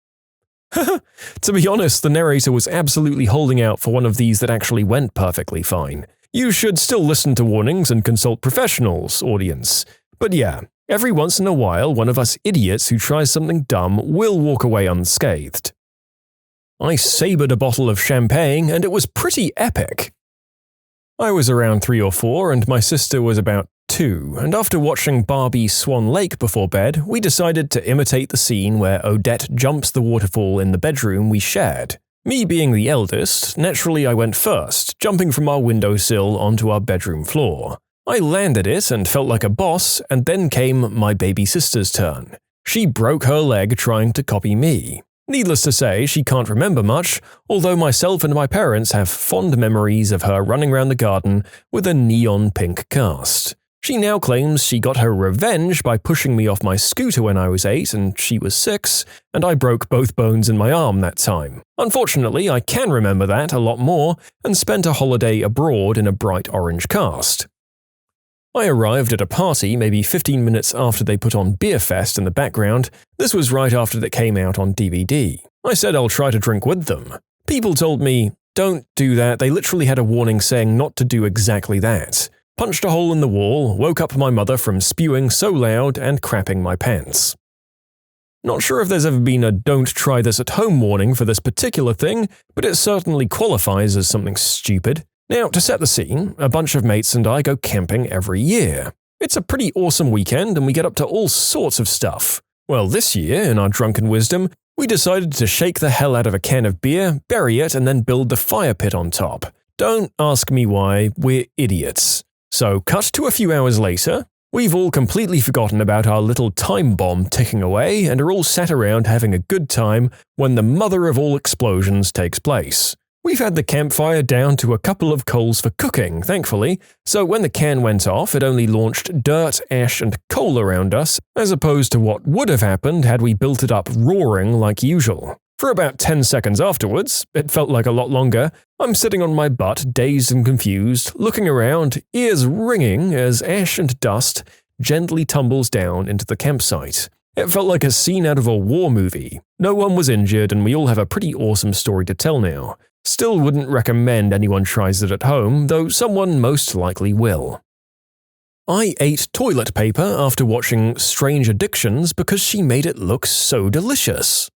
To be honest, the narrator was absolutely holding out for one of these that actually went perfectly fine. You should still listen to warnings and consult professionals, audience. But yeah, every once in a while, one of us idiots who tries something dumb will walk away unscathed. I sabered a bottle of champagne and it was pretty epic. I was around 3 or 4 and my sister was about 2, and after watching Barbie Swan Lake before bed, we decided to imitate the scene where Odette jumps the waterfall in the bedroom we shared. Me being the eldest, naturally I went first, jumping from our windowsill onto our bedroom floor. I landed it and felt like a boss, and then came my baby sister's turn. She broke her leg trying to copy me. Needless to say, she can't remember much, although myself and my parents have fond memories of her running around the garden with a neon pink cast. She now claims she got her revenge by pushing me off my scooter when I was 8 and she was 6, and I broke both bones in my arm that time. Unfortunately, I can remember that a lot more and spent a holiday abroad in a bright orange cast. I arrived at a party maybe 15 minutes after they put on Beer Fest in the background. This was right after that came out on DVD. I said I'll try to drink with them. People told me, "Don't do that, they literally had a warning saying not to do exactly that." Punched a hole in the wall, woke up my mother from spewing so loud and crapping my pants. Not sure if there's ever been a "don't try this at home" warning for this particular thing, but it certainly qualifies as something stupid. Now, to set the scene, a bunch of mates and I go camping every year. It's a pretty awesome weekend and we get up to all sorts of stuff. Well, this year, in our drunken wisdom, we decided to shake the hell out of a can of beer, bury it, and then build the fire pit on top. Don't ask me why, we're idiots. So, cut to a few hours later, we've all completely forgotten about our little time bomb ticking away and are all sat around having a good time when the mother of all explosions takes place. We've had the campfire down to a couple of coals for cooking, thankfully, so when the can went off, it only launched dirt, ash, and coal around us, as opposed to what would have happened had we built it up roaring like usual. For about 10 seconds afterwards, it felt like a lot longer, I'm sitting on my butt, dazed and confused, looking around, ears ringing as ash and dust gently tumbles down into the campsite. It felt like a scene out of a war movie. No one was injured and we all have a pretty awesome story to tell now. Still wouldn't recommend anyone tries it at home, though someone most likely will. I ate toilet paper after watching Strange Addictions because she made it look so delicious.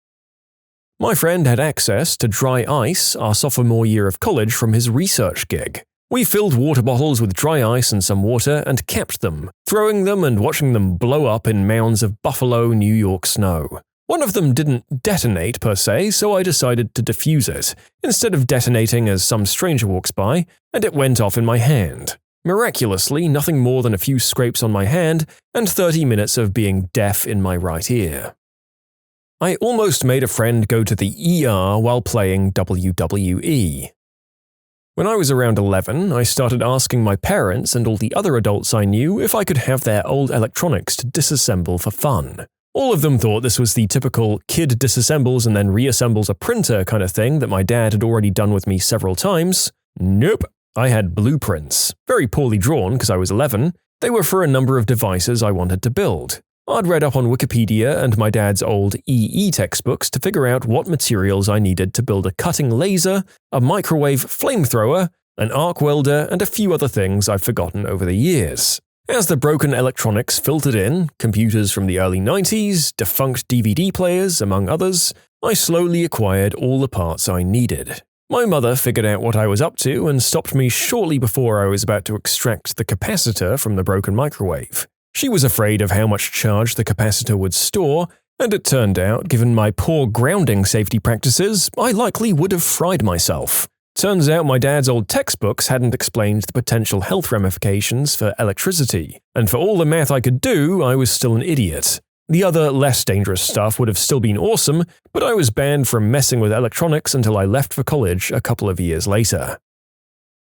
My friend had access to dry ice our sophomore year of college from his research gig. We filled water bottles with dry ice and some water and capped them, throwing them and watching them blow up in mounds of Buffalo, New York snow. One of them didn't detonate per se, so I decided to defuse it, instead of detonating as some stranger walks by, and it went off in my hand. Miraculously, nothing more than a few scrapes on my hand and 30 minutes of being deaf in my right ear. I almost made a friend go to the ER while playing WWE. When I was around 11, I started asking my parents and all the other adults I knew if I could have their old electronics to disassemble for fun. All of them thought this was the typical kid disassembles and then reassembles a printer kind of thing that my dad had already done with me several times. Nope. I had blueprints. Very poorly drawn because I was 11. They were for a number of devices I wanted to build. I'd read up on Wikipedia and my dad's old EE textbooks to figure out what materials I needed to build a cutting laser, a microwave flamethrower, an arc welder, and a few other things I've forgotten over the years. As the broken electronics filtered in, computers from the early 90s, defunct DVD players, among others, I slowly acquired all the parts I needed. My mother figured out what I was up to and stopped me shortly before I was about to extract the capacitor from the broken microwave. She was afraid of how much charge the capacitor would store, and it turned out, given my poor grounding safety practices, I likely would have fried myself. Turns out my dad's old textbooks hadn't explained the potential health ramifications for electricity, and for all the math I could do, I was still an idiot. The other, less dangerous stuff would have still been awesome, but I was banned from messing with electronics until I left for college a couple of years later.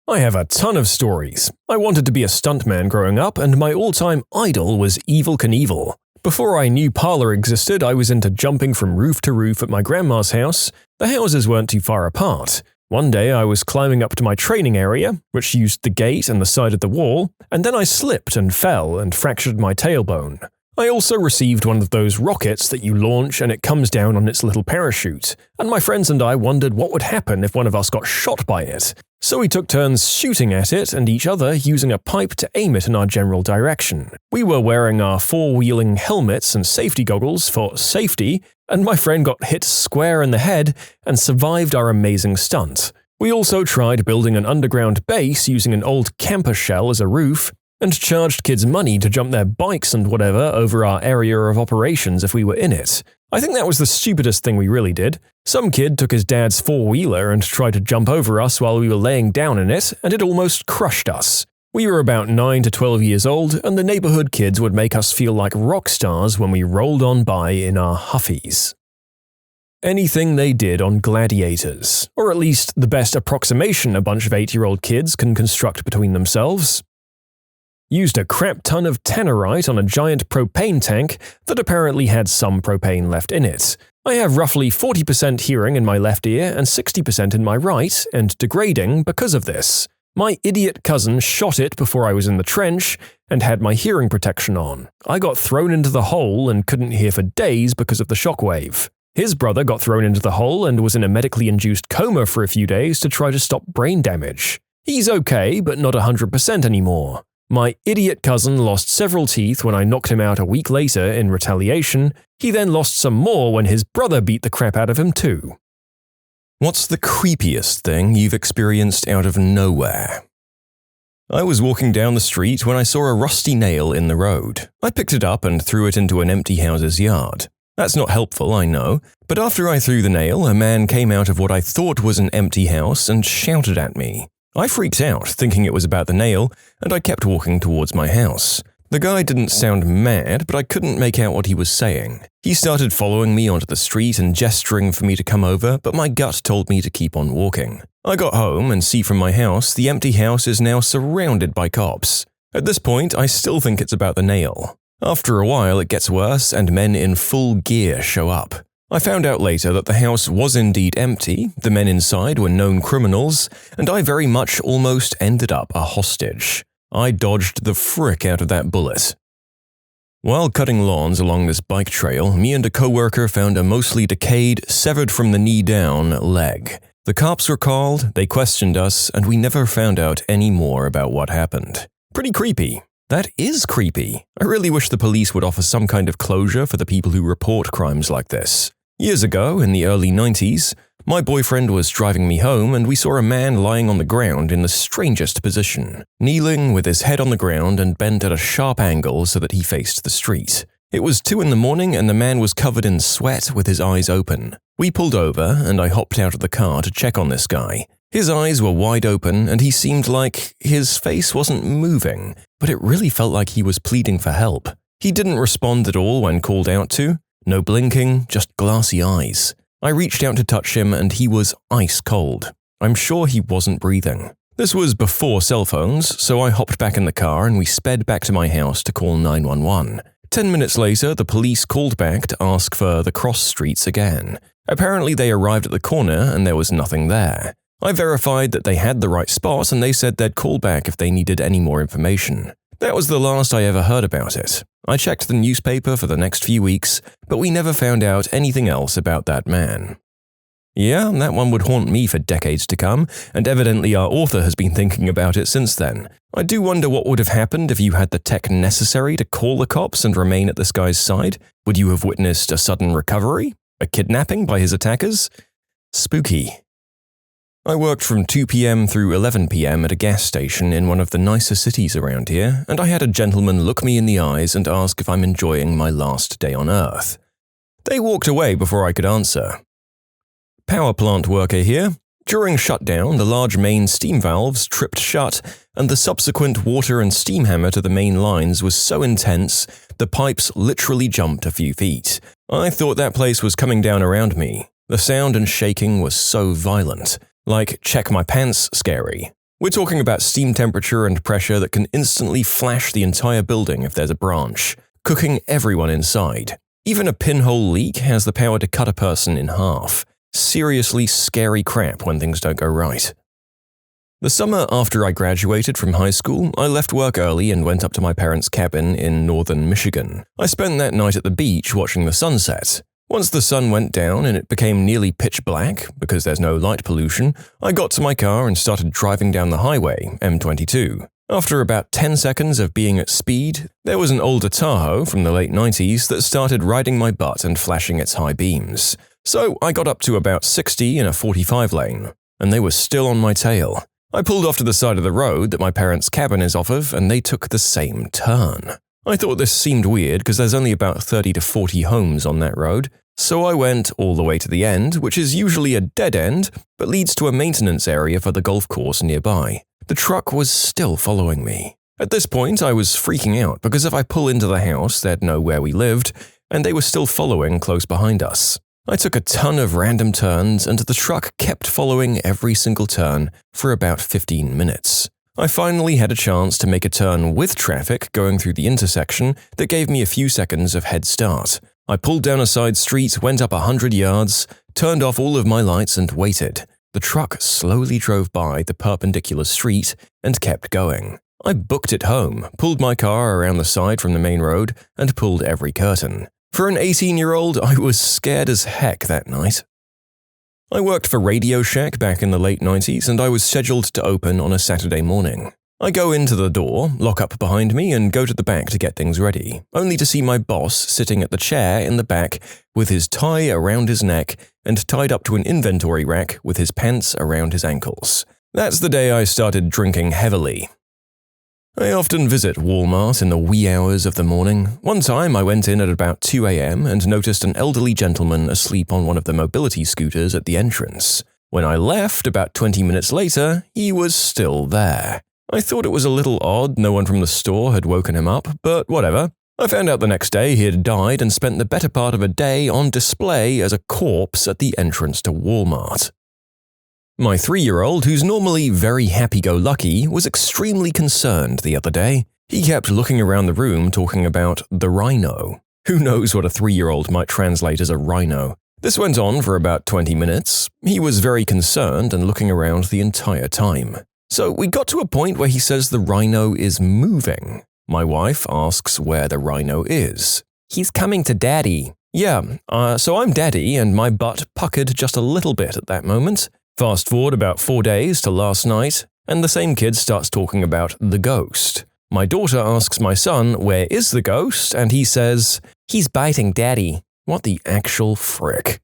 I have a ton of stories. I wanted to be a stuntman growing up, and my all-time idol was Evel Knievel. Before I knew Parlor existed, I was into jumping from roof to roof at my grandma's house. The houses weren't too far apart. One day I was climbing up to my training area, which used the gate and the side of the wall, and then I slipped and fell and fractured my tailbone. I also received one of those rockets that you launch and it comes down on its little parachute, and my friends and I wondered what would happen if one of us got shot by it. So we took turns shooting at it and each other using a pipe to aim it in our general direction. We were wearing our four-wheeling helmets and safety goggles for safety, and my friend got hit square in the head and survived our amazing stunt. We also tried building an underground base using an old camper shell as a roof, and charged kids money to jump their bikes and whatever over our area of operations if we were in it. I think that was the stupidest thing we really did. Some kid took his dad's four-wheeler and tried to jump over us while we were laying down in it, and it almost crushed us. We were about 9 to 12 years old, and the neighborhood kids would make us feel like rock stars when we rolled on by in our Huffies. Anything they did on gladiators, or at least the best approximation a bunch of 8-year-old kids can construct between themselves. Used a crap ton of tannerite on a giant propane tank that apparently had some propane left in it. I have roughly 40% hearing in my left ear and 60% in my right, and degrading because of this. My idiot cousin shot it before I was in the trench and had my hearing protection on. I got thrown into the hole and couldn't hear for days because of the shockwave. His brother got thrown into the hole and was in a medically induced coma for a few days to try to stop brain damage. He's okay, but not 100% anymore. My idiot cousin lost several teeth when I knocked him out a week later in retaliation. He then lost some more when his brother beat the crap out of him too. What's the creepiest thing you've experienced out of nowhere? I was walking down the street when I saw a rusty nail in the road. I picked it up and threw it into an empty house's yard. That's not helpful, I know, but after I threw the nail, a man came out of what I thought was an empty house and shouted at me. I freaked out, thinking it was about the nail, and I kept walking towards my house. The guy didn't sound mad, but I couldn't make out what he was saying. He started following me onto the street and gesturing for me to come over, but my gut told me to keep on walking. I got home and see from my house the empty house is now surrounded by cops. At this point, I still think it's about the nail. After a while, it gets worse and men in full gear show up. I found out later that the house was indeed empty, the men inside were known criminals, and I very much almost ended up a hostage. I dodged the frick out of that bullet. While cutting lawns along this bike trail, me and a coworker found a mostly decayed, severed from the knee down leg. The cops were called, they questioned us, and we never found out any more about what happened. Pretty creepy. That is creepy. I really wish the police would offer some kind of closure for the people who report crimes like this. Years ago, in the early 90s, my boyfriend was driving me home and we saw a man lying on the ground in the strangest position, kneeling with his head on the ground and bent at a sharp angle so that he faced the street. It was 2 a.m. and the man was covered in sweat with his eyes open. We pulled over and I hopped out of the car to check on this guy. His eyes were wide open and he seemed like his face wasn't moving, but it really felt like he was pleading for help. He didn't respond at all when called out to. No blinking, just glassy eyes. I reached out to touch him and he was ice cold. I'm sure he wasn't breathing. This was before cell phones, so I hopped back in the car and we sped back to my house to call 911. 10 minutes later, the police called back to ask for the cross streets again. Apparently they arrived at the corner and there was nothing there. I verified that they had the right spot and they said they'd call back if they needed any more information. That was the last I ever heard about it. I checked the newspaper for the next few weeks, but we never found out anything else about that man. Yeah, that one would haunt me for decades to come, and evidently our author has been thinking about it since then. I do wonder what would have happened if you had the tech necessary to call the cops and remain at this guy's side. Would you have witnessed a sudden recovery? A kidnapping by his attackers? Spooky. I worked from 2 p.m. through 11 p.m. at a gas station in one of the nicer cities around here, and I had a gentleman look me in the eyes and ask if I'm enjoying my last day on Earth. They walked away before I could answer. Power plant worker here. During shutdown, the large main steam valves tripped shut, and the subsequent water and steam hammer to the main lines was so intense, the pipes literally jumped a few feet. I thought that place was coming down around me. The sound and shaking was so violent. Like check my pants scary. We're talking about steam temperature and pressure that can instantly flash the entire building if there's a branch, cooking everyone inside. Even a pinhole leak has the power to cut a person in half. Seriously scary crap when things don't go right. The summer after I graduated from high school, I left work early and went up to my parents' cabin in northern Michigan. I spent that night at the beach watching the sunset. Once the sun went down and it became nearly pitch black, because there's no light pollution, I got to my car and started driving down the highway, M22. After about 10 seconds of being at speed, there was an older Tahoe from the late 90s that started riding my butt and flashing its high beams. So I got up to about 60 in a 45 lane, and they were still on my tail. I pulled off to the side of the road that my parents' cabin is off of, and they took the same turn. I thought this seemed weird because there's only about 30 to 40 homes on that road, so I went all the way to the end, which is usually a dead end, but leads to a maintenance area for the golf course nearby. The truck was still following me. At this point, I was freaking out because if I pull into the house, they'd know where we lived, and they were still following close behind us. I took a ton of random turns, and the truck kept following every single turn for about 15 minutes. I finally had a chance to make a turn with traffic going through the intersection that gave me a few seconds of head start. I pulled down a side street, went up 100 yards, turned off all of my lights and waited. The truck slowly drove by the perpendicular street and kept going. I booked it home, pulled my car around the side from the main road, and pulled every curtain. For an 18-year-old, I was scared as heck that night. I worked for Radio Shack back in the late 90s, and I was scheduled to open on a Saturday morning. I go into the door, lock up behind me, and go to the back to get things ready, only to see my boss sitting at the chair in the back with his tie around his neck and tied up to an inventory rack with his pants around his ankles. That's the day I started drinking heavily. I often visit Walmart in the wee hours of the morning. One time I went in at about 2 a.m. and noticed an elderly gentleman asleep on one of the mobility scooters at the entrance. When I left about 20 minutes later, he was still there. I thought it was a little odd no one from the store had woken him up, but whatever. I found out the next day he had died and spent the better part of a day on display as a corpse at the entrance to Walmart. My 3-year-old, who's normally very happy-go-lucky, was extremely concerned the other day. He kept looking around the room talking about the rhino. Who knows what a 3-year-old might translate as a rhino? This went on for about 20 minutes. He was very concerned and looking around the entire time. So we got to a point where he says the rhino is moving. My wife asks where the rhino is. He's coming to Daddy. Yeah, so I'm Daddy, and my butt puckered just a little bit at that moment. Fast forward about 4 days to last night, and the same kid starts talking about the ghost. My daughter asks my son, where is the ghost? And he says, he's biting Daddy. What the actual frick?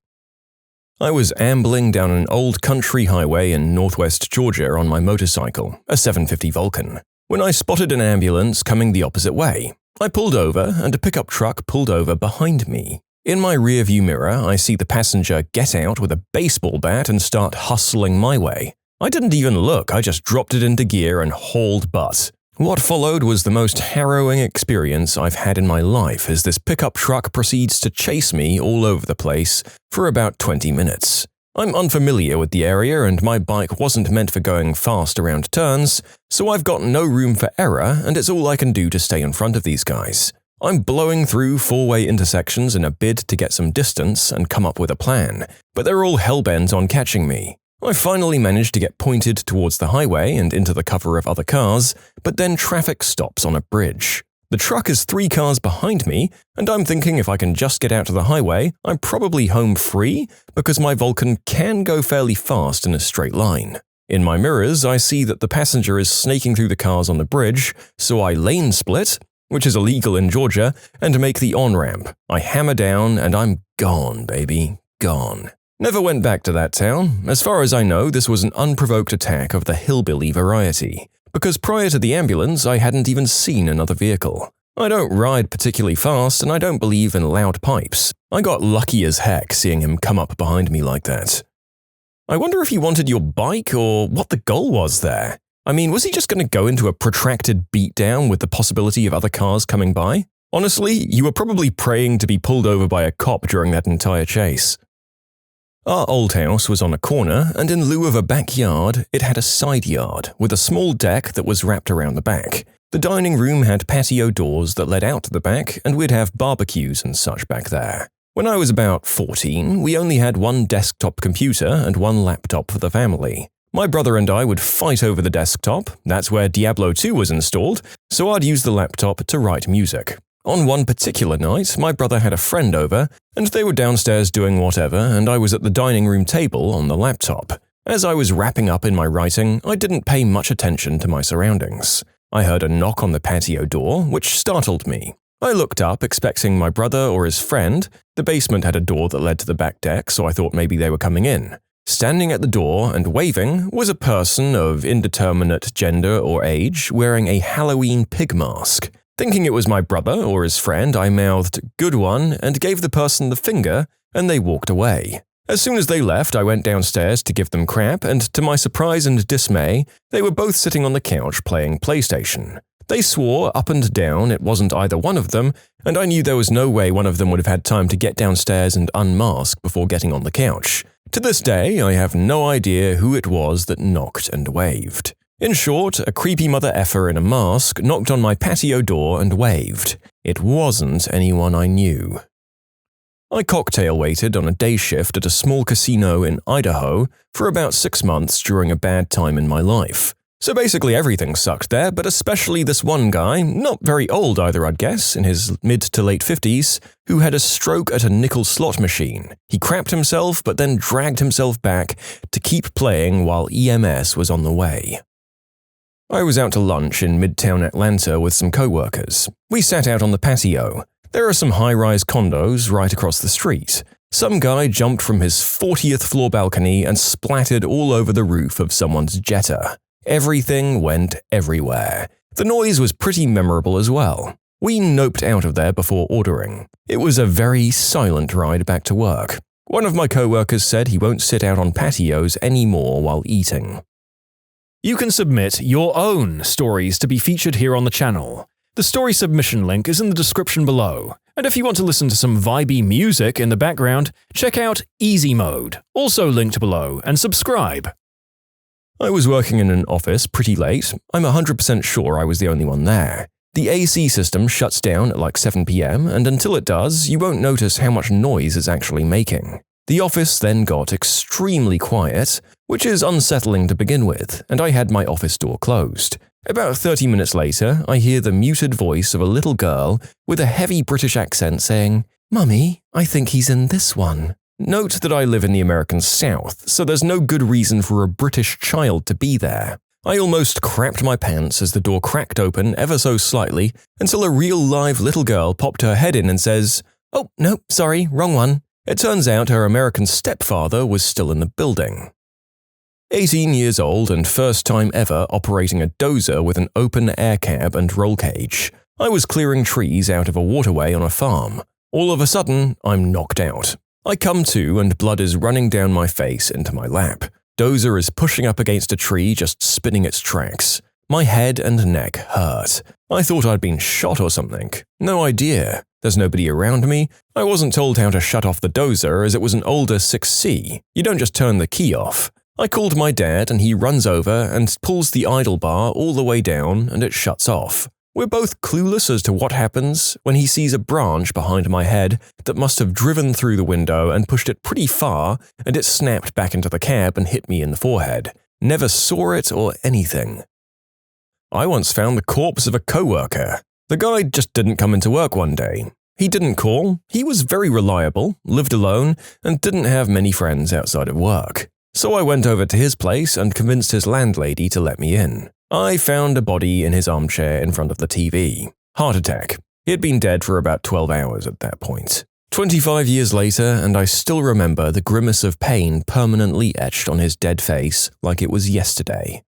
I was ambling down an old country highway in northwest Georgia on my motorcycle, a 750 Vulcan, when I spotted an ambulance coming the opposite way. I pulled over, and a pickup truck pulled over behind me. In my rearview mirror, I see the passenger get out with a baseball bat and start hustling my way. I didn't even look, I just dropped it into gear and hauled butt. What followed was the most harrowing experience I've had in my life as this pickup truck proceeds to chase me all over the place for about 20 minutes. I'm unfamiliar with the area and my bike wasn't meant for going fast around turns, so I've got no room for error and it's all I can do to stay in front of these guys. I'm blowing through 4-way intersections in a bid to get some distance and come up with a plan, but they're all hellbent on catching me. I finally managed to get pointed towards the highway and into the cover of other cars, but then traffic stops on a bridge. The truck is 3 cars behind me, and I'm thinking if I can just get out to the highway, I'm probably home free because my Vulcan can go fairly fast in a straight line. In my mirrors, I see that the passenger is snaking through the cars on the bridge, so I lane split, which is illegal in Georgia, and make the on-ramp. I hammer down, and I'm gone, baby. Gone. Never went back to that town. As far as I know, this was an unprovoked attack of the hillbilly variety, because prior to the ambulance, I hadn't even seen another vehicle. I don't ride particularly fast, and I don't believe in loud pipes. I got lucky as heck seeing him come up behind me like that. I wonder if he wanted your bike or what the goal was there. I mean, was he just going to go into a protracted beatdown with the possibility of other cars coming by? Honestly, you were probably praying to be pulled over by a cop during that entire chase. Our old house was on a corner, and in lieu of a backyard, it had a side yard with a small deck that was wrapped around the back. The dining room had patio doors that led out to the back, and we'd have barbecues and such back there. When I was about 14, we only had one desktop computer and one laptop for the family. My brother and I would fight over the desktop, that's where Diablo 2 was installed, so I'd use the laptop to write music. On one particular night, my brother had a friend over, and they were downstairs doing whatever, and I was at the dining room table on the laptop. As I was wrapping up in my writing, I didn't pay much attention to my surroundings. I heard a knock on the patio door, which startled me. I looked up, expecting my brother or his friend. The basement had a door that led to the back deck, so I thought maybe they were coming in. Standing at the door and waving was a person of indeterminate gender or age wearing a Halloween pig mask. Thinking it was my brother or his friend, I mouthed, "Good one," and gave the person the finger, and they walked away. As soon as they left, I went downstairs to give them crap, and to my surprise and dismay, they were both sitting on the couch playing PlayStation. They swore up and down it wasn't either one of them, and I knew there was no way one of them would have had time to get downstairs and unmask before getting on the couch. To this day, I have no idea who it was that knocked and waved. In short, a creepy mother effer in a mask knocked on my patio door and waved. It wasn't anyone I knew. I cocktail waited on a day shift at a small casino in Idaho for about 6 months during a bad time in my life. So basically everything sucked there, but especially this one guy, not very old either I'd guess, in his mid to late 50s, who had a stroke at a nickel slot machine. He crapped himself but then dragged himself back to keep playing while EMS was on the way. I was out to lunch in Midtown Atlanta with some co-workers. We sat out on the patio. There are some high-rise condos right across the street. Some guy jumped from his 40th floor balcony and splattered all over the roof of someone's Jetta. Everything went everywhere. The noise was pretty memorable as well. We noped out of there before ordering. It was a very silent ride back to work. One of my co-workers said he won't sit out on patios anymore while eating. You can submit your own stories to be featured here on the channel. The story submission link is in the description below. And if you want to listen to some vibey music in the background, check out easymode, also linked below, and subscribe. I was working in an office pretty late. I'm 100% sure I was the only one there. The AC system shuts down at like 7 p.m., and until it does, you won't notice how much noise it's actually making. The office then got extremely quiet, which is unsettling to begin with, and I had my office door closed. About 30 minutes later, I hear the muted voice of a little girl with a heavy British accent saying, "Mummy, I think he's in this one." Note that I live in the American South, so there's no good reason for a British child to be there. I almost crapped my pants as the door cracked open ever so slightly until a real live little girl popped her head in and says, "Oh, no, sorry, wrong one." It turns out her American stepfather was still in the building. 18 years old and first time ever operating a dozer with an open air cab and roll cage. I was clearing trees out of a waterway on a farm. All of a sudden, I'm knocked out. I come to and blood is running down my face into my lap. Dozer is pushing up against a tree, just spinning its tracks. My head and neck hurt. I thought I'd been shot or something. No idea. There's nobody around me. I wasn't told how to shut off the dozer as it was an older 6C. You don't just turn the key off. I called my dad and he runs over and pulls the idle bar all the way down and it shuts off. We're both clueless as to what happens when he sees a branch behind my head that must have driven through the window and pushed it pretty far, and it snapped back into the cab and hit me in the forehead. Never saw it or anything. I once found the corpse of a coworker. The guy just didn't come into work one day. He didn't call, he was very reliable, lived alone, and didn't have many friends outside of work. So I went over to his place and convinced his landlady to let me in. I found a body in his armchair in front of the TV. Heart attack. He had been dead for about 12 hours at that point. 25 years later, and I still remember the grimace of pain permanently etched on his dead face like it was yesterday.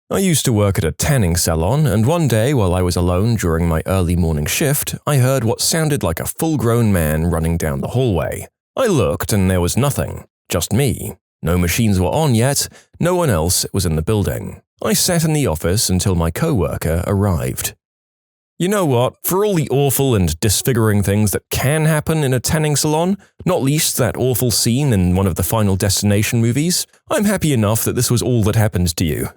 I used to work at a tanning salon, and one day while I was alone during my early morning shift, I heard what sounded like a full-grown man running down the hallway. I looked and there was nothing, just me. No machines were on yet, no one else was in the building. I sat in the office until my coworker arrived. You know what, for all the awful and disfiguring things that can happen in a tanning salon, not least that awful scene in one of the Final Destination movies, I'm happy enough that this was all that happened to you.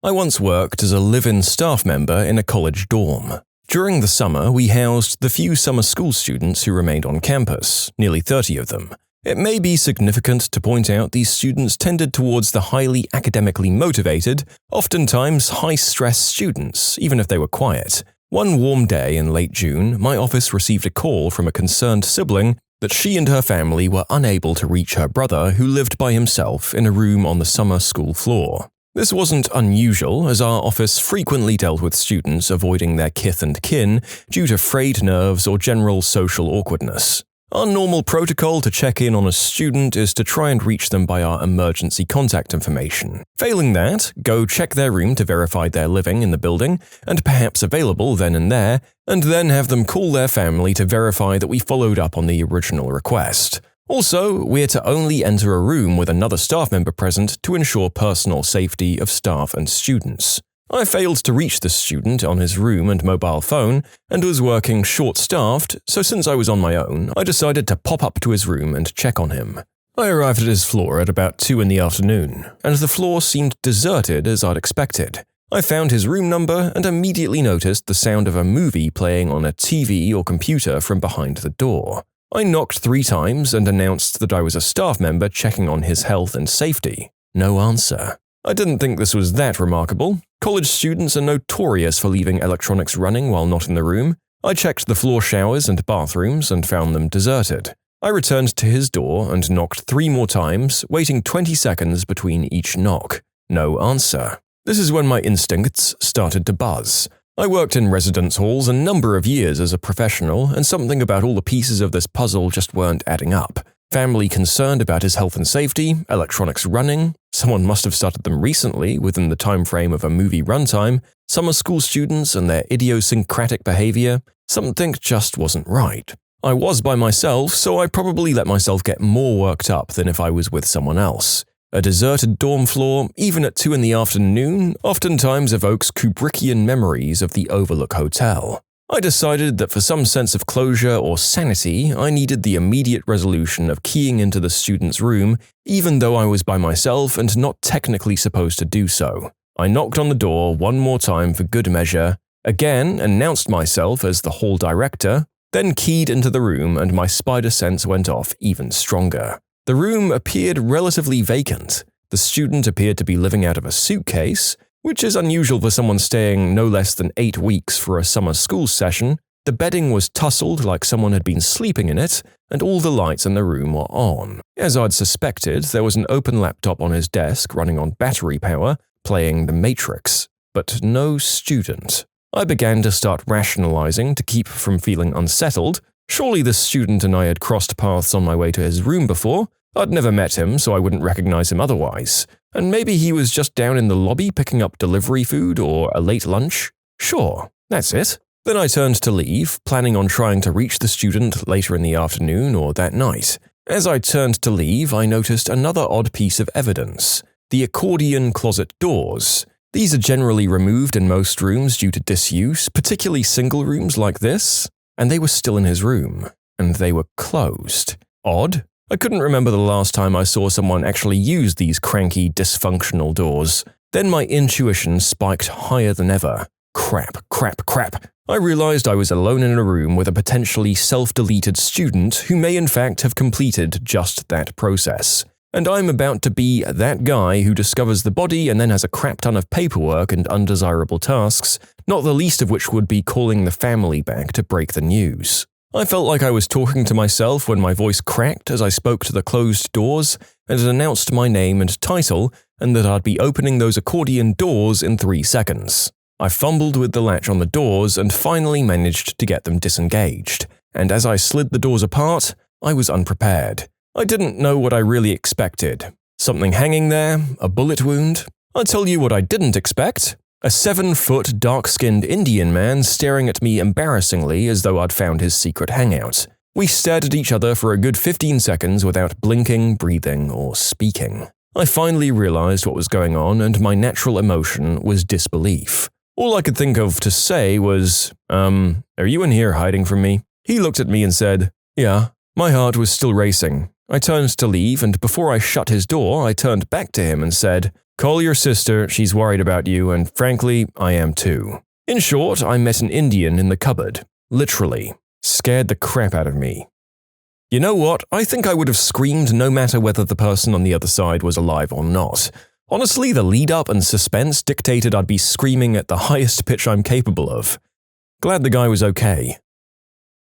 I once worked as a live-in staff member in a college dorm. During the summer, we housed the few summer school students who remained on campus, nearly 30 of them. It may be significant to point out these students tended towards the highly academically motivated, oftentimes high-stress students, even if they were quiet. One warm day in late June, my office received a call from a concerned sibling that she and her family were unable to reach her brother who lived by himself in a room on the summer school floor. This wasn't unusual, as our office frequently dealt with students avoiding their kith and kin due to frayed nerves or general social awkwardness. Our normal protocol to check in on a student is to try and reach them by our emergency contact information. Failing that, go check their room to verify they're living in the building and perhaps available then and there, and then have them call their family to verify that we followed up on the original request. Also, we're to only enter a room with another staff member present to ensure personal safety of staff and students. I failed to reach the student on his room and mobile phone and was working short-staffed, so since I was on my own, I decided to pop up to his room and check on him. I arrived at his floor at about 2 in the afternoon, and the floor seemed deserted as I'd expected. I found his room number and immediately noticed the sound of a movie playing on a TV or computer from behind the door. I knocked 3 times and announced that I was a staff member checking on his health and safety. No answer. I didn't think this was that remarkable. College students are notorious for leaving electronics running while not in the room. I checked the floor showers and bathrooms and found them deserted. I returned to his door and knocked 3 more times, waiting 20 seconds between each knock. No answer. This is when my instincts started to buzz. I worked in residence halls a number of years as a professional, and something about all the pieces of this puzzle just weren't adding up. Family concerned about his health and safety, electronics running, someone must have started them recently within the time frame of a movie runtime, summer school students and their idiosyncratic behavior. Something just wasn't right. I was by myself, so I probably let myself get more worked up than if I was with someone else. A deserted dorm floor, even at 2 in the afternoon, oftentimes evokes Kubrickian memories of the Overlook Hotel. I decided that for some sense of closure or sanity, I needed the immediate resolution of keying into the student's room, even though I was by myself and not technically supposed to do so. I knocked on the door 1 more time for good measure, again announced myself as the hall director, then keyed into the room and my spider sense went off even stronger. The room appeared relatively vacant. The student appeared to be living out of a suitcase, which is unusual for someone staying no less than 8 weeks for a summer school session. The bedding was tousled like someone had been sleeping in it, and all the lights in the room were on. As I'd suspected, there was an open laptop on his desk running on battery power, playing The Matrix, but no student. I began to start rationalizing to keep from feeling unsettled. Surely the student and I had crossed paths on my way to his room before. I'd never met him, so I wouldn't recognize him otherwise. And maybe he was just down in the lobby picking up delivery food or a late lunch. Sure, that's it. Then I turned to leave, planning on trying to reach the student later in the afternoon or that night. As I turned to leave, I noticed another odd piece of evidence: the accordion closet doors. These are generally removed in most rooms due to disuse, particularly single rooms like this. And they were still in his room, and they were closed. Odd. I couldn't remember the last time I saw someone actually use these cranky, dysfunctional doors. Then my intuition spiked higher than ever. Crap, crap, crap. I realized I was alone in a room with a potentially self-deleted student who may in fact have completed just that process. And I'm about to be that guy who discovers the body and then has a crap ton of paperwork and undesirable tasks, not the least of which would be calling the family back to break the news. I felt like I was talking to myself when my voice cracked as I spoke to the closed doors and it announced my name and title and that I'd be opening those accordion doors in 3 seconds. I fumbled with the latch on the doors and finally managed to get them disengaged, and as I slid the doors apart, I was unprepared. I didn't know what I really expected. Something hanging there, a bullet wound. I'll tell you what I didn't expect. A 7-foot, dark-skinned Indian man staring at me embarrassingly as though I'd found his secret hangout. We stared at each other for a good 15 seconds without blinking, breathing, or speaking. I finally realized what was going on, and my natural emotion was disbelief. All I could think of to say was, are you in here hiding from me? He looked at me and said, yeah. My heart was still racing. I turned to leave, and before I shut his door, I turned back to him and said, call your sister, she's worried about you, and frankly, I am too. In short, I met an Indian in the cupboard. Literally. Scared the crap out of me. You know what? I think I would have screamed no matter whether the person on the other side was alive or not. Honestly, the lead-up and suspense dictated I'd be screaming at the highest pitch I'm capable of. Glad the guy was okay.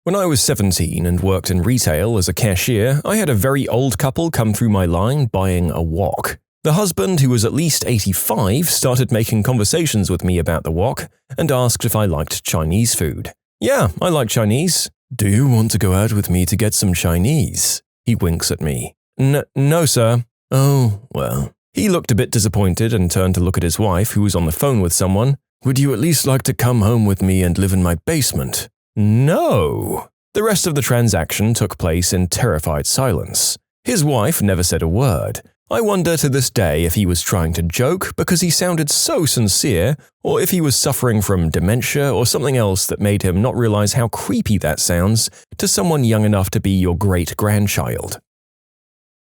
When I was 17 and worked in retail as a cashier, I had a very old couple come through my line buying a wok. The husband, who was at least 85, started making conversations with me about the wok and asked if I liked Chinese food. Yeah, I like Chinese. Do you want to go out with me to get some Chinese? He winks at me. No, sir. Oh, well. He looked a bit disappointed and turned to look at his wife, who was on the phone with someone. Would you at least like to come home with me and live in my basement? No. The rest of the transaction took place in terrified silence. His wife never said a word. I wonder to this day if he was trying to joke because he sounded so sincere, or if he was suffering from dementia or something else that made him not realize how creepy that sounds to someone young enough to be your great-grandchild.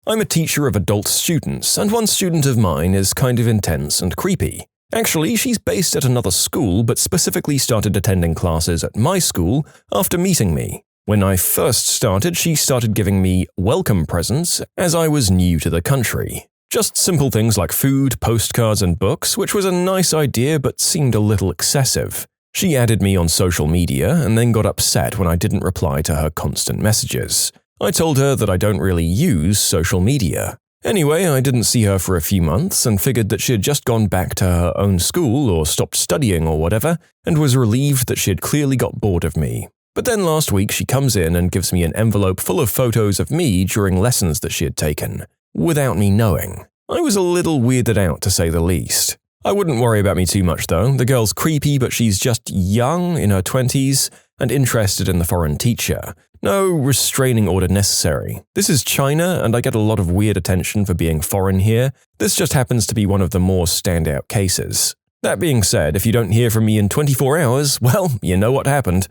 I'm a teacher of adult students, and one student of mine is kind of intense and creepy. Actually, she's based at another school, but specifically started attending classes at my school after meeting me. When I first started, she started giving me welcome presents as I was new to the country. Just simple things like food, postcards, and books, which was a nice idea but seemed a little excessive. She added me on social media and then got upset when I didn't reply to her constant messages. I told her that I don't really use social media. Anyway, I didn't see her for a few months and figured that she had just gone back to her own school or stopped studying or whatever, and was relieved that she had clearly got bored of me. But then last week she comes in and gives me an envelope full of photos of me during lessons that she had taken, without me knowing. I was a little weirded out, to say the least. I wouldn't worry about me too much though. The girl's creepy, but she's just young, in her 20s, and interested in the foreign teacher. No restraining order necessary. This is China, and I get a lot of weird attention for being foreign here. This just happens to be one of the more standout cases. That being said, if you don't hear from me in 24 hours, well, you know what happened.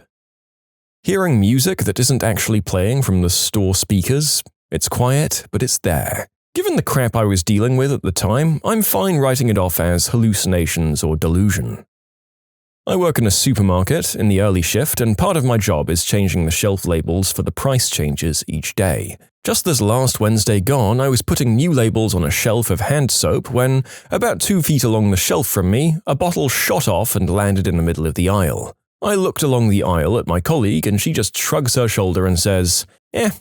Hearing music that isn't actually playing from the store speakers, it's quiet, but it's there. Given the crap I was dealing with at the time, I'm fine writing it off as hallucinations or delusion. I work in a supermarket in the early shift, and part of my job is changing the shelf labels for the price changes each day. Just this last Wednesday gone, I was putting new labels on a shelf of hand soap when, about 2 feet along the shelf from me, a bottle shot off and landed in the middle of the aisle. I looked along the aisle at my colleague and she just shrugs her shoulder and says,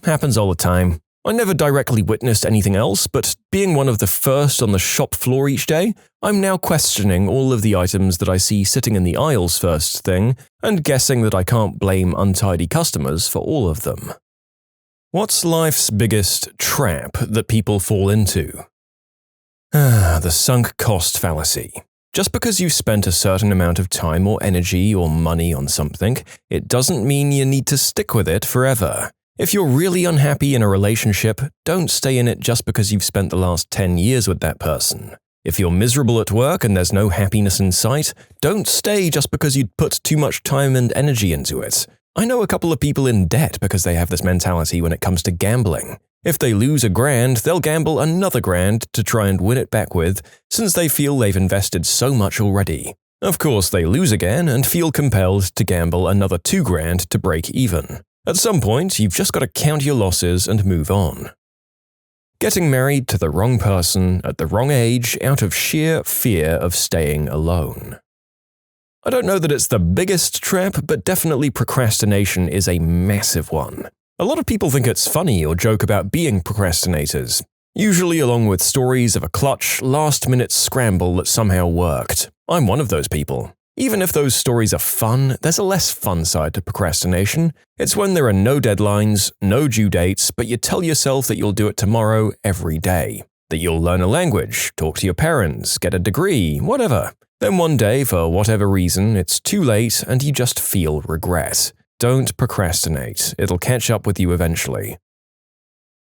happens all the time. I never directly witnessed anything else, but being one of the first on the shop floor each day, I'm now questioning all of the items that I see sitting in the aisles first thing, and guessing that I can't blame untidy customers for all of them. What's life's biggest trap that people fall into? The sunk cost fallacy. Just because you've spent a certain amount of time or energy or money on something, it doesn't mean you need to stick with it forever. If you're really unhappy in a relationship, don't stay in it just because you've spent the last 10 years with that person. If you're miserable at work and there's no happiness in sight, don't stay just because you'd put too much time and energy into it. I know a couple of people in debt because they have this mentality when it comes to gambling. If they lose $1,000, they'll gamble another $1,000 to try and win it back with, since they feel they've invested so much already. Of course, they lose again and feel compelled to gamble another $2,000 to break even. At some point, you've just got to count your losses and move on. Getting married to the wrong person at the wrong age out of sheer fear of staying alone. I don't know that it's the biggest trap, but definitely procrastination is a massive one. A lot of people think it's funny or joke about being procrastinators, usually along with stories of a clutch, last-minute scramble that somehow worked. I'm one of those people. Even if those stories are fun, there's a less fun side to procrastination. It's when there are no deadlines, no due dates, but you tell yourself that you'll do it tomorrow every day. That you'll learn a language, talk to your parents, get a degree, whatever. Then one day, for whatever reason, it's too late and you just feel regret. Don't procrastinate. It'll catch up with you eventually.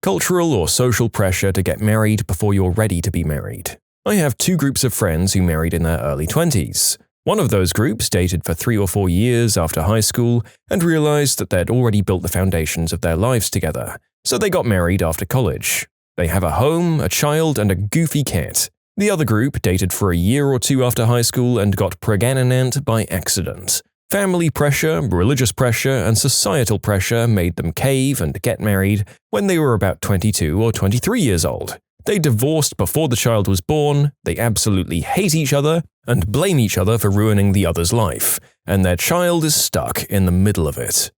Cultural or social pressure to get married before you're ready to be married. I have two groups of friends who married in their early 20s. One of those groups dated for 3 or 4 years after high school and realized that they'd already built the foundations of their lives together, so they got married after college. They have a home, a child, and a goofy cat. The other group dated for a year or two after high school and got pregnant by accident. Family pressure, religious pressure, and societal pressure made them cave and get married when they were about 22 or 23 years old. They divorced before the child was born, they absolutely hate each other, and blame each other for ruining the other's life, and their child is stuck in the middle of it.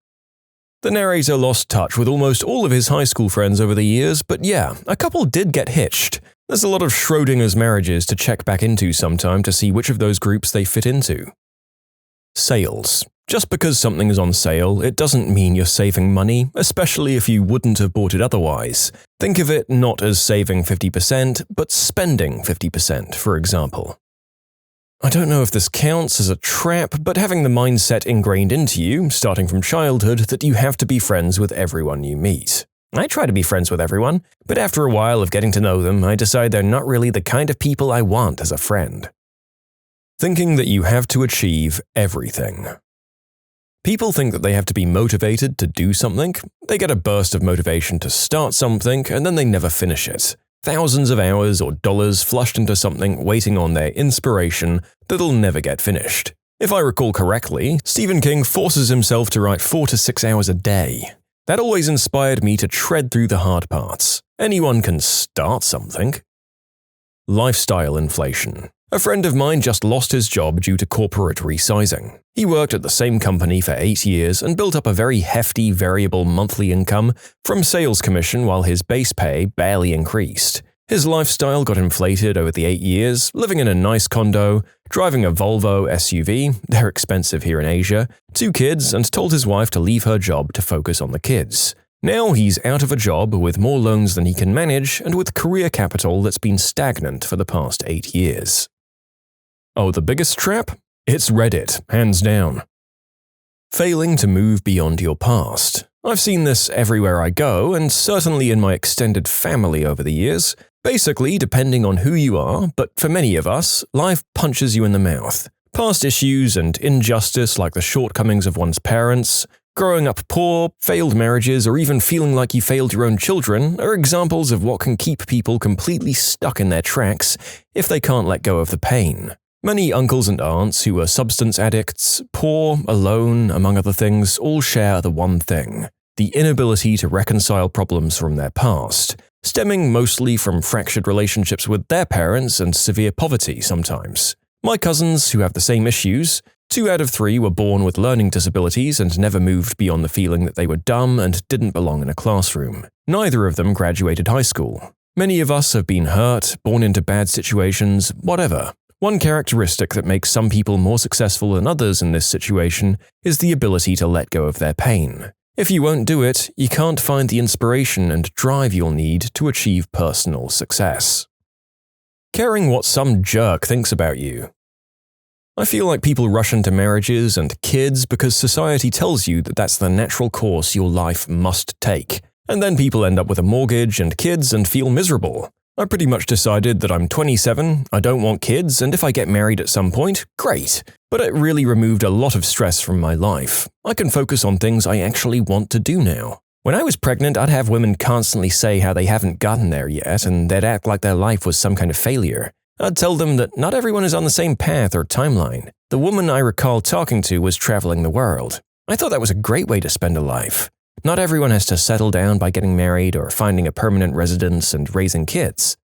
The narrator lost touch with almost all of his high school friends over the years, but yeah, a couple did get hitched. There's a lot of Schrodinger's marriages to check back into sometime to see which of those groups they fit into. Sales. Just because something is on sale, it doesn't mean you're saving money, especially if you wouldn't have bought it otherwise. Think of it not as saving 50%, but spending 50%, for example. I don't know if this counts as a trap, but having the mindset ingrained into you, starting from childhood, that you have to be friends with everyone you meet. I try to be friends with everyone, but after a while of getting to know them, I decide they're not really the kind of people I want as a friend. Thinking that you have to achieve everything. People think that they have to be motivated to do something. They get a burst of motivation to start something, and then they never finish it. Thousands of hours or dollars flushed into something waiting on their inspiration that'll never get finished. If I recall correctly, Stephen King forces himself to write 4 to 6 hours a day. That always inspired me to tread through the hard parts. Anyone can start something. Lifestyle inflation. A friend of mine just lost his job due to corporate resizing. He worked at the same company for 8 years and built up a very hefty variable monthly income from sales commission while his base pay barely increased. His lifestyle got inflated over the 8 years, living in a nice condo, driving a Volvo SUV, they're expensive here in Asia, 2 kids, and told his wife to leave her job to focus on the kids. Now he's out of a job with more loans than he can manage and with career capital that's been stagnant for the past 8 years. Oh, the biggest trap? It's Reddit, hands down. Failing to move beyond your past. I've seen this everywhere I go, and certainly in my extended family over the years. Basically, depending on who you are, but for many of us, life punches you in the mouth. Past issues and injustice like the shortcomings of one's parents, growing up poor, failed marriages, or even feeling like you failed your own children are examples of what can keep people completely stuck in their tracks if they can't let go of the pain. Many uncles and aunts who are substance addicts, poor, alone, among other things, all share the one thing: the inability to reconcile problems from their past, stemming mostly from fractured relationships with their parents and severe poverty sometimes. My cousins who have the same issues, 2 out of 3 were born with learning disabilities and never moved beyond the feeling that they were dumb and didn't belong in a classroom. Neither of them graduated high school. Many of us have been hurt, born into bad situations, whatever. One characteristic that makes some people more successful than others in this situation is the ability to let go of their pain. If you won't do it, you can't find the inspiration and drive you'll need to achieve personal success. Caring what some jerk thinks about you. I feel like people rush into marriages and kids because society tells you that that's the natural course your life must take, and then people end up with a mortgage and kids and feel miserable. I pretty much decided that I'm 27, I don't want kids, and if I get married at some point, great. But it really removed a lot of stress from my life. I can focus on things I actually want to do now. When I was pregnant, I'd have women constantly say how they haven't gotten there yet, and they'd act like their life was some kind of failure. I'd tell them that not everyone is on the same path or timeline. The woman I recall talking to was traveling the world. I thought that was a great way to spend a life. Not everyone has to settle down by getting married or finding a permanent residence and raising kids.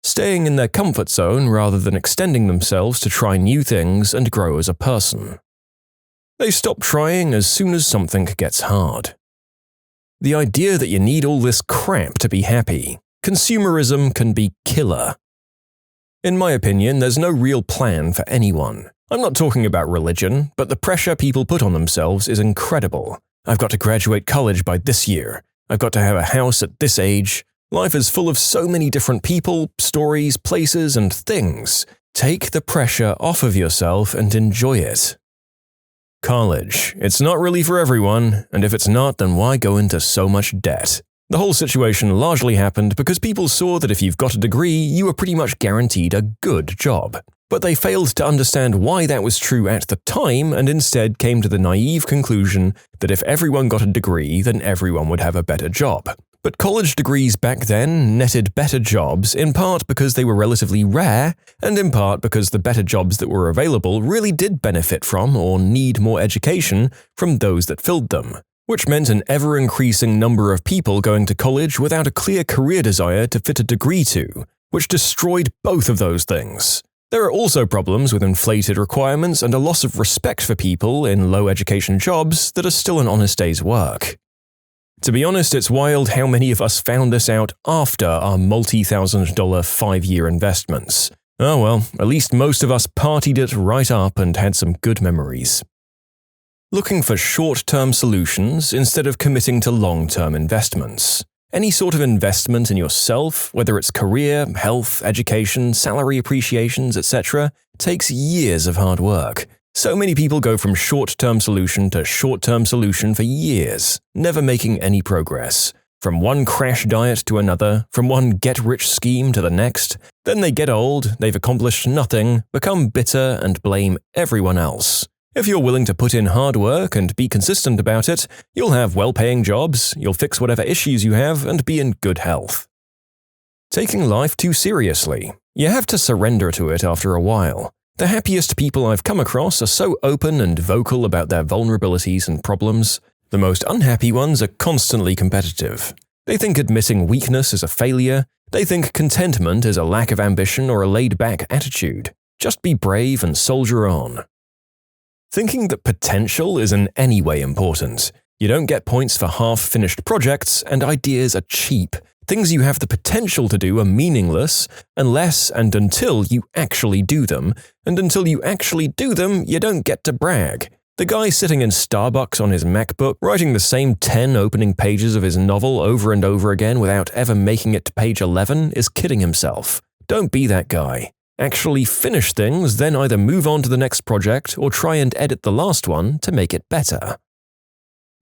Staying in their comfort zone rather than extending themselves to try new things and grow as a person. They stop trying as soon as something gets hard. The idea that you need all this crap to be happy. Consumerism can be killer. In my opinion, there's no real plan for anyone. I'm not talking about religion, but the pressure people put on themselves is incredible. I've got to graduate college by this year. I've got to have a house at this age. Life is full of so many different people, stories, places, and things. Take the pressure off of yourself and enjoy it. College. It's not really for everyone, and if it's not, then why go into so much debt? The whole situation largely happened because people saw that if you've got a degree, you were pretty much guaranteed a good job. But they failed to understand why that was true at the time and instead came to the naive conclusion that if everyone got a degree, then everyone would have a better job. But college degrees back then netted better jobs in part because they were relatively rare and in part because the better jobs that were available really did benefit from or need more education from those that filled them, which meant an ever-increasing number of people going to college without a clear career desire to fit a degree to, which destroyed both of those things. There are also problems with inflated requirements and a loss of respect for people in low education jobs that are still an honest day's work. To be honest, it's wild how many of us found this out after our multi-$1,000 5-year investments. Oh well, at least most of us partied it right up and had some good memories. Looking for short-term solutions instead of committing to long-term investments. Any sort of investment in yourself, whether it's career, health, education, salary appreciations, etc., takes years of hard work. So many people go from short-term solution to short-term solution for years, never making any progress. From one crash diet to another, from one get-rich scheme to the next. Then they get old, they've accomplished nothing, become bitter and blame everyone else. If you're willing to put in hard work and be consistent about it, you'll have well-paying jobs, you'll fix whatever issues you have, and be in good health. Taking life too seriously. You have to surrender to it after a while. The happiest people I've come across are so open and vocal about their vulnerabilities and problems. The most unhappy ones are constantly competitive. They think admitting weakness is a failure. They think contentment is a lack of ambition or a laid-back attitude. Just be brave and soldier on. Thinking that potential is in any way important. You don't get points for half-finished projects, and ideas are cheap. Things you have the potential to do are meaningless unless and until you actually do them, and until you actually do them, you don't get to brag. The guy sitting in Starbucks on his MacBook, writing the same 10 opening pages of his novel over and over again without ever making it to page 11 is kidding himself. Don't be that guy. Actually finish things, then either move on to the next project or try and edit the last one to make it better.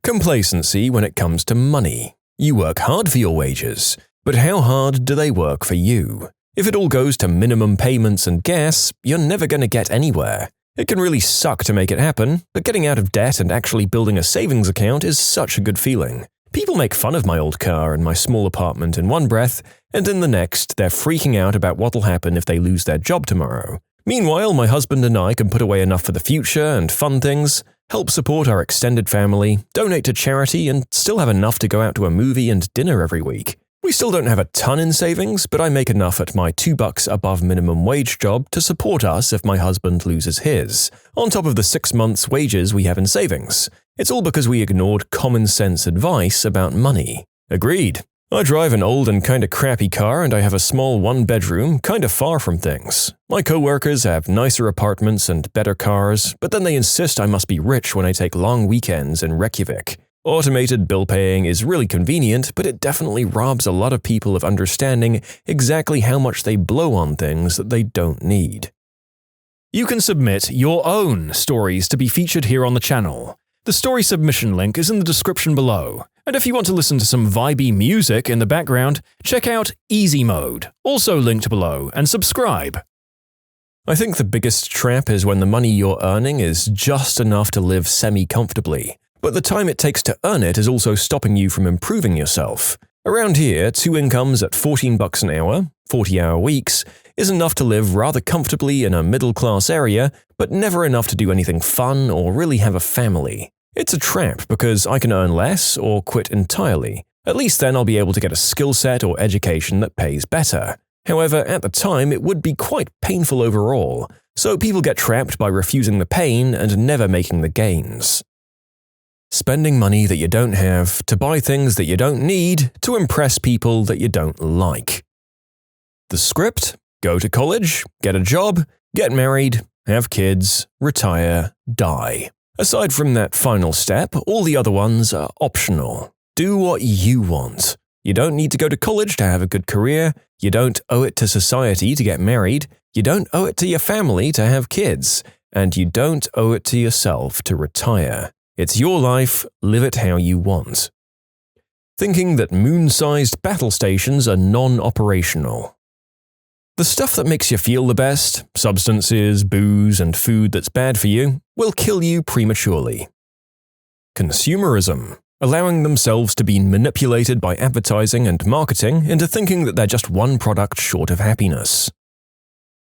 Complacency when it comes to money. You work hard for your wages, but how hard do they work for you? If it all goes to minimum payments and gas, you're never going to get anywhere. It can really suck to make it happen, but getting out of debt and actually building a savings account is such a good feeling. People make fun of my old car and my small apartment in one breath, and in the next, they're freaking out about what'll happen if they lose their job tomorrow. Meanwhile, my husband and I can put away enough for the future and fun things, help support our extended family, donate to charity, and still have enough to go out to a movie and dinner every week. We still don't have a ton in savings, but I make enough at my $2 above minimum wage job to support us if my husband loses his, on top of the 6 months' wages we have in savings. It's all because we ignored common sense advice about money. Agreed. I drive an old and kinda crappy car and I have a small one-bedroom, kinda far from things. My coworkers have nicer apartments and better cars, but then they insist I must be rich when I take long weekends in Reykjavik. Automated bill paying is really convenient, but it definitely robs a lot of people of understanding exactly how much they blow on things that they don't need. You can submit your own stories to be featured here on the channel. The story submission link is in the description below. And if you want to listen to some vibey music in the background, check out easymode, also linked below, and subscribe. I think the biggest trap is when the money you're earning is just enough to live semi-comfortably, but the time it takes to earn it is also stopping you from improving yourself. Around here, 2 incomes at $14 an hour, 40-hour weeks, is enough to live rather comfortably in a middle-class area, but never enough to do anything fun or really have a family. It's a trap because I can earn less or quit entirely. At least then I'll be able to get a skill set or education that pays better. However, at the time it would be quite painful overall, so people get trapped by refusing the pain and never making the gains. Spending money that you don't have to buy things that you don't need to impress people that you don't like. The script: go to college, get a job, get married, have kids, retire, die. Aside from that final step, all the other ones are optional. Do what you want. You don't need to go to college to have a good career, you don't owe it to society to get married, you don't owe it to your family to have kids, and you don't owe it to yourself to retire. It's your life, live it how you want. Thinking that moon-sized battle stations are non-operational. The stuff that makes you feel the best, substances, booze, and food that's bad for you, will kill you prematurely. Consumerism. Allowing themselves to be manipulated by advertising and marketing into thinking that they're just one product short of happiness.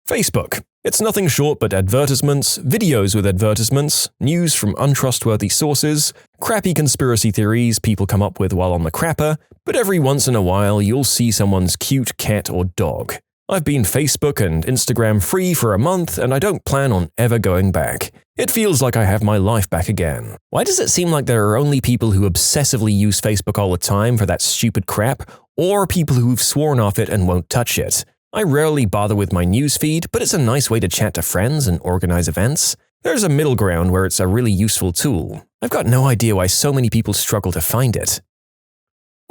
Facebook. It's nothing short but advertisements, videos with advertisements, news from untrustworthy sources, crappy conspiracy theories people come up with while on the crapper, but every once in a while you'll see someone's cute cat or dog. I've been Facebook and Instagram free for a month and I don't plan on ever going back. It feels like I have my life back again. Why does it seem like there are only people who obsessively use Facebook all the time for that stupid crap, or people who've sworn off it and won't touch it? I rarely bother with my newsfeed, but it's a nice way to chat to friends and organize events. There's a middle ground where it's a really useful tool. I've got no idea why so many people struggle to find it.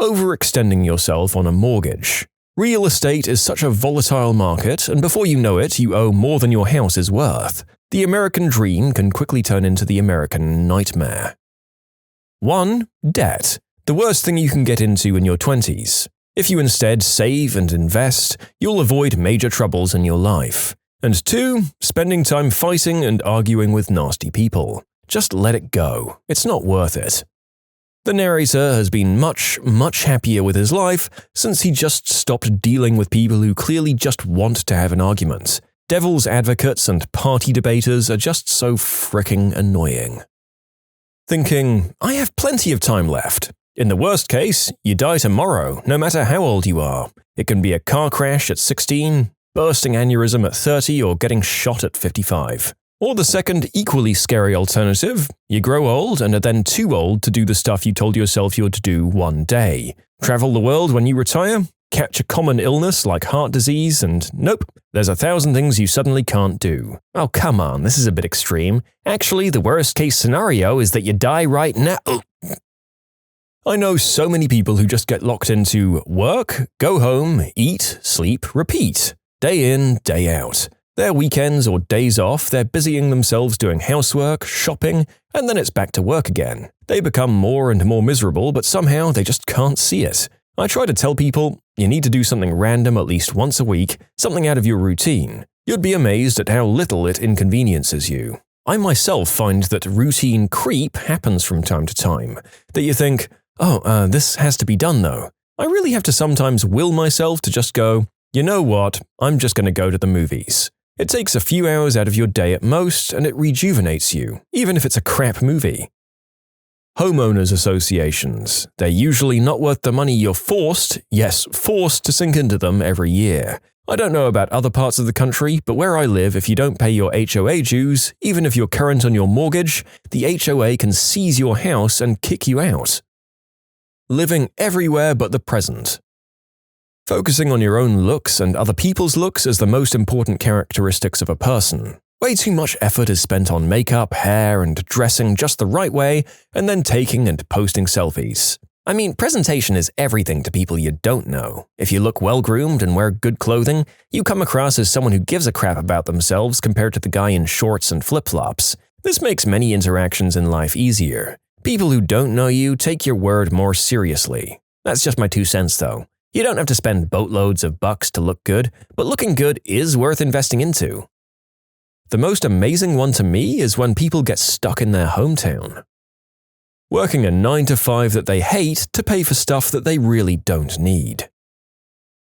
Overextending yourself on a mortgage. Real estate is such a volatile market, and before you know it, you owe more than your house is worth. The American dream can quickly turn into the American nightmare. 1. Debt. The worst thing you can get into in your 20s. If you instead save and invest, you'll avoid major troubles in your life. And 2. Spending time fighting and arguing with nasty people. Just let it go. It's not worth it. The narrator has been much happier with his life since he just stopped dealing with people who clearly just want to have an argument. Devil's advocates and party debaters are just so fricking annoying. Thinking, I have plenty of time left. In the worst case, you die tomorrow, no matter how old you are. It can be a car crash at 16, bursting aneurysm at 30, or getting shot at 55. Or the second equally scary alternative, you grow old and are then too old to do the stuff you told yourself you would do one day. Travel the world when you retire, catch a common illness like heart disease, and nope, there's 1,000 things you suddenly can't do. Oh come on, this is a bit extreme. Actually, the worst case scenario is that you die right now. I know so many people who just get locked into work, go home, eat, sleep, repeat. Day in, day out. Their weekends or days off, they're busying themselves doing housework, shopping, and then it's back to work again. They become more and more miserable, but somehow they just can't see it. I try to tell people, you need to do something random at least once a week, something out of your routine. You'd be amazed at how little it inconveniences you. I myself find that routine creep happens from time to time. That you think, this has to be done though. I really have to sometimes will myself to just go, you know what, I'm just going to go to the movies. It takes a few hours out of your day at most, and it rejuvenates you, even if it's a crap movie. Homeowners associations. They're usually not worth the money you're forced to sink into them every year. I don't know about other parts of the country, but where I live, if you don't pay your HOA dues, even if you're current on your mortgage, the HOA can seize your house and kick you out. Living everywhere but the present. Focusing on your own looks and other people's looks as the most important characteristics of a person. Way too much effort is spent on makeup, hair, and dressing just the right way, and then taking and posting selfies. I mean, presentation is everything to people you don't know. If you look well-groomed and wear good clothing, you come across as someone who gives a crap about themselves compared to the guy in shorts and flip-flops. This makes many interactions in life easier. People who don't know you take your word more seriously. That's just my 2 cents though. You don't have to spend boatloads of bucks to look good, but looking good is worth investing into. The most amazing one to me is when people get stuck in their hometown. Working a 9-to-5 that they hate to pay for stuff that they really don't need.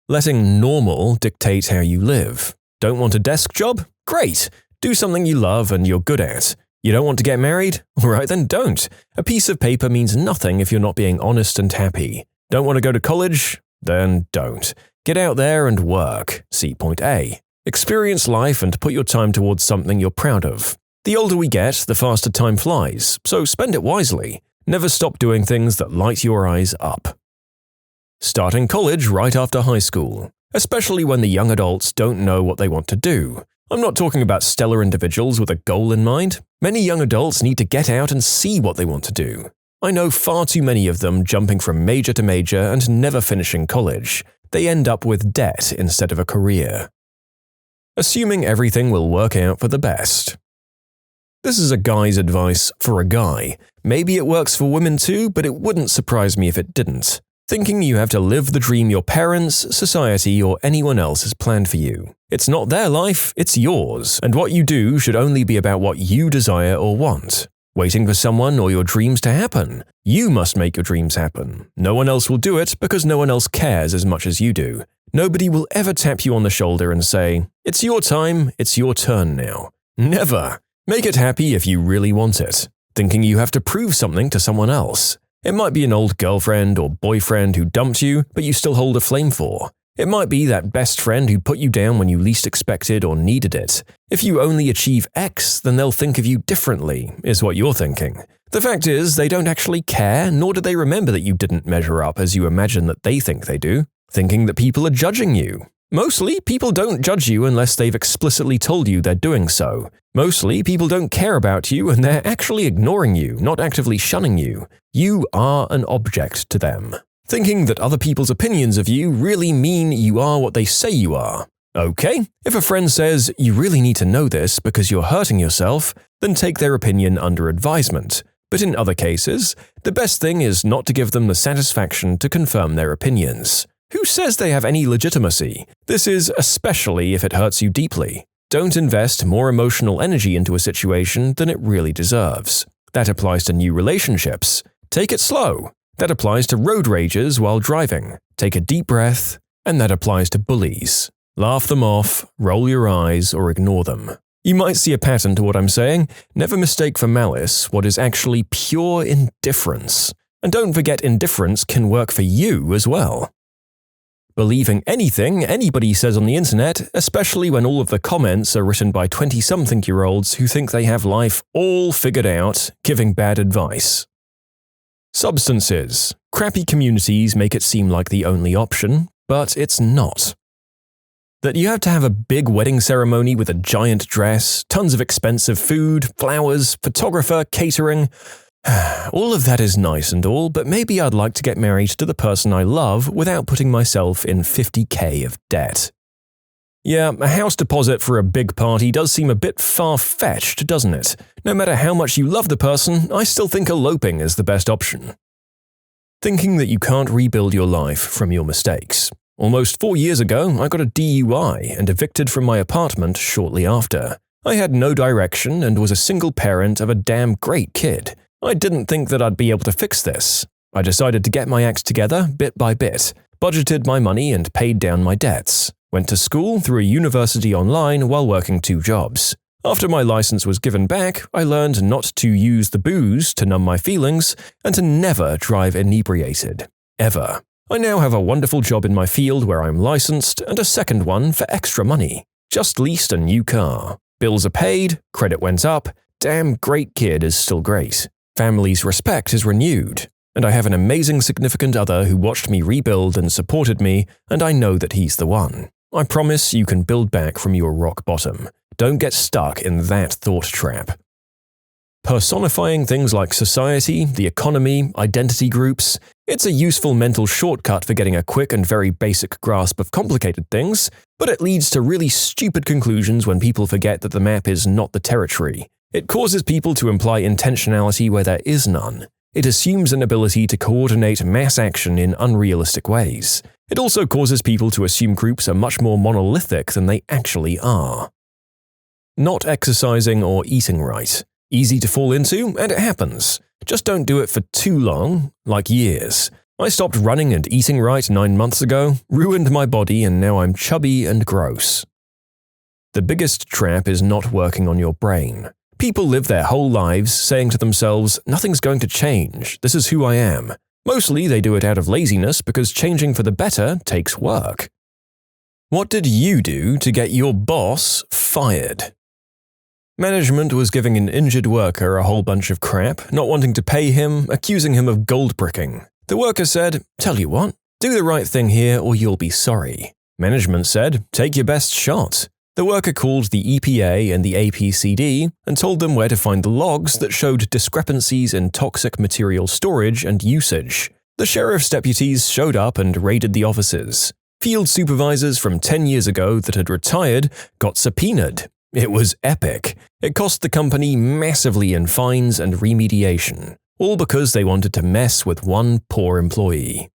Letting normal dictate how you live. Don't want a desk job? Great! Do something you love and you're good at. You don't want to get married? Alright, then don't. A piece of paper means nothing if you're not being honest and happy. Don't want to go to college? Then don't. Get out there and work. See point A. Experience life and put your time towards something you're proud of. The older we get, the faster time flies, so spend it wisely. Never stop doing things that light your eyes up. Starting college right after high school, especially when the young adults don't know what they want to do. I'm not talking about stellar individuals with a goal in mind. Many young adults need to get out and see what they want to do. I know far too many of them jumping from major to major and never finishing college. They end up with debt instead of a career. Assuming everything will work out for the best. This is a guy's advice for a guy. Maybe it works for women too, but it wouldn't surprise me if it didn't. Thinking you have to live the dream your parents, society, or anyone else has planned for you. It's not their life, it's yours, and what you do should only be about what you desire or want. Waiting for someone or your dreams to happen. You must make your dreams happen. No one else will do it because no one else cares as much as you do. Nobody will ever tap you on the shoulder and say, "It's your time, it's your turn now." Never. Make it happy if you really want it. Thinking you have to prove something to someone else. It might be an old girlfriend or boyfriend who dumped you, but you still hold a flame for. It might be that best friend who put you down when you least expected or needed it. If you only achieve X, then they'll think of you differently, is what you're thinking. The fact is, they don't actually care, nor do they remember that you didn't measure up as you imagine that they think they do. Thinking that people are judging you. Mostly, people don't judge you unless they've explicitly told you they're doing so. Mostly, people don't care about you and they're actually ignoring you, not actively shunning you. You are an object to them. Thinking that other people's opinions of you really mean you are what they say you are. Okay, if a friend says, "You really need to know this because you're hurting yourself," then take their opinion under advisement. But in other cases, the best thing is not to give them the satisfaction to confirm their opinions. Who says they have any legitimacy? This is especially if it hurts you deeply. Don't invest more emotional energy into a situation than it really deserves. That applies to new relationships. Take it slow. That applies to road rages while driving. Take a deep breath. And that applies to bullies. Laugh them off, roll your eyes, or ignore them. You might see a pattern to what I'm saying. Never mistake for malice what is actually pure indifference. And don't forget indifference can work for you as well. Believing anything anybody says on the internet, especially when all of the comments are written by 20-something-year-olds who think they have life all figured out, giving bad advice. Substances. Crappy communities make it seem like the only option, but it's not. That you have to have a big wedding ceremony with a giant dress, tons of expensive food, flowers, photographer, catering. All of that is nice and all, but maybe I'd like to get married to the person I love without putting myself in $50,000 of debt. Yeah, a house deposit for a big party does seem a bit far-fetched, doesn't it? No matter how much you love the person, I still think eloping is the best option. Thinking that you can't rebuild your life from your mistakes. Almost 4 years ago, I got a DUI and evicted from my apartment shortly after. I had no direction and was a single parent of a damn great kid. I didn't think that I'd be able to fix this. I decided to get my act together bit by bit, budgeted my money and paid down my debts. Went to school through a university online while working 2 jobs. After my license was given back, I learned not to use the booze to numb my feelings and to never drive inebriated. Ever. I now have a wonderful job in my field where I'm licensed and a second one for extra money. Just leased a new car. Bills are paid, credit went up, damn great kid is still great. Family's respect is renewed, and I have an amazing significant other who watched me rebuild and supported me, and I know that he's the one. I promise you can build back from your rock bottom. Don't get stuck in that thought trap. Personifying things like society, the economy, identity groups, it's a useful mental shortcut for getting a quick and very basic grasp of complicated things, but it leads to really stupid conclusions when people forget that the map is not the territory. It causes people to imply intentionality where there is none. It assumes an ability to coordinate mass action in unrealistic ways. It also causes people to assume groups are much more monolithic than they actually are. Not exercising or eating right. Easy to fall into, and it happens. Just don't do it for too long, like years. I stopped running and eating right 9 months ago, ruined my body, and now I'm chubby and gross. The biggest trap is not working on your brain. People live their whole lives saying to themselves, nothing's going to change, this is who I am. Mostly they do it out of laziness because changing for the better takes work. What did you do to get your boss fired? Management was giving an injured worker a whole bunch of crap, not wanting to pay him, accusing him of gold bricking. The worker said, "Tell you what, do the right thing here or you'll be sorry." Management said, "Take your best shot." The worker called the EPA and the APCD and told them where to find the logs that showed discrepancies in toxic material storage and usage. The sheriff's deputies showed up and raided the offices. Field supervisors from 10 years ago that had retired got subpoenaed. It was epic. It cost the company massively in fines and remediation, all because they wanted to mess with one poor employee.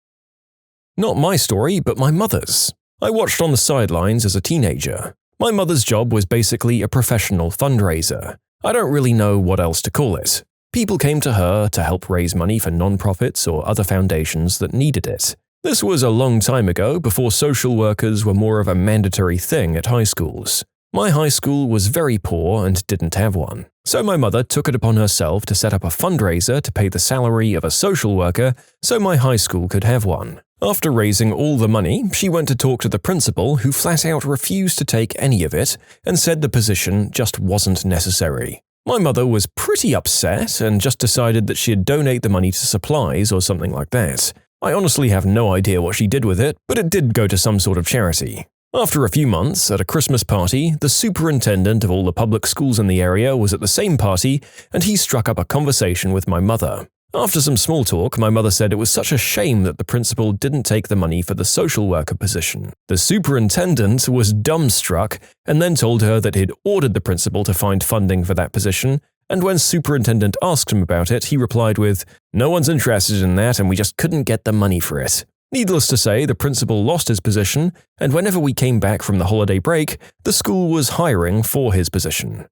Not my story, but my mother's. I watched on the sidelines as a teenager. My mother's job was basically a professional fundraiser. I don't really know what else to call it. People came to her to help raise money for non-profits or other foundations that needed it. This was a long time ago, before social workers were more of a mandatory thing at high schools. My high school was very poor and didn't have one. So my mother took it upon herself to set up a fundraiser to pay the salary of a social worker so my high school could have one. After raising all the money, she went to talk to the principal, who flat out refused to take any of it and said the position just wasn't necessary. My mother was pretty upset and just decided that she'd donate the money to supplies or something like that. I honestly have no idea what she did with it, but it did go to some sort of charity. After a few months, at a Christmas party, the superintendent of all the public schools in the area was at the same party, and he struck up a conversation with my mother. After some small talk, my mother said it was such a shame that the principal didn't take the money for the social worker position. The superintendent was dumbstruck and then told her that he'd ordered the principal to find funding for that position, and when superintendent asked him about it, he replied with, "No one's interested in that and we just couldn't get the money for it." Needless to say, the principal lost his position, and whenever we came back from the holiday break, the school was hiring for his position.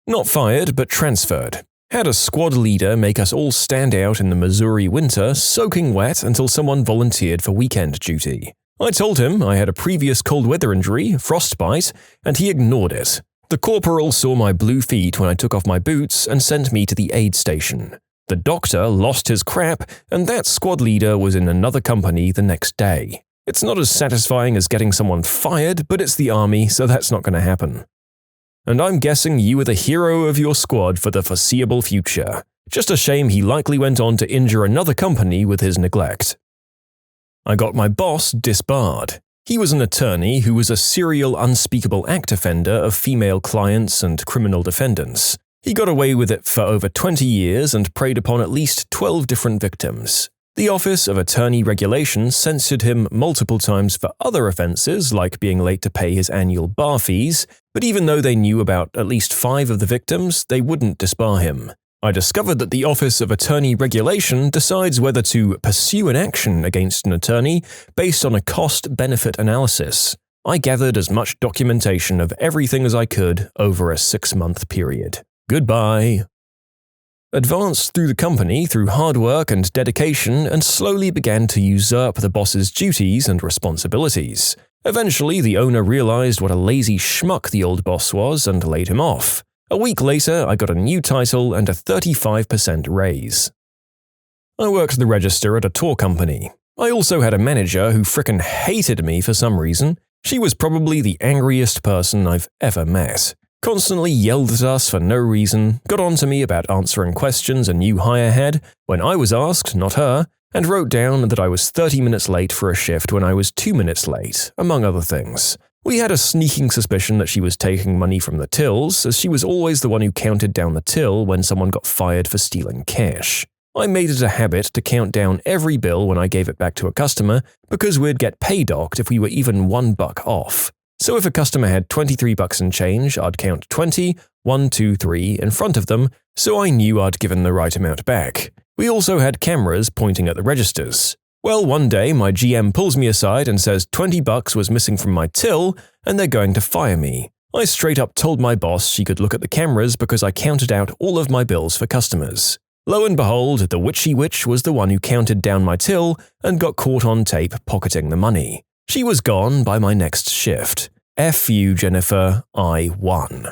Not fired, but transferred. Had a squad leader make us all stand out in the Missouri winter, soaking wet until someone volunteered for weekend duty. I told him I had a previous cold weather injury, frostbite, and he ignored it. The corporal saw my blue feet when I took off my boots and sent me to the aid station. The doctor lost his crap, and that squad leader was in another company the next day. It's not as satisfying as getting someone fired, but it's the army, so that's not going to happen. And I'm guessing you were the hero of your squad for the foreseeable future. Just a shame he likely went on to injure another company with his neglect. I got my boss disbarred. He was an attorney who was a serial unspeakable act offender of female clients and criminal defendants. He got away with it for over 20 years and preyed upon at least 12 different victims. The Office of Attorney Regulation censured him multiple times for other offenses, like being late to pay his annual bar fees, but even though they knew about at least 5 of the victims, they wouldn't disbar him. I discovered that the Office of Attorney Regulation decides whether to pursue an action against an attorney based on a cost-benefit analysis. I gathered as much documentation of everything as I could over a 6-month period. Goodbye. Advanced through the company through hard work and dedication and slowly began to usurp the boss's duties and responsibilities. Eventually, the owner realized what a lazy schmuck the old boss was and laid him off. A week later, I got a new title and a 35% raise. I worked the register at a tour company. I also had a manager who frickin' hated me for some reason. She was probably the angriest person I've ever met. Constantly yelled at us for no reason, got on to me about answering questions a new hire had when I was asked, not her, and wrote down that I was 30 minutes late for a shift when I was 2 minutes late, among other things. We had a sneaking suspicion that she was taking money from the tills, as she was always the one who counted down the till when someone got fired for stealing cash. I made it a habit to count down every bill when I gave it back to a customer because we'd get pay docked if we were even $1 off. So if a customer had $23 and change, I'd count 20, 1, 2, 3 in front of them, so I knew I'd given the right amount back. We also had cameras pointing at the registers. Well, one day my GM pulls me aside and says $20 was missing from my till and they're going to fire me. I straight up told my boss she could look at the cameras because I counted out all of my bills for customers. Lo and behold, the witchy witch was the one who counted down my till and got caught on tape pocketing the money. She was gone by my next shift. F you, Jennifer, I won.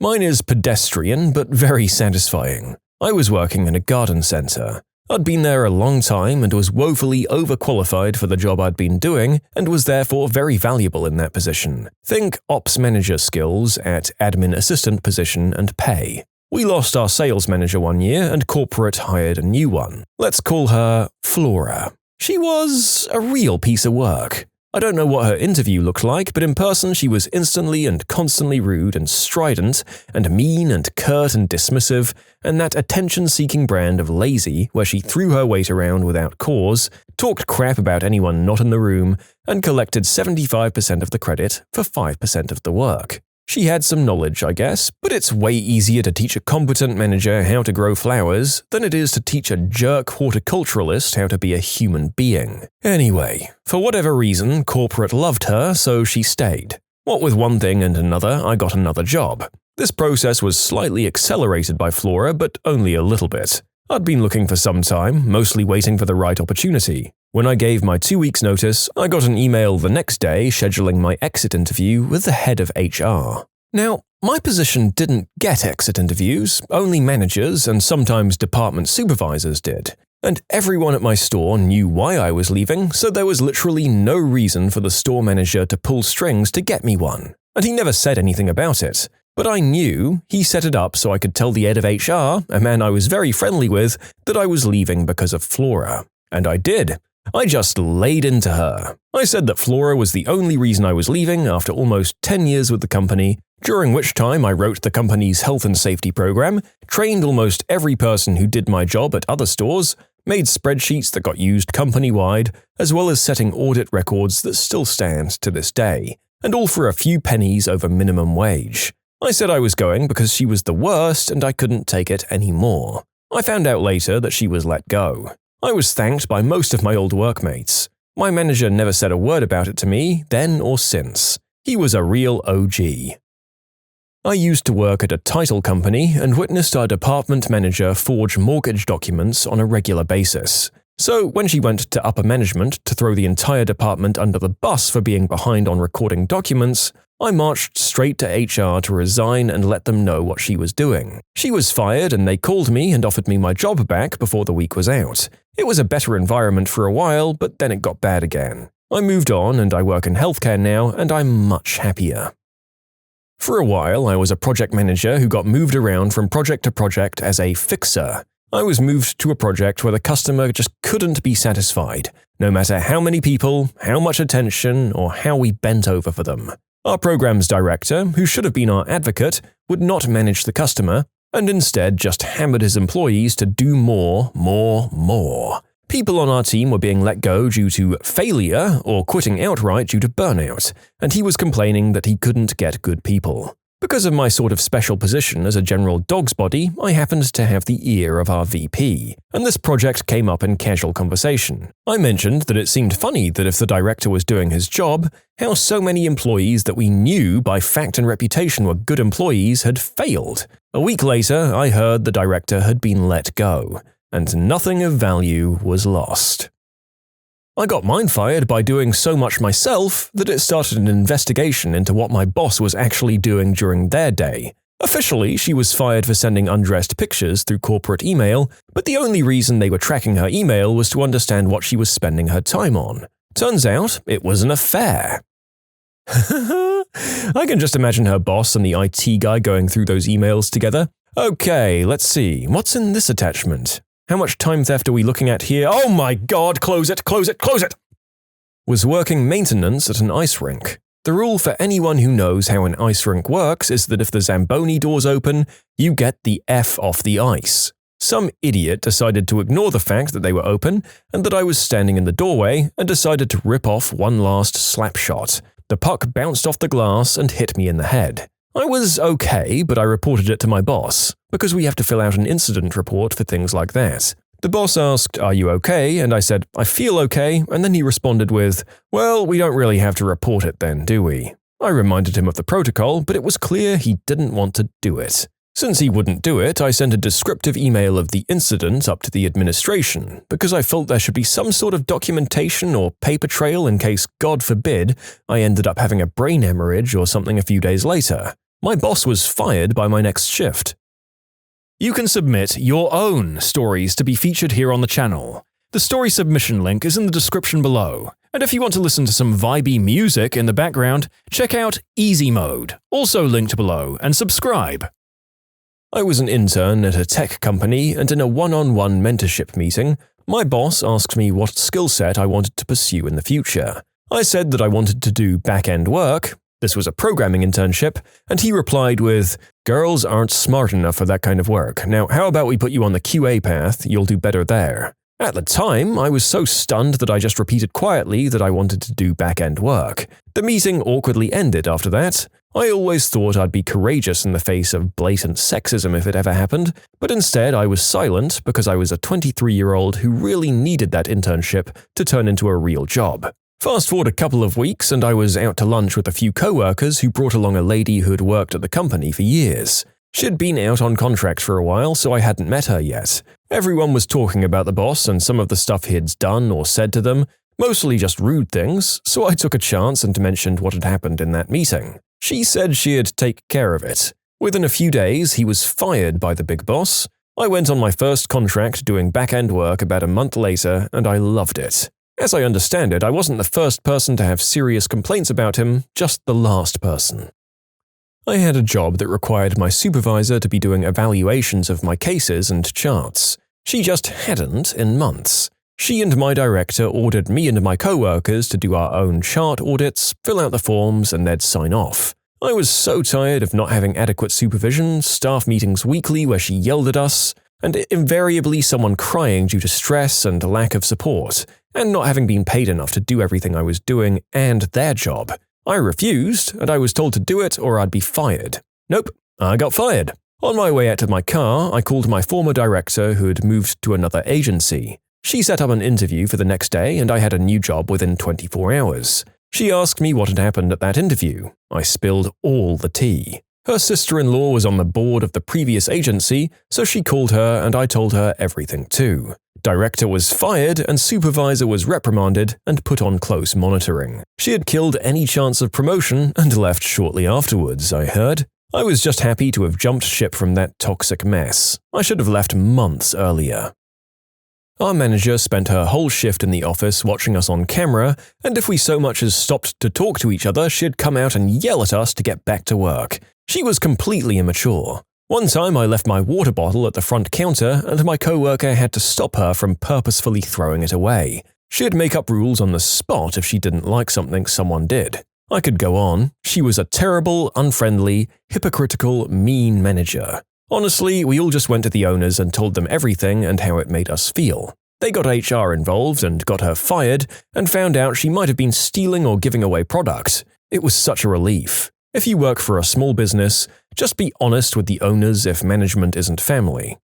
Mine is pedestrian but very satisfying. I was working in a garden centre. I'd been there a long time and was woefully overqualified for the job I'd been doing and was therefore very valuable in that position. Think ops manager skills at admin assistant position and pay. We lost our sales manager one year and corporate hired a new one. Let's call her Flora. She was a real piece of work. I don't know what her interview looked like, but in person she was instantly and constantly rude and strident and mean and curt and dismissive, and that attention-seeking brand of lazy where she threw her weight around without cause, talked crap about anyone not in the room, and collected 75% of the credit for 5% of the work. She had some knowledge, I guess, but it's way easier to teach a competent manager how to grow flowers than it is to teach a jerk horticulturalist how to be a human being. Anyway, for whatever reason, corporate loved her, so she stayed. What with one thing and another, I got another job. This process was slightly accelerated by Flora, but only a little bit. I'd been looking for some time, mostly waiting for the right opportunity. When I gave my 2 weeks' notice, I got an email the next day scheduling my exit interview with the head of HR. Now, my position didn't get exit interviews, only managers and sometimes department supervisors did. And everyone at my store knew why I was leaving, so there was literally no reason for the store manager to pull strings to get me one. And he never said anything about it. But I knew he set it up so I could tell the head of HR, a man I was very friendly with, that I was leaving because of Flora. And I did. I just laid into her. I said that Flora was the only reason I was leaving after almost 10 years with the company, during which time I wrote the company's health and safety program, trained almost every person who did my job at other stores, made spreadsheets that got used company-wide, as well as setting audit records that still stand to this day, and all for a few pennies over minimum wage. I said I was going because she was the worst and I couldn't take it anymore. I found out later that she was let go. I was thanked by most of my old workmates. My manager never said a word about it to me, then or since. He was a real OG. I used to work at a title company and witnessed our department manager forge mortgage documents on a regular basis. So when she went to upper management to throw the entire department under the bus for being behind on recording documents, I marched straight to HR to resign and let them know what she was doing. She was fired and they called me and offered me my job back before the week was out. It was a better environment for a while, but then it got bad again. I moved on and I work in healthcare now and I'm much happier. For a while, I was a project manager who got moved around from project to project as a fixer. I was moved to a project where the customer just couldn't be satisfied, no matter how many people, how much attention, or how we bent over for them. Our program's director, who should have been our advocate, would not manage the customer, and instead just hammered his employees to do more. People on our team were being let go due to failure or quitting outright due to burnout, and he was complaining that he couldn't get good people. Because of my sort of special position as a general dog's body, I happened to have the ear of our VP, and this project came up in casual conversation. I mentioned that it seemed funny that if the director was doing his job, how so many employees that we knew by fact and reputation were good employees had failed. A week later, I heard the director had been let go, and nothing of value was lost. I got mine fired by doing so much myself that it started an investigation into what my boss was actually doing during their day. Officially, she was fired for sending undressed pictures through corporate email, but the only reason they were tracking her email was to understand what she was spending her time on. Turns out, it was an affair. I can just imagine her boss and the IT guy going through those emails together. Okay, let's see, what's in this attachment? How much time theft are we looking at here? Oh my god, close it! Was working maintenance at an ice rink. The rule for anyone who knows how an ice rink works is that if the Zamboni doors open, you get the F off the ice. Some idiot decided to ignore the fact that they were open and that I was standing in the doorway and decided to rip off one last slap shot. The puck bounced off the glass and hit me in the head. I was okay, but I reported it to my boss, because we have to fill out an incident report for things like that. The boss asked, "Are you okay?" and I said, "I feel okay," and then he responded with, "Well, we don't really have to report it then, do we?" I reminded him of the protocol, but it was clear he didn't want to do it. Since he wouldn't do it, I sent a descriptive email of the incident up to the administration, because I felt there should be some sort of documentation or paper trail in case, God forbid, I ended up having a brain hemorrhage or something a few days later. My boss was fired by my next shift. You can submit your own stories to be featured here on the channel. The story submission link is in the description below. And if you want to listen to some vibey music in the background, check out easymode, also linked below, and subscribe. I was an intern at a tech company, and in a one-on-one mentorship meeting, my boss asked me what skill set I wanted to pursue in the future. I said that I wanted to do back-end work. This was a programming internship, and he replied with, "Girls aren't smart enough for that kind of work. Now, how about we put you on the QA path? You'll do better there." At the time, I was so stunned that I just repeated quietly that I wanted to do back-end work. The meeting awkwardly ended after that. I always thought I'd be courageous in the face of blatant sexism if it ever happened, but instead I was silent because I was a 23-year-old who really needed that internship to turn into a real job. Fast forward a couple of weeks and I was out to lunch with a few co-workers who brought along a lady who had worked at the company for years. She'd been out on contract for a while, so I hadn't met her yet. Everyone was talking about the boss and some of the stuff he'd done or said to them, mostly just rude things, so I took a chance and mentioned what had happened in that meeting. She said she'd take care of it. Within a few days, he was fired by the big boss. I went on my first contract doing back-end work about a month later, and I loved it. As I understand it, I wasn't the first person to have serious complaints about him, just the last person. I had a job that required my supervisor to be doing evaluations of my cases and charts. She just hadn't in months. She and my director ordered me and my co-workers to do our own chart audits, fill out the forms, and they'd sign off. I was so tired of not having adequate supervision, staff meetings weekly where she yelled at us, and invariably someone crying due to stress and lack of support, and not having been paid enough to do everything I was doing and their job. I refused, and I was told to do it or I'd be fired. Nope, I got fired. On my way out to my car, I called my former director who had moved to another agency. She set up an interview for the next day and I had a new job within 24 hours. She asked me what had happened at that interview. I spilled all the tea. Her sister-in-law was on the board of the previous agency, so she called her and I told her everything too. Director was fired and supervisor was reprimanded and put on close monitoring. She had killed any chance of promotion and left shortly afterwards, I heard. I was just happy to have jumped ship from that toxic mess. I should have left months earlier. Our manager spent her whole shift in the office watching us on camera, and if we so much as stopped to talk to each other, she'd come out and yell at us to get back to work. She was completely immature. One time I left my water bottle at the front counter and my co-worker had to stop her from purposefully throwing it away. She'd make up rules on the spot if she didn't like something someone did. I could go on. She was a terrible, unfriendly, hypocritical, mean manager. Honestly, we all just went to the owners and told them everything and how it made us feel. They got HR involved and got her fired and found out she might have been stealing or giving away product. It was such a relief. If you work for a small business, just be honest with the owners if management isn't family.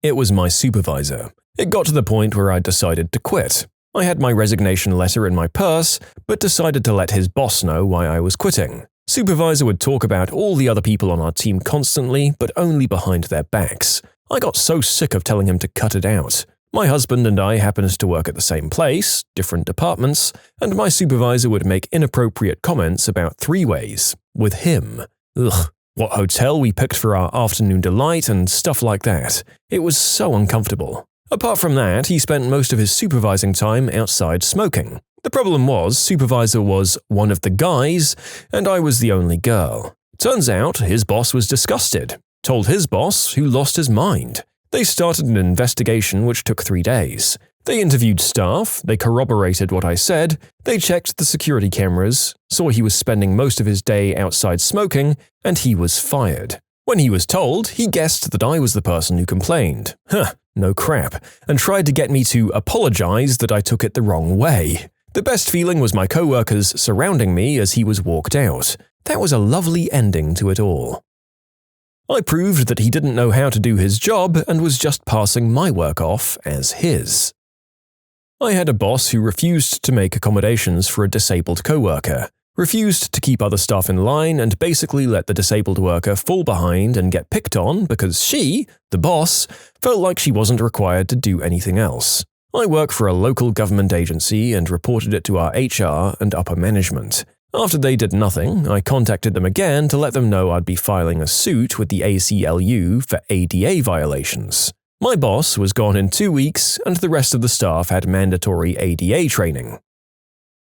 It was my supervisor. It got to the point where I decided to quit. I had my resignation letter in my purse, but decided to let his boss know why I was quitting. Supervisor would talk about all the other people on our team constantly, but only behind their backs. I got so sick of telling him to cut it out. My husband and I happened to work at the same place, different departments, and my supervisor would make inappropriate comments about three-ways with him. Ugh, what hotel we picked for our afternoon delight and stuff like that. It was so uncomfortable. Apart from that, he spent most of his supervising time outside smoking. The problem was, supervisor was one of the guys, and I was the only girl. Turns out, his boss was disgusted. Told his boss, who lost his mind. They started an investigation which took 3 days. They interviewed staff, they corroborated what I said, they checked the security cameras, saw he was spending most of his day outside smoking, and he was fired. When he was told, he guessed that I was the person who complained. No crap, and tried to get me to apologize that I took it the wrong way. The best feeling was my co-workers surrounding me as he was walked out. That was a lovely ending to it all. I proved that he didn't know how to do his job and was just passing my work off as his. I had a boss who refused to make accommodations for a disabled co-worker, refused to keep other staff in line and basically let the disabled worker fall behind and get picked on because she, the boss, felt like she wasn't required to do anything else. I work for a local government agency and reported it to our HR and upper management. After they did nothing, I contacted them again to let them know I'd be filing a suit with the ACLU for ADA violations. My boss was gone in 2 weeks, and the rest of the staff had mandatory ADA training.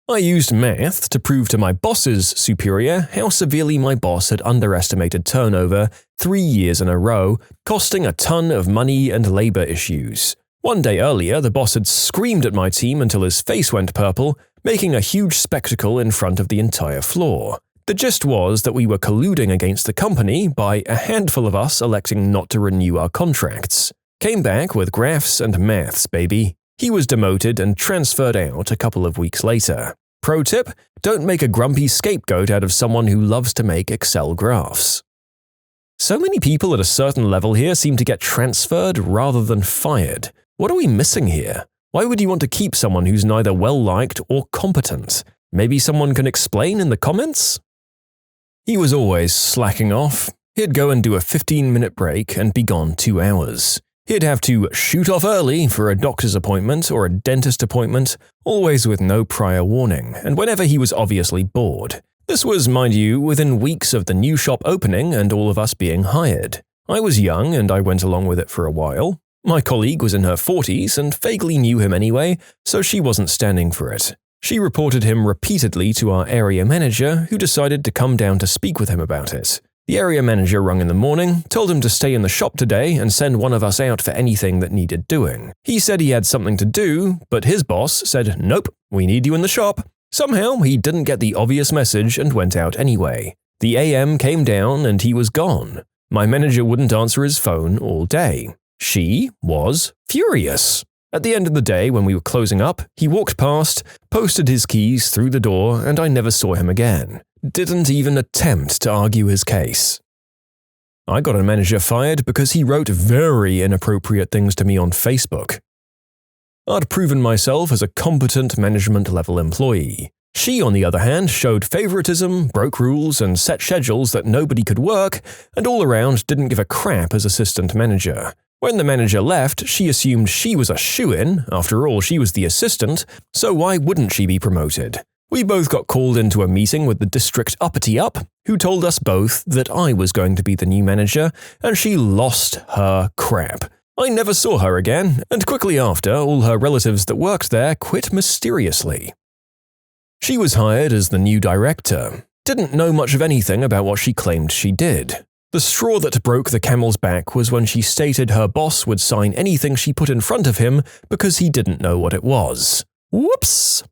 I used math to prove to my boss's superior how severely my boss had underestimated turnover 3 years in a row, costing a ton of money and labor issues. One day earlier, the boss had screamed at my team until his face went purple, making a huge spectacle in front of the entire floor. The gist was that we were colluding against the company by a handful of us electing not to renew our contracts. Came back with graphs and maths, baby. He was demoted and transferred out a couple of weeks later. Pro tip: don't make a grumpy scapegoat out of someone who loves to make Excel graphs. So many people at a certain level here seem to get transferred rather than fired. What are we missing here? Why would you want to keep someone who's neither well-liked or competent? Maybe someone can explain in the comments? He was always slacking off. He'd go and do a 15-minute break and be gone 2 hours. He'd have to shoot off early for a doctor's appointment or a dentist appointment, always with no prior warning, and whenever he was obviously bored. This was, mind you, within weeks of the new shop opening and all of us being hired. I was young and I went along with it for a while. My colleague was in her 40s and vaguely knew him anyway, so she wasn't standing for it. She reported him repeatedly to our area manager, who decided to come down to speak with him about it. The area manager rung in the morning, told him to stay in the shop today and send one of us out for anything that needed doing. He said he had something to do, but his boss said, "Nope, we need you in the shop." Somehow, he didn't get the obvious message and went out anyway. The AM came down and he was gone. My manager wouldn't answer his phone all day. She was furious. At the end of the day, when we were closing up, he walked past, posted his keys through the door, and I never saw him again. Didn't even attempt to argue his case. I got a manager fired because he wrote very inappropriate things to me on Facebook. I'd proven myself as a competent management-level employee. She, on the other hand, showed favoritism, broke rules, and set schedules that nobody could work, and all around didn't give a crap as assistant manager. When the manager left, she assumed she was a shoo-in. After all, she was the assistant, so why wouldn't she be promoted? We both got called into a meeting with the district uppity-up, who told us both that I was going to be the new manager, and she lost her crap. I never saw her again, and quickly after, all her relatives that worked there quit mysteriously. She was hired as the new director. Didn't know much of anything about what she claimed she did. The straw that broke the camel's back was when she stated her boss would sign anything she put in front of him because he didn't know what it was. Whoops!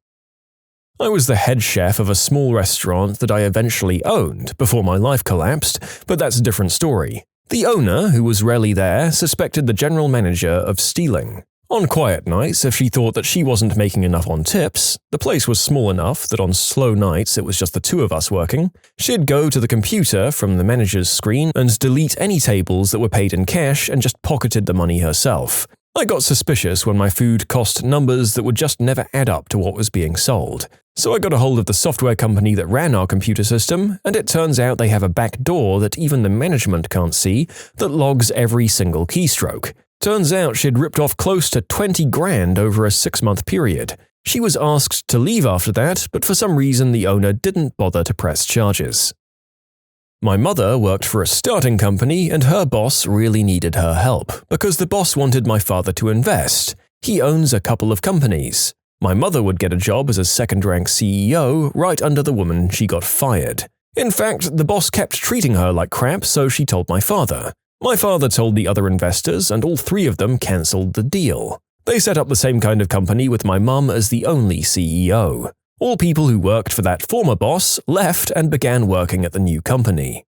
I was the head chef of a small restaurant that I eventually owned before my life collapsed, but that's a different story. The owner, who was rarely there, suspected the general manager of stealing. On quiet nights, if she thought that she wasn't making enough on tips, the place was small enough that on slow nights it was just the two of us working, she'd go to the computer from the manager's screen and delete any tables that were paid in cash and just pocketed the money herself. I got suspicious when my food cost numbers that would just never add up to what was being sold. So I got a hold of the software company that ran our computer system, and it turns out they have a back door that even the management can't see that logs every single keystroke. Turns out she'd ripped off close to 20 grand over a 6-month period. She was asked to leave after that, but for some reason the owner didn't bother to press charges. My mother worked for a starting company and her boss really needed her help because the boss wanted my father to invest. He owns a couple of companies. My mother would get a job as a second-rank CEO right under the woman she got fired. In fact, the boss kept treating her like crap, so she told my father. My father told the other investors, and all 3 of them cancelled the deal. They set up the same kind of company with my mum as the only CEO. All people who worked for that former boss left and began working at the new company.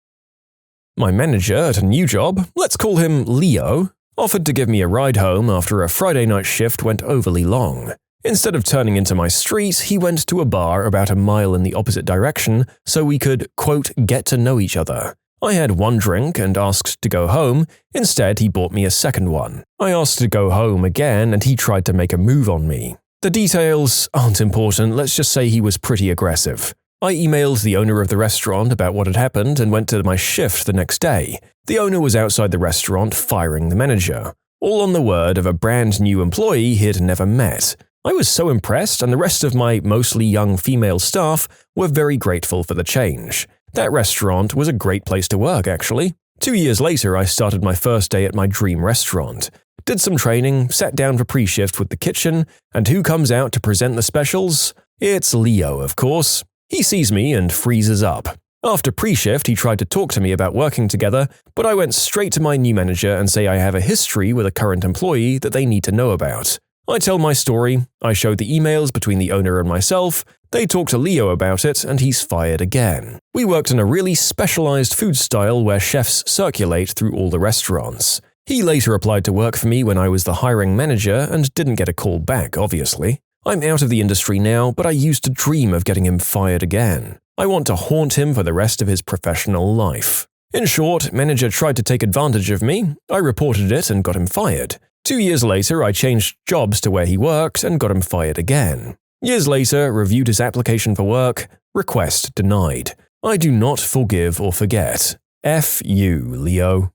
My manager at a new job, let's call him Leo, offered to give me a ride home after a Friday night shift went overly long. Instead of turning into my street, he went to a bar about a mile in the opposite direction so we could, quote, get to know each other. I had 1 drink and asked to go home. Instead, he bought me a second one. I asked to go home again and he tried to make a move on me. The details aren't important, let's just say he was pretty aggressive. I emailed the owner of the restaurant about what had happened and went to my shift the next day. The owner was outside the restaurant firing the manager, all on the word of a brand new employee he'd never met. I was so impressed, and the rest of my mostly young female staff were very grateful for the change. That restaurant was a great place to work, actually. 2 years later, I started my first day at my dream restaurant. Did some training, sat down for pre-shift with the kitchen, and who comes out to present the specials? It's Leo, of course. He sees me and freezes up. After pre-shift, he tried to talk to me about working together, but I went straight to my new manager and say I have a history with a current employee that they need to know about. I tell my story, I show the emails between the owner and myself, they talk to Leo about it, and he's fired again. We worked in a really specialized food style where chefs circulate through all the restaurants. He later applied to work for me when I was the hiring manager and didn't get a call back, obviously. I'm out of the industry now, but I used to dream of getting him fired again. I want to haunt him for the rest of his professional life. In short, manager tried to take advantage of me, I reported it and got him fired. 2 years later, I changed jobs to where he worked and got him fired again. Years later, reviewed his application for work, request denied. I do not forgive or forget. F you, Leo.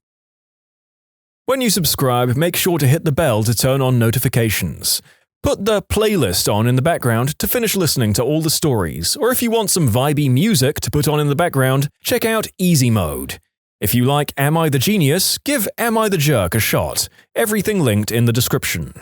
When you subscribe, make sure to hit the bell to turn on notifications. Put the playlist on in the background to finish listening to all the stories, or if you want some vibey music to put on in the background, check out easymode. If you like Am I the Genius, give Am I the Jerk a shot. Everything linked in the description.